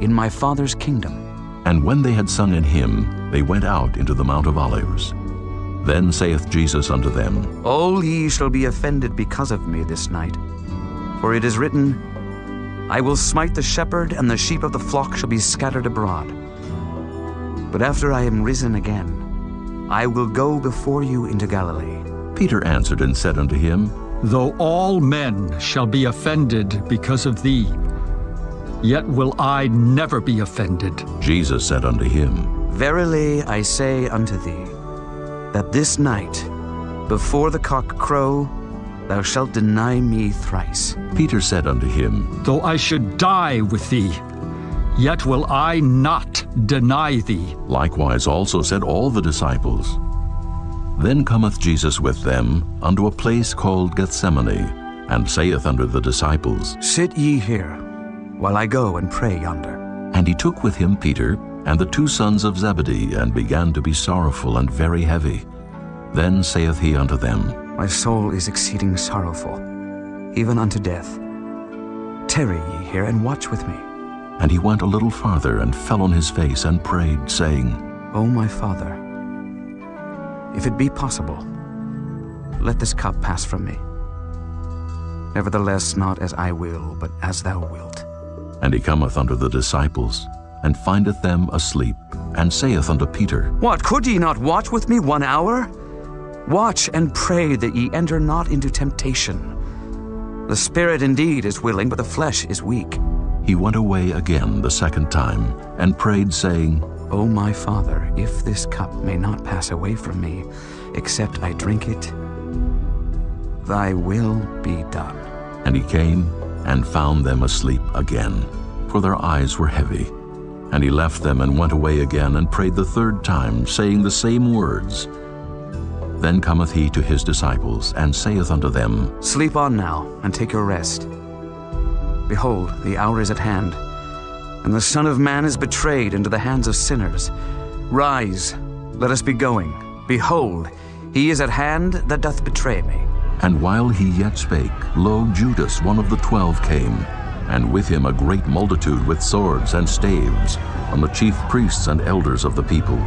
in my Father's kingdom. And when they had sung an hymn, they went out into the Mount of Olives. Then saith Jesus unto them, All ye shall be offended because of me this night. For it is written, I will smite the shepherd, and the sheep of the flock shall be scattered abroad. But after I am risen again, I will go before you into Galilee. Peter answered and said unto him, Though all men shall be offended because of thee, yet will I never be offended. Jesus said unto him, Verily I say unto thee, that this night, before the cock crow, thou shalt deny me thrice. Peter said unto him, Though I should die with thee, yet will I not deny thee. Likewise also said all the disciples. Then cometh Jesus with them unto a place called Gethsemane, and saith unto the disciples, Sit ye here, while I go and pray yonder. And he took with him Peter and the 2 sons of Zebedee, and began to be sorrowful and very heavy. Then saith he unto them, My soul is exceeding sorrowful, even unto death. Tarry ye here, and watch with me. And he went a little farther, and fell on his face, and prayed, saying, O my Father, if it be possible, let this cup pass from me. Nevertheless, not as I will, but as thou wilt. And he cometh unto the disciples, and findeth them asleep, and saith unto Peter, What, could ye not watch with me 1 hour? Watch and pray that ye enter not into temptation. The spirit indeed is willing, but the flesh is weak. He went away again the 2nd time, and prayed, saying, O my Father, if this cup may not pass away from me, except I drink it, thy will be done. And he came, and found them asleep again, for their eyes were heavy. And he left them, and went away again, and prayed the 3rd time, saying the same words. Then cometh he to his disciples, and saith unto them, Sleep on now, and take your rest. Behold, the hour is at hand, and the Son of Man is betrayed into the hands of sinners. Rise, let us be going. Behold, he is at hand that doth betray me. And while he yet spake, lo, Judas, one of the 12, came, and with him a great multitude with swords and staves, and the chief priests and elders of the people.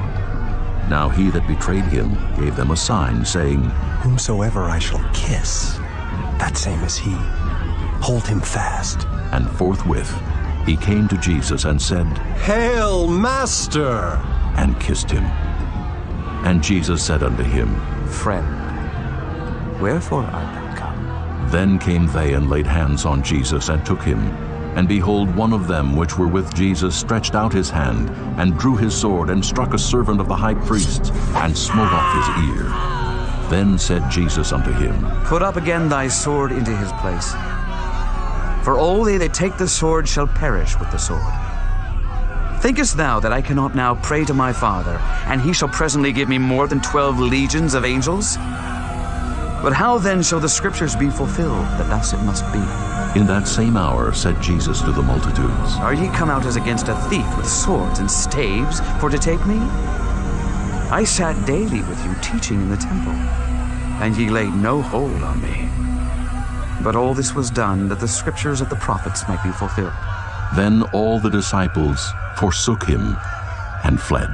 Now he that betrayed him gave them a sign, saying, Whomsoever I shall kiss, that same is he. Hold him fast. And forthwith he came to Jesus, and said, Hail, Master! And kissed him. And Jesus said unto him, Friend, wherefore art thou come? Then came they, and laid hands on Jesus, and took him. And behold, one of them which were with Jesus stretched out his hand, and drew his sword, and struck a servant of the high priest, and smote off his ear. Then said Jesus unto him, Put up again thy sword into his place. For all they that take the sword shall perish with the sword. Thinkest thou that I cannot now pray to my Father, and he shall presently give me more than 12 legions of angels? But how then shall the scriptures be fulfilled, that thus it must be? In that same hour said Jesus to the multitudes, Are ye come out as against a thief with swords and staves for to take me? I sat daily with you teaching in the temple, and ye laid no hold on me. But all this was done, that the scriptures of the prophets might be fulfilled. Then all the disciples forsook him, and fled.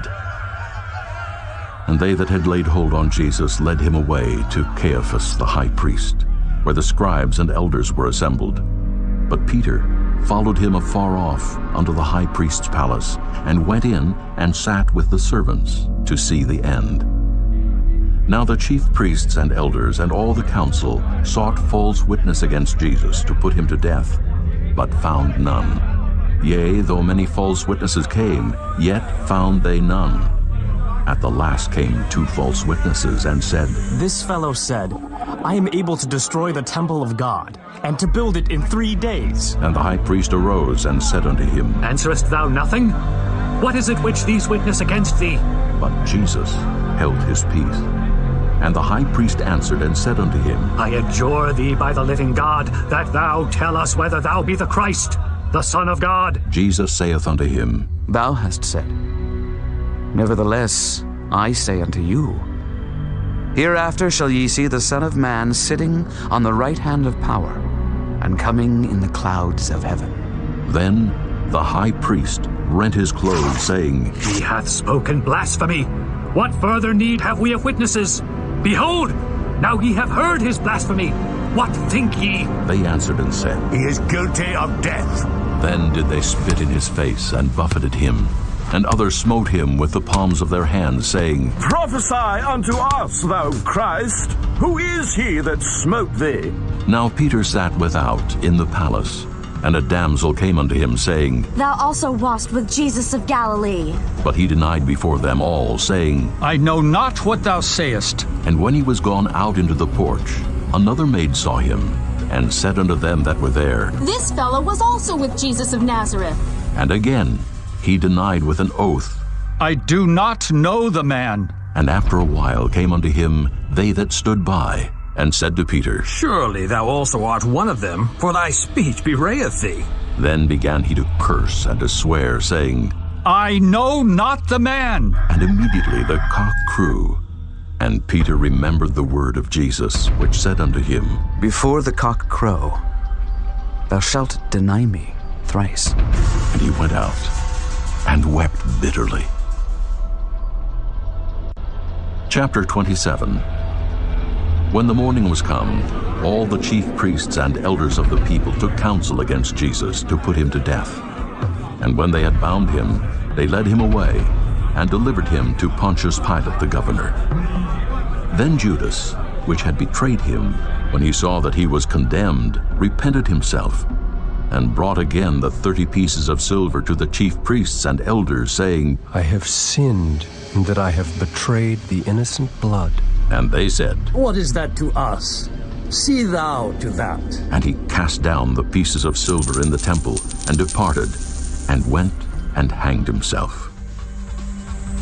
And they that had laid hold on Jesus led him away to Caiaphas the high priest, where the scribes and elders were assembled. But Peter followed him afar off unto the high priest's palace, and went in and sat with the servants to see the end. Now the chief priests and elders and all the council sought false witness against Jesus to put him to death, but found none. Yea, though many false witnesses came, yet found they none. At the last came 2 false witnesses, and said, This fellow said, I am able to destroy the temple of God, and to build it in 3 days. And the high priest arose and said unto him, Answerest thou nothing? What is it which these witness against thee? But Jesus held his peace. And the high priest answered and said unto him, I adjure thee by the living God, that thou tell us whether thou be the Christ, the Son of God. Jesus saith unto him, Thou hast said. Nevertheless, I say unto you, Hereafter shall ye see the Son of Man sitting on the right hand of power, and coming in the clouds of heaven. Then the high priest rent his clothes, saying, He hath spoken blasphemy. What further need have we of witnesses? Behold, now ye have heard his blasphemy. What think ye? They answered and said, He is guilty of death. Then did they spit in his face and buffeted him. And others smote him with the palms of their hands, saying, Prophesy unto us, thou Christ. Who is he that smote thee? Now Peter sat without in the palace, and a damsel came unto him, saying, Thou also wast with Jesus of Galilee. But he denied before them all, saying, I know not what thou sayest. And when he was gone out into the porch, another maid saw him, and said unto them that were there, This fellow was also with Jesus of Nazareth. And again he denied with an oath, I do not know the man. And after a while came unto him they that stood by, and said to Peter, Surely thou also art one of them, for thy speech bewrayeth thee. Then began he to curse and to swear, saying, I know not the man. And immediately the cock crew. And Peter remembered the word of Jesus, which said unto him, Before the cock crow, thou shalt deny me thrice. And he went out and wept bitterly. Chapter 27. When the morning was come, all the chief priests and elders of the people took counsel against Jesus to put him to death. And when they had bound him, they led him away, and delivered him to Pontius Pilate the governor. Then Judas, which had betrayed him, when he saw that he was condemned, repented himself, and brought again the 30 pieces of silver to the chief priests and elders, saying, I have sinned in that I have betrayed the innocent blood. And they said, What is that to us? See thou to that. And he cast down the pieces of silver in the temple, and departed, and went and hanged himself.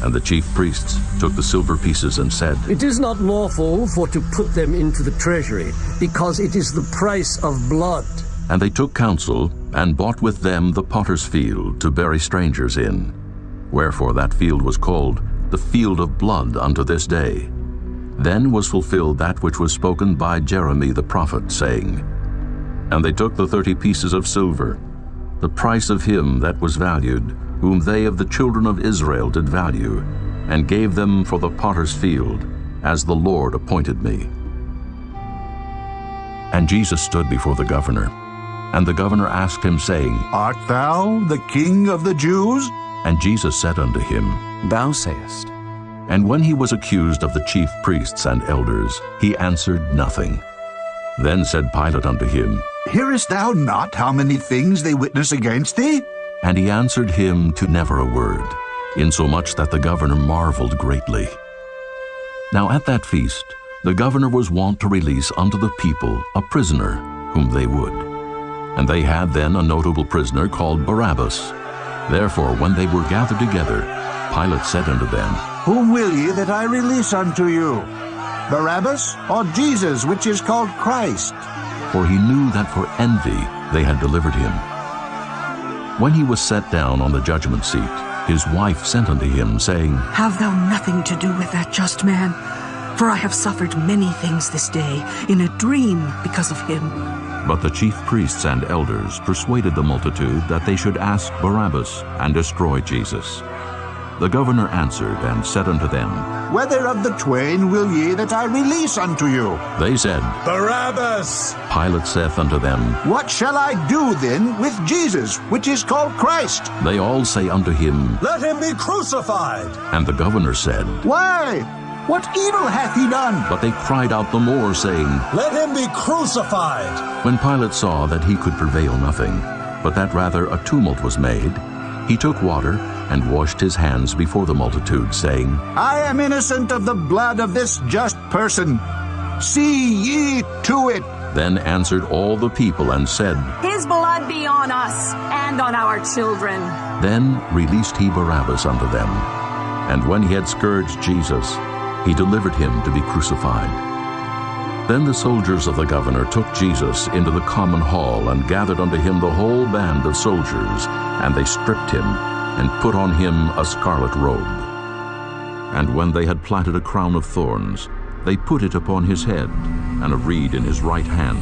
And the chief priests took the silver pieces and said, It is not lawful for to put them into the treasury, because it is the price of blood. And they took counsel, and bought with them the potter's field to bury strangers in. Wherefore that field was called the field of blood unto this day. Then was fulfilled that which was spoken by Jeremy the prophet, saying, And they took the 30 pieces of silver, the price of him that was valued, whom they of the children of Israel did value, and gave them for the potter's field, as the Lord appointed me. And Jesus stood before the governor. And the governor asked him, saying, Art thou the King of the Jews? And Jesus said unto him, Thou sayest. And when he was accused of the chief priests and elders, he answered nothing. Then said Pilate unto him, Hearest thou not how many things they witness against thee? And he answered him to never a word, insomuch that the governor marveled greatly. Now at that feast the governor was wont to release unto the people a prisoner whom they would. And they had then a notable prisoner called Barabbas. Therefore when they were gathered together, Pilate said unto them, Whom will ye that I release unto you? Barabbas, or Jesus, which is called Christ? For he knew that for envy they had delivered him. When he was set down on the judgment seat, his wife sent unto him, saying, Have thou nothing to do with that just man, for I have suffered many things this day in a dream because of him. But the chief priests and elders persuaded the multitude that they should ask Barabbas and destroy Jesus. The governor answered and said unto them, Whether of the twain will ye that I release unto you? They said, Barabbas. Pilate saith unto them, What shall I do then with Jesus, which is called Christ? They all say unto him, Let him be crucified. And the governor said, Why? What evil hath he done? But they cried out the more, saying, Let him be crucified. When Pilate saw that he could prevail nothing, but that rather a tumult was made, he took water and washed his hands before the multitude, saying, I am innocent of the blood of this just person. See ye to it. Then answered all the people and said, His blood be on us and on our children. Then released he Barabbas unto them. And when he had scourged Jesus, he delivered him to be crucified. Then the soldiers of the governor took Jesus into the common hall, and gathered unto him the whole band of soldiers, and they stripped him, and put on him a scarlet robe. And when they had platted a crown of thorns, they put it upon his head, and a reed in his right hand.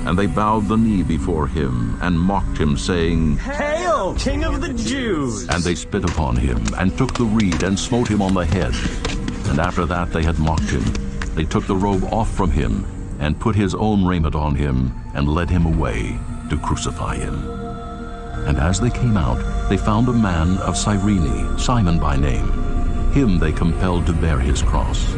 And they bowed the knee before him, and mocked him, saying, Hail, King of the Jews! And they spit upon him, and took the reed, and smote him on the head. And after that they had mocked him, they took the robe off from him, and put his own raiment on him, and led him away to crucify him. And as they came out, they found a man of Cyrene, Simon by name. Him they compelled to bear his cross.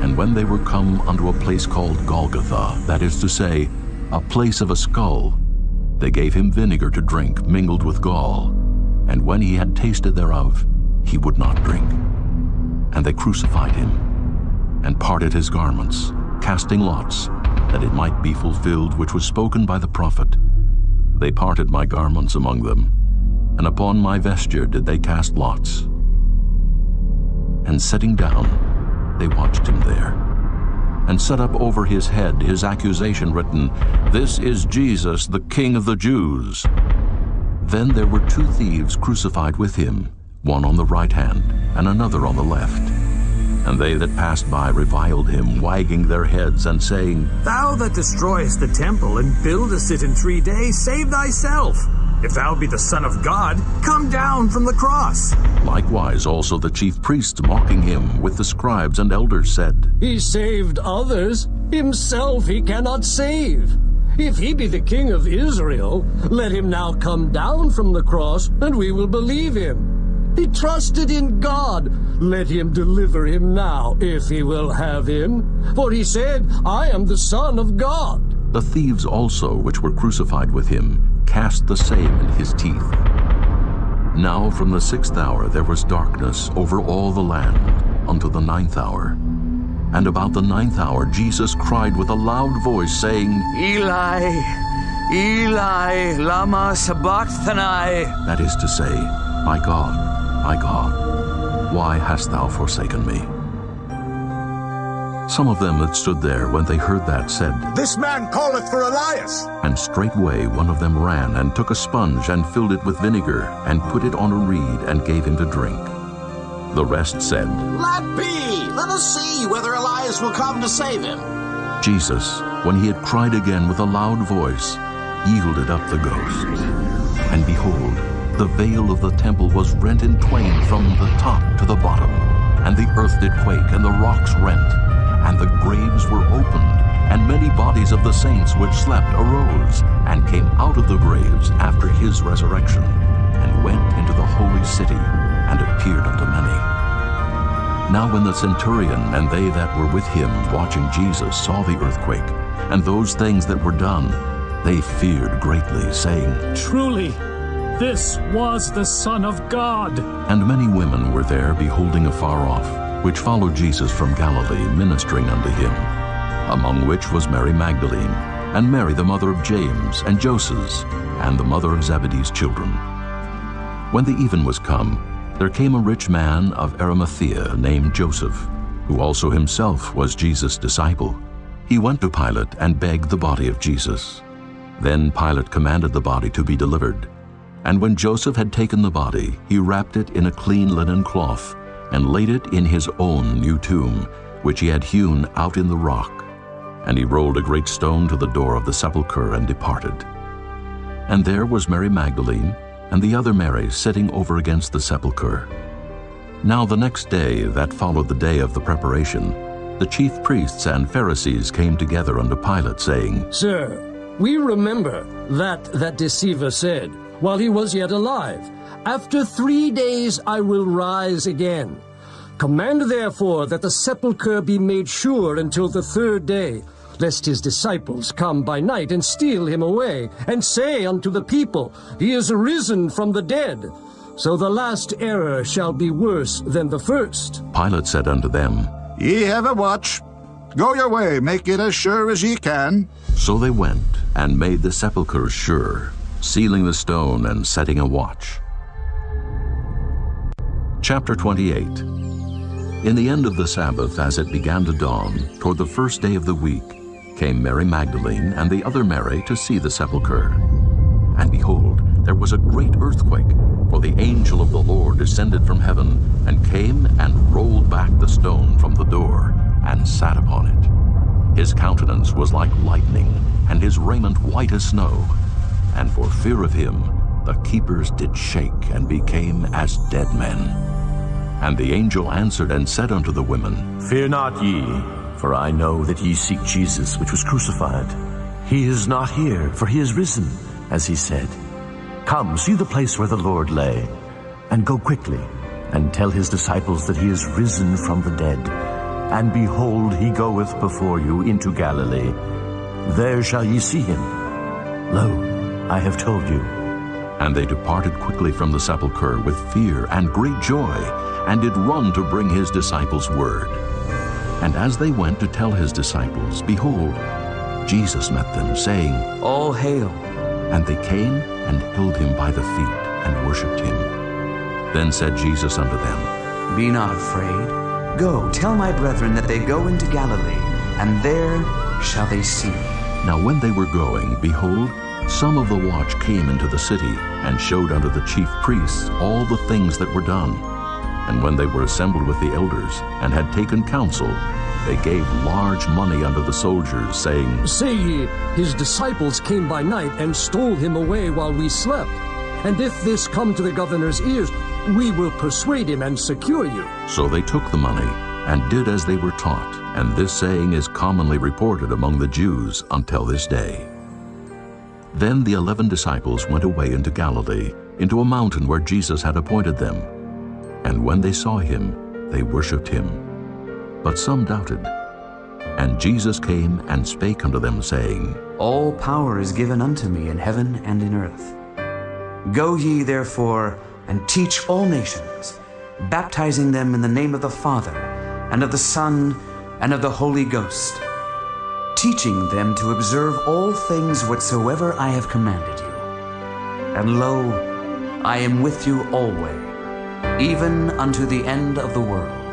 And when they were come unto a place called Golgotha, that is to say, a place of a skull, they gave him vinegar to drink, mingled with gall. And when he had tasted thereof, he would not drink. And they crucified him, and parted his garments, casting lots, that it might be fulfilled which was spoken by the prophet. They parted my garments among them, and upon my vesture did they cast lots. And sitting down, they watched him there, and set up over his head his accusation written, This is Jesus, the King of the Jews. Then there were two thieves crucified with him, one on the right hand, and another on the left. And they that passed by reviled him, wagging their heads, and saying, Thou that destroyest the temple, and buildest it in 3 days, save thyself. If thou be the Son of God, come down from the cross. Likewise also the chief priests, mocking him, with the scribes and elders, said, He saved others, himself he cannot save. If he be the King of Israel, let him now come down from the cross, and we will believe him. He trusted in God. Let him deliver him now, if he will have him. For he said, I am the Son of God. The thieves also, which were crucified with him, cast the same in his teeth. Now from the 6th hour there was darkness over all the land unto the 9th hour. And about the 9th hour Jesus cried with a loud voice, saying, Eli, Eli, lama sabachthani. That is to say, My God, why hast thou forsaken me? Some of them that stood there, when they heard that, said, This man calleth for Elias. And straightway one of them ran, and took a sponge, and filled it with vinegar, and put it on a reed, and gave him to drink. The rest said, Let be! Let us see whether Elias will come to save him. Jesus, when he had cried again with a loud voice, yielded up the ghost. And behold, the veil of the temple was rent in twain from the top to the bottom, and the earth did quake, and the rocks rent, and the graves were opened, and many bodies of the saints which slept arose, and came out of the graves after his resurrection, and went into the holy city, and appeared unto many. Now when the centurion and they that were with him watching Jesus saw the earthquake, and those things that were done, they feared greatly, saying, Truly, this was the Son of God. And many women were there beholding afar off, which followed Jesus from Galilee, ministering unto him, among which was Mary Magdalene, and Mary the mother of James, and Joses, and the mother of Zebedee's children. When the even was come, there came a rich man of Arimathea named Joseph, who also himself was Jesus' disciple. He went to Pilate and begged the body of Jesus. Then Pilate commanded the body to be delivered. And when Joseph had taken the body, he wrapped it in a clean linen cloth, and laid it in his own new tomb, which he had hewn out in the rock. And he rolled a great stone to the door of the sepulchre, and departed. And there was Mary Magdalene, and the other Mary, sitting over against the sepulchre. Now the next day, that followed the day of the preparation, the chief priests and Pharisees came together unto Pilate, saying, Sir, we remember that deceiver said, while he was yet alive, After 3 days I will rise again. Command therefore that the sepulchre be made sure until the 3rd day, lest his disciples come by night and steal him away, and say unto the people, He is risen from the dead. So the last error shall be worse than the first. Pilate said unto them, Ye have a watch. Go your way, make it as sure as ye can. So they went, and made the sepulchre sure, sealing the stone and setting a watch. Chapter 28. In the end of the Sabbath, as it began to dawn, toward the 1st day of the week, came Mary Magdalene and the other Mary to see the sepulchre. And behold, there was a great earthquake, for the angel of the Lord descended from heaven, and came and rolled back the stone from the door, and sat upon it. His countenance was like lightning, and his raiment white as snow. And for fear of him, the keepers did shake and became as dead men. And the angel answered and said unto the women, Fear not ye, for I know that ye seek Jesus, which was crucified. He is not here, for he is risen, as he said. Come, see the place where the Lord lay, and go quickly, and tell his disciples that he is risen from the dead. And behold, he goeth before you into Galilee. There shall ye see him. Lo, I have told you. And they departed quickly from the sepulchre with fear and great joy, and did run to bring his disciples word. And as they went to tell his disciples, behold, Jesus met them, saying, All hail. And they came and held him by the feet and worshipped him. Then said Jesus unto them, Be not afraid. Go, tell my brethren that they go into Galilee, and there shall they see me. Now when they were going, behold, some of the watch came into the city, and showed unto the chief priests all the things that were done. And when they were assembled with the elders, and had taken counsel, they gave large money unto the soldiers, saying, Say ye, his disciples came by night and stole him away while we slept. And if this come to the governor's ears, we will persuade him and secure you. So they took the money, and did as they were taught. And this saying is commonly reported among the Jews until this day. Then the 11 disciples went away into Galilee, into a mountain where Jesus had appointed them. And when they saw him, they worshipped him. But some doubted. And Jesus came and spake unto them, saying, All power is given unto me in heaven and in earth. Go ye therefore, and teach all nations, baptizing them in the name of the Father, and of the Son, and of the Holy Ghost, teaching them to observe all things whatsoever I have commanded you. And lo, I am with you always, even unto the end of the world.